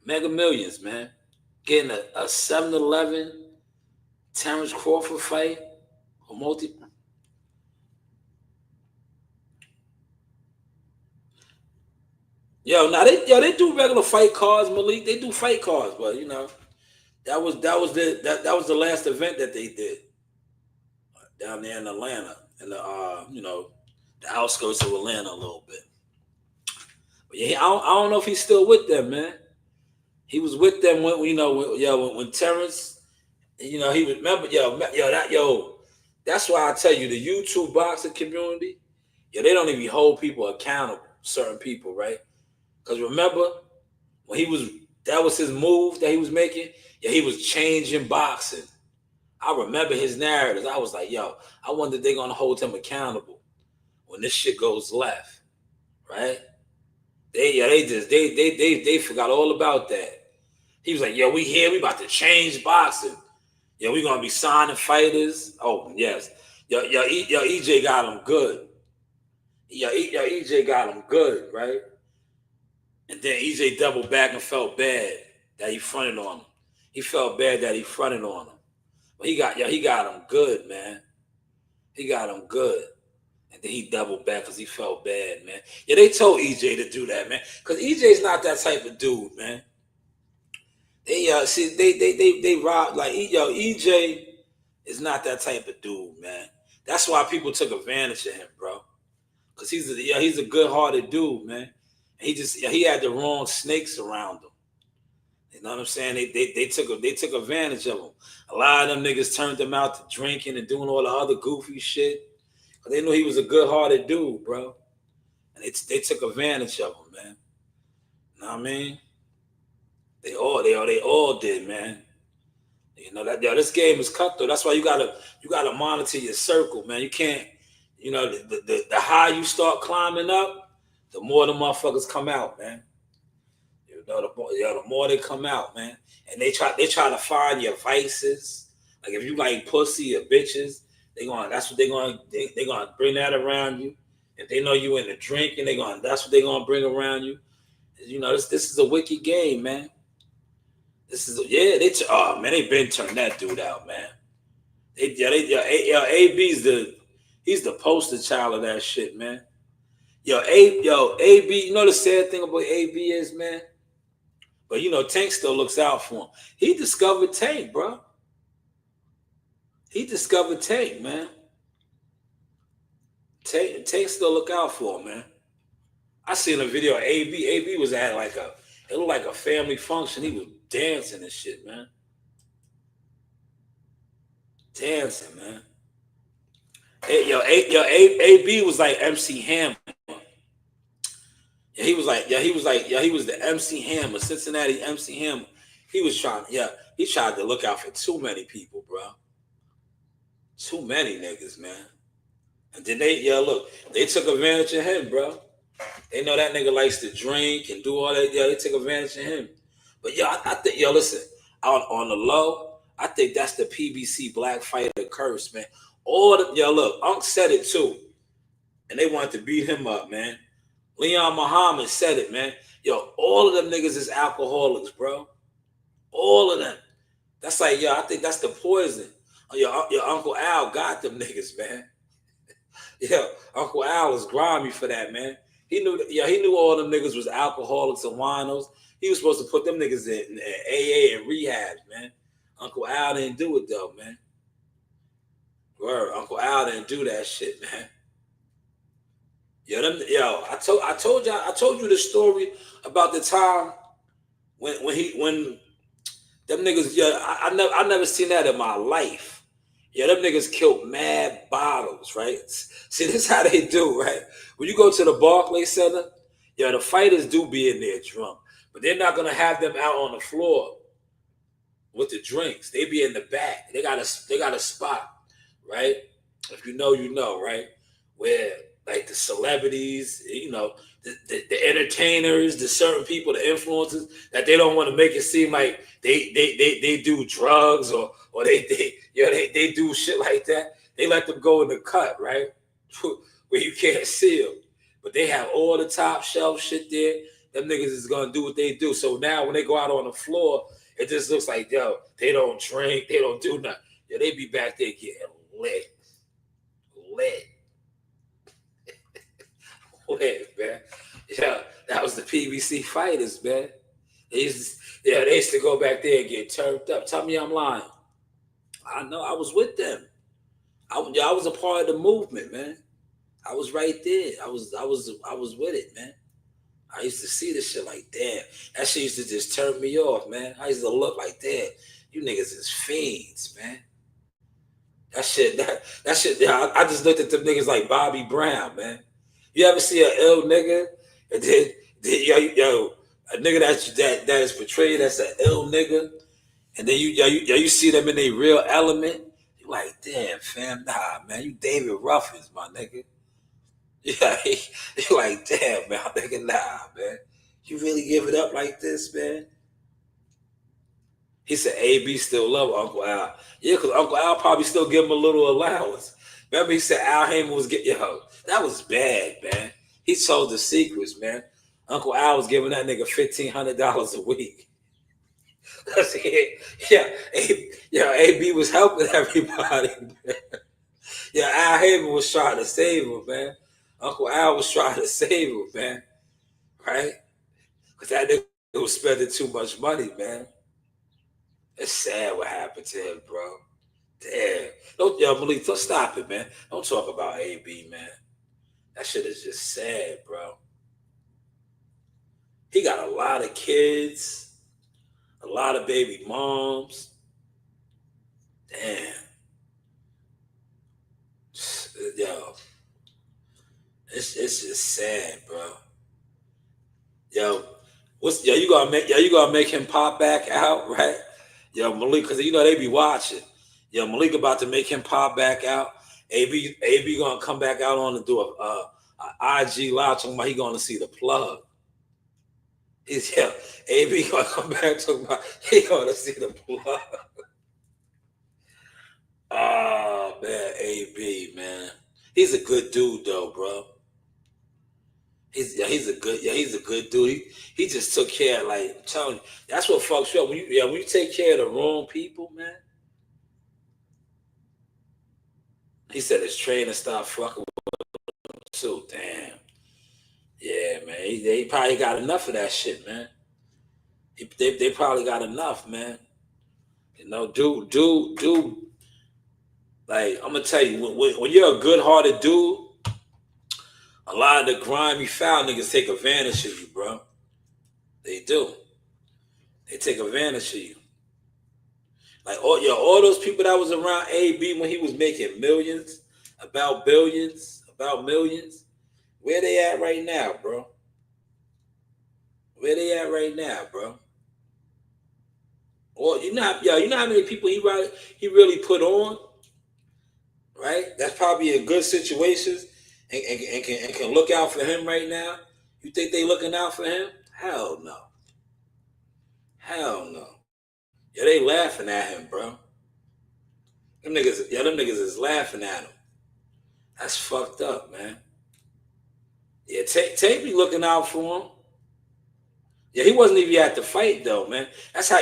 Mega Millions, man. Getting a 7-Eleven Terrence Crawford fight or multi. They do regular fight cards, Malik. They do fight cards, but you know, that was the last event that they did down there in Atlanta, in the you know, the outskirts of Atlanta a little bit. But yeah, I don't know if he's still with them, man. He was with them when Terrence, you know, he was remember that's why I tell you the YouTube boxing community, they don't even hold people accountable, certain people, right? Because remember when that was his move that he was making, he was changing boxing. I remember his narratives. I was like, I wonder if they're gonna hold him accountable when this shit goes left, right? They forgot all about that. He was like, we about to change boxing. We gonna be signing fighters. Oh yes, EJ got him good. EJ got him good, right? And then EJ doubled back and felt bad that he fronted on him. He felt bad that he fronted on him. But he got him good, man. He got him good. And then he doubled back because he felt bad, man. Yeah, they told EJ to do that, man. Because EJ's not that type of dude, man. They robbed like EJ is not that type of dude, man. That's why people took advantage of him, bro. Because he's a good-hearted dude, man. And he had the wrong snakes around him. You know what I'm saying? They took advantage of him. A lot of them niggas turned him out to drinking and doing all the other goofy shit. But they knew he was a good-hearted dude, bro. And they took advantage of him, man. You know what I mean? They all did, man. You know that this game is cutthroat. That's why you gotta monitor your circle, man. You can't, you know, the higher you start climbing up, the more the motherfuckers come out, man. You know, the more they come out, man. And they try to find your vices. Like if you like pussy or bitches, that's what they're gonna bring that around you. If they know you into drinking, that's what they're gonna bring around you. You know, this is a wicked game, man. This is they been turned that dude out, man. AB's he's the poster child of that shit, man. AB, you know the sad thing about AB is, man? But you know, Tank still looks out for him. He discovered Tank, bro. He discovered Tank, man. Tank still look out for him, man. I seen a video of AB. AB was at it looked like a family function. He was dancing and shit, man. Dancing, man. AB was like MC Hammer. He was the MC Hammer, Cincinnati MC Hammer. He tried to look out for too many people, bro. Too many niggas, man. And then they took advantage of him, bro. They know that nigga likes to drink and do all that. They took advantage of him. But I think, listen, on the low, I think that's the PBC black fighter curse, man. Unc said it too. And they wanted to beat him up, man. Leon Muhammad said it, man. All of them niggas is alcoholics, bro. All of them. That's like, I think that's the poison. Your Uncle Al got them niggas, man. Yeah, Uncle Al is grimy for that, man. He knew all them niggas was alcoholics and winos. He was supposed to put them niggas in AA and rehab, man. Uncle Al didn't do it though, man. Word, Uncle Al didn't do that shit, man. I told you the story about the time when them niggas, I never seen that in my life. Yeah, them niggas killed mad bottles, right? See, this is how they do, right? When you go to the Barclays Center, the fighters do be in there drunk, but they're not gonna have them out on the floor with the drinks. They be in the back. They got a spot, right? If you know, right? Where like the celebrities, the entertainers, the certain people, the influencers, that they don't want to make it seem like they do drugs or they do shit like that. They let them go in the cut, right? Where you can't see them. But they have all the top shelf shit there. Them niggas is gonna do what they do. So now when they go out on the floor, it just looks like, they don't drink, they don't do nothing. They be back there getting lit. Lit, man. Yeah, that was the PBC fighters, man. They used to go back there and get turned up. Tell me I'm lying. I know, I was with them. I was a part of the movement, man. I was right there. I was with it, man. I used to see this shit like, damn. That shit used to just turn me off, man. I used to look like, damn, you niggas is fiends, man. That shit. I just looked at them niggas like Bobby Brown, man. You ever see an ill nigga, and then a nigga that is portrayed as an ill nigga, and then you see them in their real element? You like, damn, fam, nah, man, you David Ruffins, my nigga. Yeah, you like, damn, man, nigga, nah, man. You really give it up like this, man? He said AB still love Uncle Al. Yeah, because Uncle Al probably still give him a little allowance. Remember he said Al Heyman was that was bad, man. He told the secrets, man. Uncle Al was giving that nigga $1,500 a week. AB was helping everybody, man. Yeah, Al Heyman was trying to save him, man. Uncle Al was trying to save him, man. Right? Because that nigga was spending too much money, man. It's sad what happened to him, bro. Damn. Malik, don't stop it, man. Don't talk about AB, man. That shit is just sad, bro. He got a lot of kids, a lot of baby moms. Damn. Yo. It's just sad, bro. You gonna make him pop back out, right? Yo, Malik, because they be watching. Yo, Malik about to make him pop back out. AB gonna come back out on to do a IG live talking about he gonna see the plug. AB gonna come back talking about he gonna see the plug. Oh man, AB, man. He's a good dude though, bro. He's a good dude. He just took care, like I'm telling you, that's what fucks you up. When you take care of the wrong people, man. He said his trainer stopped fucking with him too. Damn. Yeah, man. They probably got enough of that shit, man. They probably got enough, man. Dude. Like, I'm gonna tell you, when you're a good-hearted dude, a lot of the grimy foul niggas take advantage of you, bro. They do. They take advantage of you. Like, all those people that was around AB when he was making millions, about billions, about millions, where they at right now, bro? Where they at right now, bro? Or you know how many people he really put on, right? That's probably in good situations and can look out for him right now. You think they looking out for him? Hell no. Hell no. Yeah, they laughing at him, bro. Them niggas is laughing at him. That's fucked up, man. Yeah, Tate be looking out for him. Yeah, he wasn't even at the fight though, man. That's how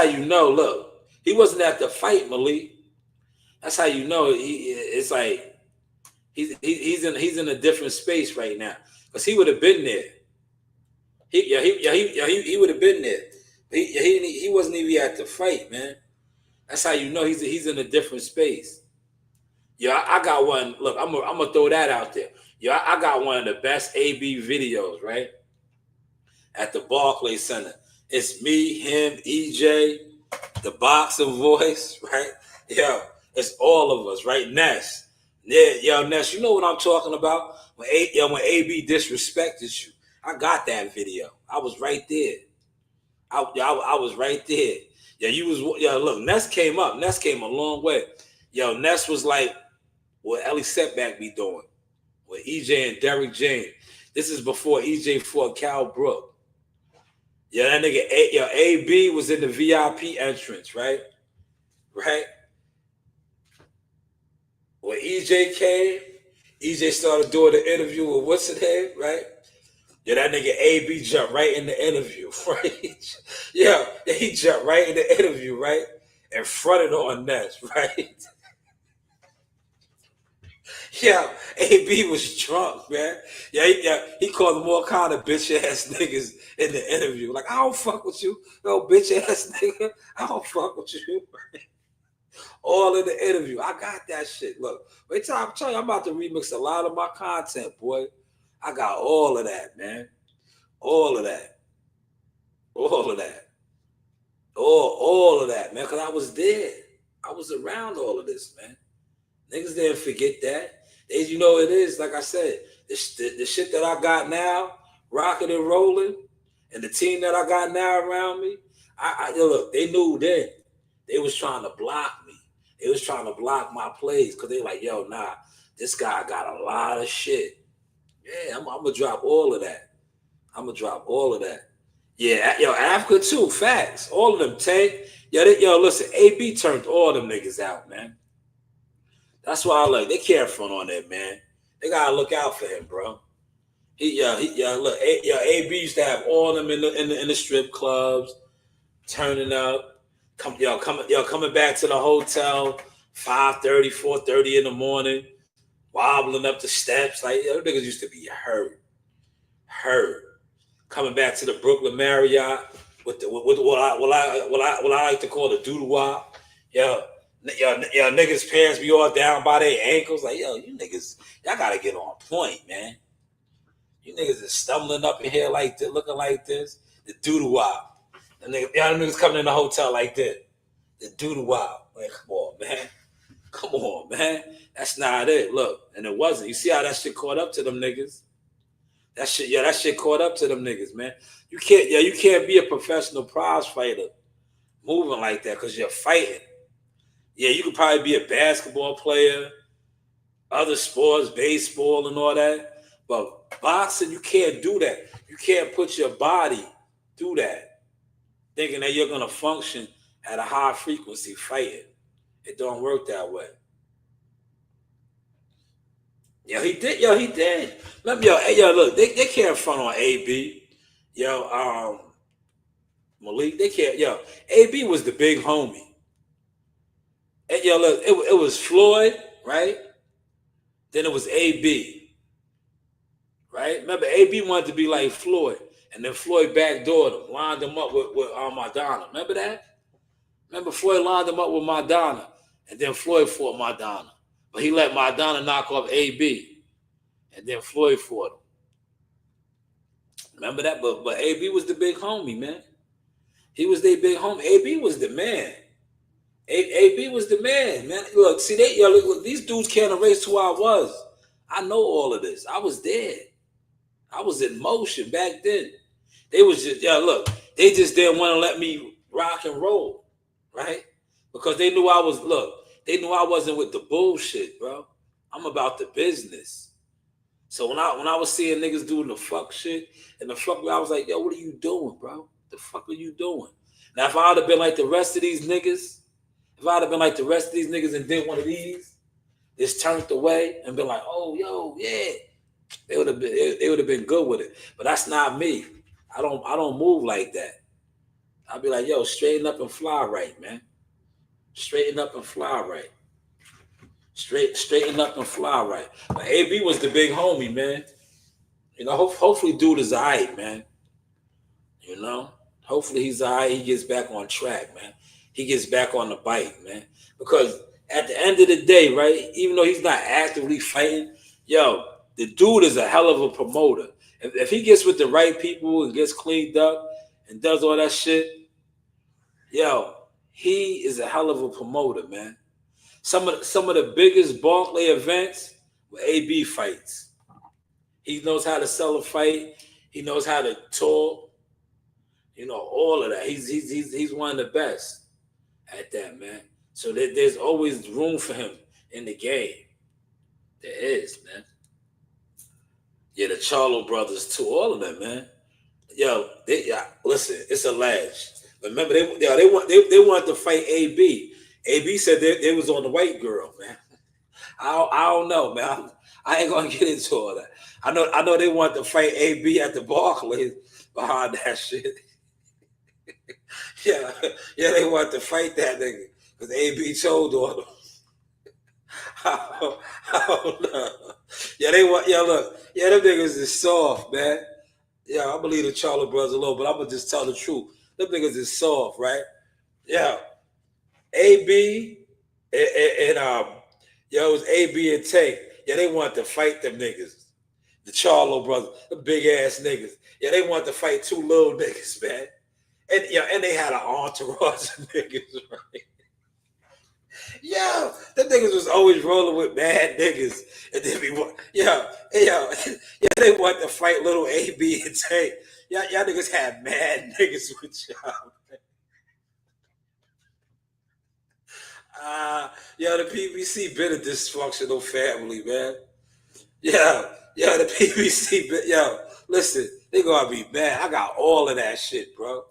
you know. Look, he wasn't at the fight, Malik. That's how you know. It's like He's in a different space right now because he would have been there. He would have been there. He wasn't even at the fight, man. That's how you know he's in a different space. I got one. Look, I'm gonna throw that out there. I got one of the best AB videos, right? At the Barclays Center. It's me, him, EJ, the boxing voice, right? It's all of us, right? Ness. Yeah, Ness, you know what I'm talking about? When AB disrespected you. I got that video. I was right there. I was right there. Look, Ness came up. Ness came a long way. Ness was like what Ellie Setback be doing with EJ and Derrick James. This is before EJ fought Cal Brook. That nigga AB was in the VIP entrance, right? Right? When EJ came, EJ started doing the interview with what's his name, right? That nigga AB jumped right in the interview, right? He jumped right in the interview, right? And fronted on Ness, right? AB was drunk, man. He called them all kind of bitch ass niggas in the interview. Like, I don't fuck with you, no bitch ass nigga. I don't fuck with you. All in the interview. I got that shit. Look, wait till I'm telling you, I'm about to remix a lot of my content, boy. I got all of that, man. All of that. All of that. All of that, man, because I was there. I was around all of this, man. Niggas didn't forget that. You know it is, like I said, the shit that I got now, rocking and rolling, and the team that I got now around me, look, they knew then. They was trying to block me. They was trying to block my plays because they like, nah, this guy got a lot of shit. Yeah, I'm going to drop all of that. Yeah, Africa too, facts. All of them, Tank. Listen, AB turned all them niggas out, man. That's why I like, they can't front on that, man. They got to look out for him, bro. Look, AB used to have all them in the strip clubs, turning up. Coming back to the hotel 5:30, 4:30 in the morning, wobbling up the steps. Like, niggas used to be hurt. Coming back to the Brooklyn Marriott with what I like to call the doodle wop. Niggas' parents be all down by their ankles. Like, you niggas, y'all gotta get on point, man. You niggas is stumbling up in here like this, looking like this. The doodle wop. And niggas coming in the hotel like this. The doodle wop. Like, come on, man. That's not it. Look, and it wasn't. You see how that shit caught up to them niggas? That shit caught up to them niggas, man. You can't be a professional prize fighter moving like that because you're fighting. Yeah, you could probably be a basketball player, other sports, baseball and all that. But boxing, you can't do that. You can't put your body through that, thinking that you're going to function at a high frequency fighting. It don't work that way. He did. Look, they can't front on AB. Malik, they can't. AB was the big homie. And look, it was Floyd, right? Then it was AB, right? Remember, AB wanted to be like Floyd, and then Floyd backdoored him, lined him up with Madonna. Remember that? Remember, Floyd lined him up with Madonna, and then Floyd fought Madonna. But he let Madonna knock off AB, and then Floyd fought him. Remember that? But AB was the big homie, man. He was their big homie. AB was the man. AB was the man, man. Look, see, look, these dudes can't erase who I was. I know all of this. I was there. I was in motion back then. They was just, look, they just didn't want to let me rock and roll, right? Because they knew they knew I wasn't with the bullshit, bro. I'm about the business. So when I was seeing niggas doing the fuck shit and the fuck, I was like, what are you doing, bro? The fuck are you doing? Now, if I would have been like the rest of these niggas, and did one of these, just turned away and been like, yeah, they would have been good with it. But that's not me. I don't move like that. I'll be like, straighten up and fly right, man. Straighten up and fly right. Straighten up and fly right. But AB was the big homie, man. You know, hopefully dude is all right, man. You know, hopefully he's all right. He gets back on track, man. He gets back on the bike, man. Because at the end of the day, right, even though he's not actively fighting, yo, the dude is a hell of a promoter. If he gets with the right people and gets cleaned up and does all that shit, yo, he is a hell of a promoter, man. Some of the biggest Barclay events were AB fights. He knows how to sell a fight. He knows how to talk. You know, all of that. He's one of the best at that, man. So there's always room for him in the game. There is, man. Yeah, the Charlo brothers too, all of them, man. Yo, listen, it's alleged. Remember, they wanted to fight AB. AB said they was on the white girl, man. I don't know, man. I ain't gonna get into all that. I know they wanted to fight AB at the Barclays behind that shit. yeah, they wanted to fight that nigga because AB told on them. I don't know. Yeah, look, them niggas is soft, man. Yeah, I believe the Charlo brothers alone, but I'm gonna just tell the truth. Them niggas is soft, right? Yeah. AB and it was AB and Tank. Yeah, they wanted to fight them niggas. The Charlo brothers, the big ass niggas. Yeah, they wanted to fight two little niggas, man. And they had an entourage of niggas, right? Yo, them niggas was always rolling with mad niggas. And then they wanted to fight little AB and Tank. Y'all niggas had mad niggas with y'all, man. The PBC been a dysfunctional family, man. The PBC been, listen, they gonna be mad. I got all of that shit, bro.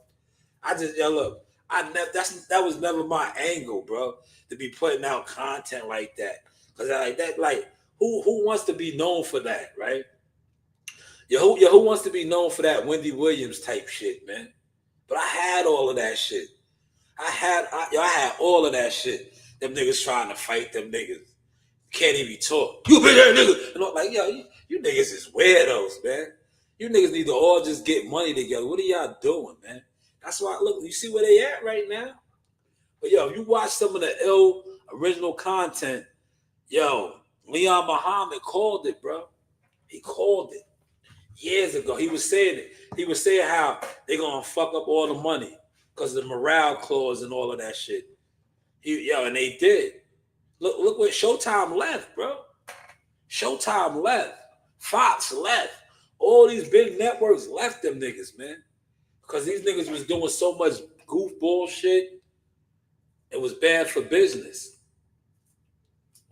Look, that was never my angle, bro, to be putting out content like that. Cause who wants to be known for that, right? Who wants to be known for that Wendy Williams type shit, man? But I had all of that shit. I had all of that shit. Them niggas trying to fight them niggas. Can't even talk. You big ass nigga. And I'm like, you niggas is weirdos, man. You niggas need to all just get money together. What are y'all doing, man? That's why, look, you see where they at right now? But if you watch some of the ill original content, Leon Muhammad called it, bro. He called it years ago. He was saying it. He was saying how they gonna fuck up all the money because of the morale clause and all of that shit. And they did. Look what Showtime left, bro. Showtime left. Fox left. All these big networks left them niggas, man. Because these niggas was doing so much goofball shit. It was bad for business.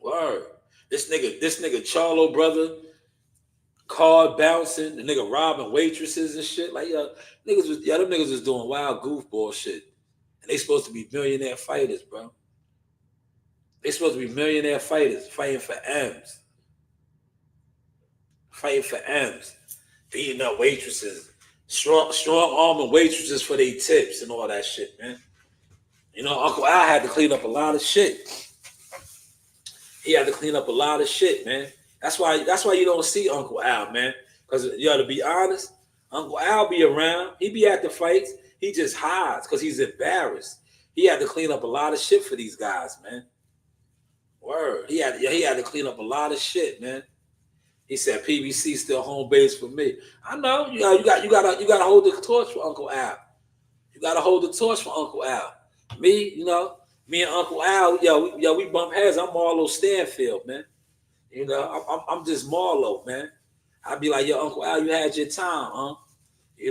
Word. This nigga Charlo brother, card bouncing, the nigga robbing waitresses and shit. Like, them niggas was doing wild goofball shit. And they supposed to be millionaire fighters, bro. They supposed to be millionaire fighters fighting for M's. Fighting for M's. Beating up waitresses. Strong arming waitresses for their tips and all that shit, man. Uncle Al had to clean up a lot of shit. He had to clean up a lot of shit, man. That's why you don't see Uncle Al, man. Because, to be honest, Uncle Al be around. He be at the fights. He just hides because he's embarrassed. He had to clean up a lot of shit for these guys, man. Word. He had to clean up a lot of shit, man. He said PBC still home base for me. I know. You gotta hold the torch for Uncle Al. You gotta hold the torch for Uncle Al. Me and Uncle Al, we bump heads. I'm Marlo Stanfield, man. I'm just Marlo, man. I'd be like, Uncle Al, you had your time, huh?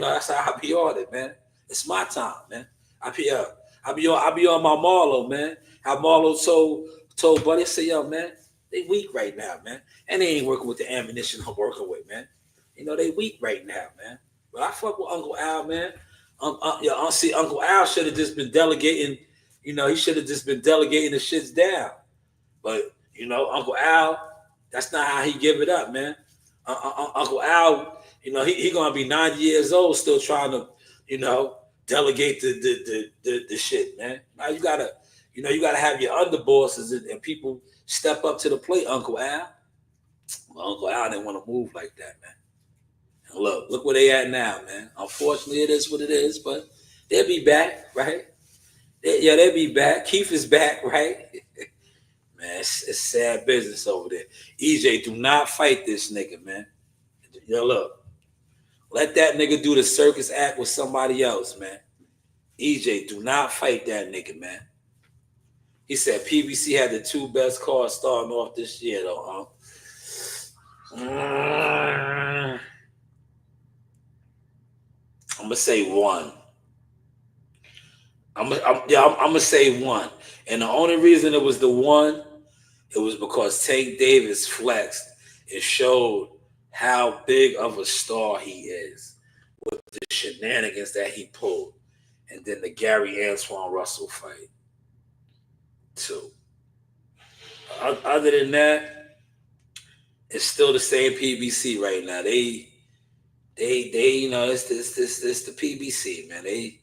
That's how I be on it, man. It's my time, man. I be on my Marlo, man. How Marlo told Buddy, I said, man, they weak right now, man. And they ain't working with the ammunition I'm working with, man. They weak right now, man. But I fuck with Uncle Al, man. See, Uncle Al should have just been delegating, he should have just been delegating the shits down. But, Uncle Al, that's not how he give it up, man. Uncle Al, he gonna be 90 years old still trying to, delegate the shit, man. Now you gotta You know, you got to have your underbosses and people step up to the plate, Uncle Al. Well, Uncle Al didn't want to move like that, man. And look where they at now, man. Unfortunately, it is what it is, but they'll be back, right? They'll be back. Keith is back, right? Man, it's sad business over there. EJ, do not fight this nigga, man. Yo, look. Let that nigga do the circus act with somebody else, man. EJ, do not fight that nigga, man. He said PBC had the 2 best cards starting off this year, though, huh? I'm gonna say 1. I'm gonna say 1. And the only reason it was the 1, it was because Tank Davis flexed and showed how big of a star he is with the shenanigans that he pulled. And then the Gary Antoine Russell fight, 2. Other than that, it's still the same PBC right now. They you know, it's the PBC, man. They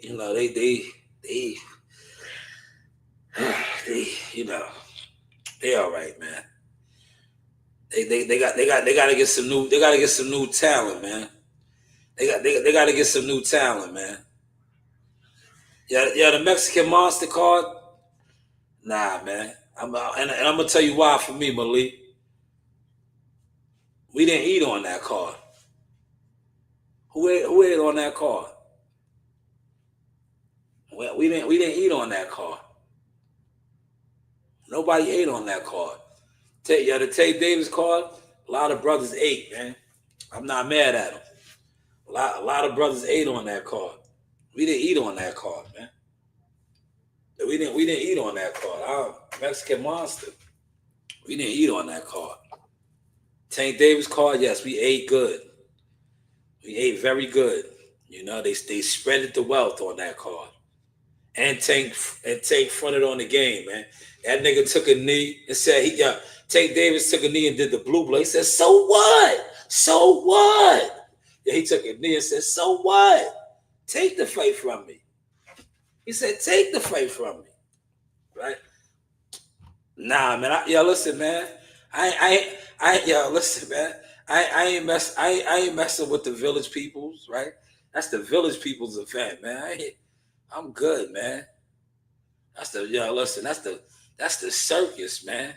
you know, they you know, they all right, man. They got to get some new talent, man. They got to get some new talent, man. Yeah, the Mexican Monster card. Nah, man. And I'm gonna tell you why. For me, Malik, we didn't eat on that card. Who ate on that card? We didn't eat on that card. Nobody ate on that card. The Tate Davis card. A lot of brothers ate, man. I'm not mad at them. A lot of brothers ate on that card. We didn't eat on that card, man. We didn't eat on that card. Mexican Monster. We didn't eat on that card. Tank Davis card, yes, we ate good. We ate very good. You know, they spreaded the wealth on that card. And Tank fronted on the game, man. That nigga took a knee and said Tank Davis took a knee and did the blue blow. He said, so what? So what? Yeah, he took a knee and said, so what? Take the fight from me. He said, take the fight from me. Right? Nah, man. Listen, man. Listen, man. I ain't messing with the Village Peoples, right? That's the Village People's event, man. I'm good, man. That's the circus, man.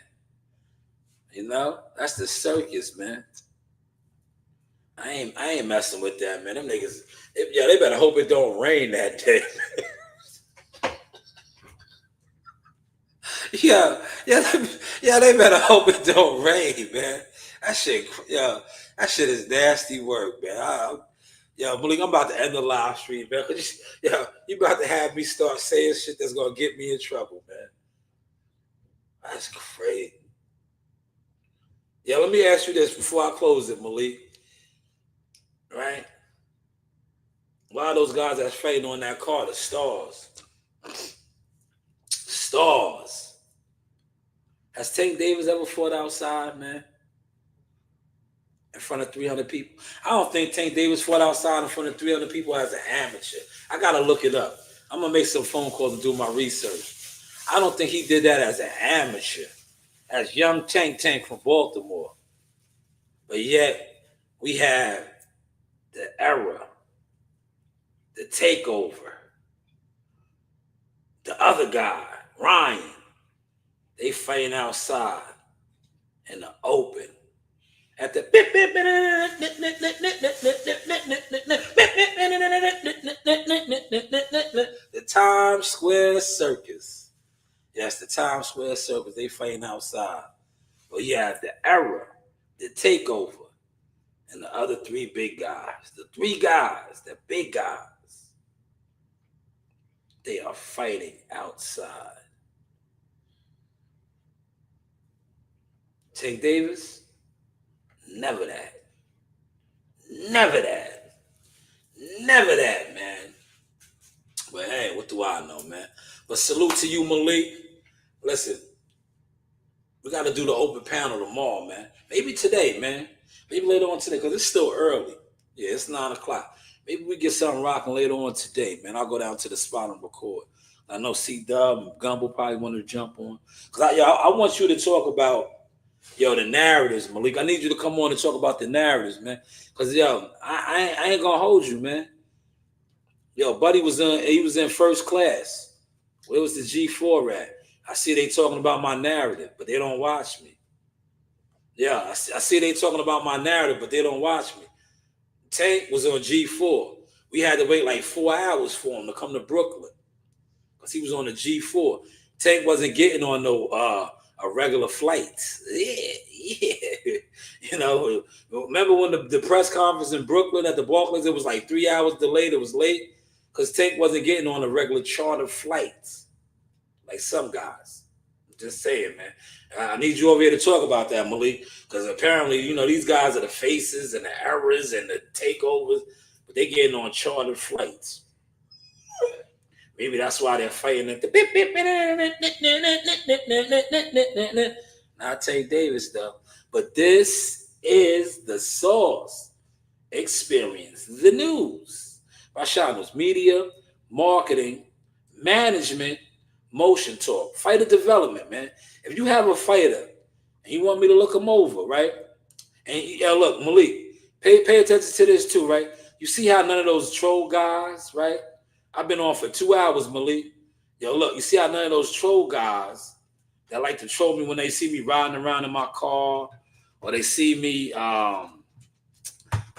You know, that's the circus, man. I ain't messing with that, man. Them niggas, they better hope it don't rain that day. They better hope it don't rain, man. That shit is nasty work, man. Malik, I'm about to end the live stream, man. You about to have me start saying shit that's gonna get me in trouble, man. That's crazy. Let me ask you this before I close it, Malik. Right? A lot of those guys that's fighting on that card are stars. Stars. Has Tank Davis ever fought outside, man? In front of 300 people? I don't think Tank Davis fought outside in front of 300 people as an amateur. I got to look it up. I'm going to make some phone calls and do my research. I don't think he did that as an amateur. As young Tank from Baltimore. But yet, we have the era, the takeover, the other guy, Ryan. They fighting outside in the open. At the Times Square Circus. Yes, the Times Square Circus. They fighting outside. But you have the era, the takeover, and the other 3 big guys. The 3 guys, the big guys. They are fighting outside. Tank Davis, never that. Never that. Never that, man. But hey, what do I know, man? But salute to you, Malik. Listen, we got to do the open panel tomorrow, man. Maybe today, man. Maybe later on today, because it's still early. Yeah, it's 9 o'clock. Maybe we get something rocking later on today, man. I'll go down to the spot and record. I know C-Dub and Gumbo probably wanted to jump on. Because I want you to talk about, the narratives, Malik. I need you to come on and talk about the narratives, man. Because, I ain't going to hold you, man. Buddy was in first class. Where was the G4 at? I see they talking about my narrative, but they don't watch me. Yeah, I see they talking about my narrative, but they don't watch me. Tank was on G4. We had to wait like 4 hours for him to come to Brooklyn because he was on the G4. Tank wasn't getting on no a regular flight. Yeah. Remember when the press conference in Brooklyn at the Barclays, it was like 3 hours delayed. It was late because Tank wasn't getting on a regular charter flight like some guys. Just saying, man. I need you over here to talk about that, Malik, because apparently, these guys are the faces and the errors and the takeovers, but they getting on charter flights. Maybe that's why they're fighting at the not Tank Davis, though. But this is the Sauce Experience, the news by Shanewz. Media, marketing, management, motion talk, fighter development, man. If you have a fighter and you want me to look him over, right? And look, Malik, pay attention to this too, right? You see how none of those troll guys, right? I've been on for 2 hours, Malik. Look, you see how none of those troll guys that like to troll me when they see me riding around in my car, or they see me, or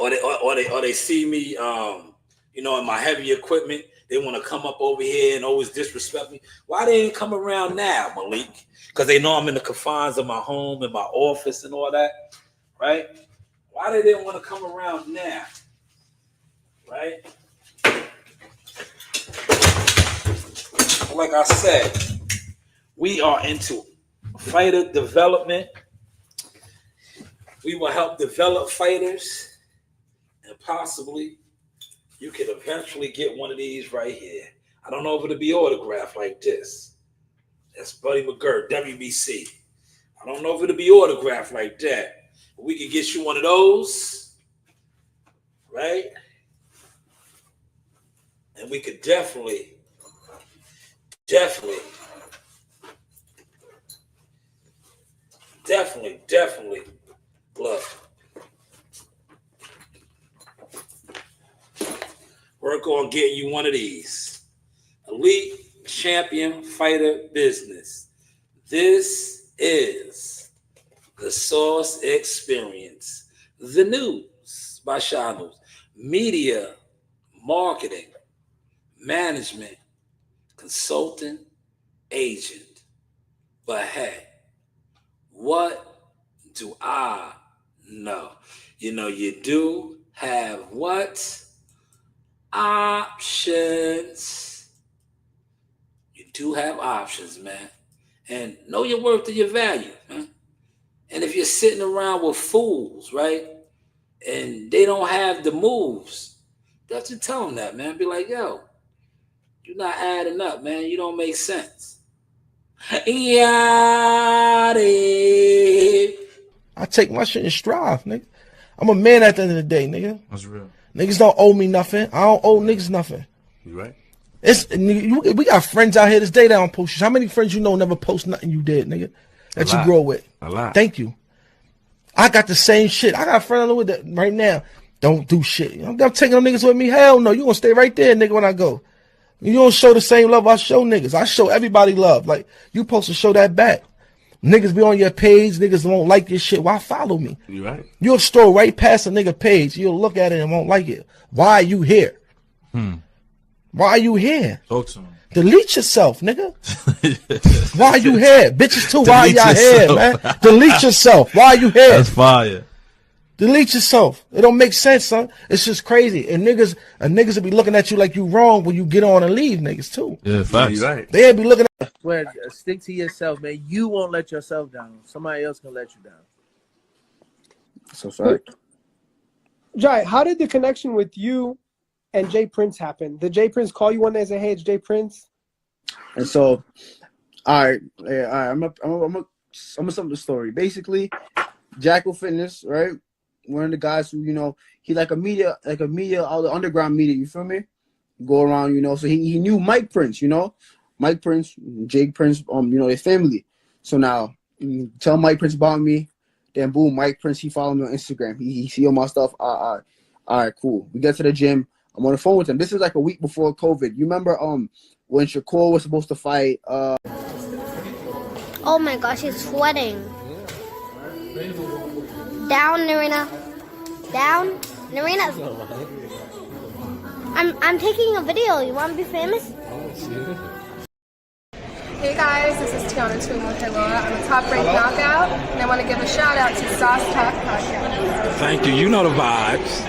they see me, in my heavy equipment. They want to come up over here and always disrespect me. Why they didn't come around now, Malik? Because they know I'm in the confines of my home and my office and all that, right? Why they didn't want to come around now, right? Like I said, we are into fighter development. We will help develop fighters, and possibly you can eventually get one of these right here. I don't know if it'll be autographed like this. That's Buddy McGirt, WBC. I don't know if it'll be autographed like that. But we can get you one of those, right? And we could definitely look. Work on getting you one of these. Elite Champion Fighter Business. This is the Sauce Experience. The news by Shanewz. Media, marketing, management, consultant, agent. But hey, what do I know? You do have what? Options. You do have options, man. And know your worth and your value, man. And if you're sitting around with fools, right, and they don't have the moves, you have to tell them that, man. Be like, yo, you're not adding up, man. You don't make sense. I take my shit in stride, nigga. I'm a man at the end of the day, nigga. That's real. Niggas don't owe me nothing. I don't owe niggas nothing. You right? We got friends out here this day that don't post shit. How many friends you know never post nothing you did, nigga? That you grow with. A lot. Thank you. I got the same shit. I got a friend with that right now. Don't do shit. I'm taking them niggas with me. Hell no. You gonna stay right there, nigga, when I go. You don't show the same love I show niggas. I show everybody love. Like, you supposed to show that back. Niggas be on your page. Niggas won't like your shit. Why follow me? You right. You'll stroll right past a nigga page. You'll look at it and won't like it. Why are you here? Why are you here? Talk to him. Delete yourself, nigga. Why are you here? Bitches too, why are y'all here, man? Delete yourself. Why are you here? That's fire. Delete yourself. It don't make sense, son. It's just crazy. And niggas will be looking at you like you wrong when you get on and leave, niggas too. Yeah, facts. Right. They'll be looking at Swear, stick to yourself, man. You won't let yourself down. Somebody else can let you down. So sorry. Jai, how did the connection with you and Jay Prince happen? Did Jay Prince call you one day and say, "Hey, it's Jay Prince"? And so, all right, I'm gonna sum up the story. Basically, Jackal Fitness, right? One of the guys who, he like a media, all the underground media. You feel me? Go around, so he knew Mike Prince, Mike Prince, Jake Prince, his family. So now tell Mike Prince about me. Then boom, Mike Prince, he followed me on Instagram. He see all my stuff. All right, cool. We get to the gym. I'm on the phone with him. This is like a week before COVID. You remember when Shakur was supposed to fight? Oh my gosh, he's sweating. Down, Narina. Down, Narina. I'm taking a video. You want to be famous? Hey guys, this is Tiana Tuimoteloa. I'm a top-ranked knockout, and I want to give a shout-out to Sauce Talk Podcast. Thank you. You know the vibes.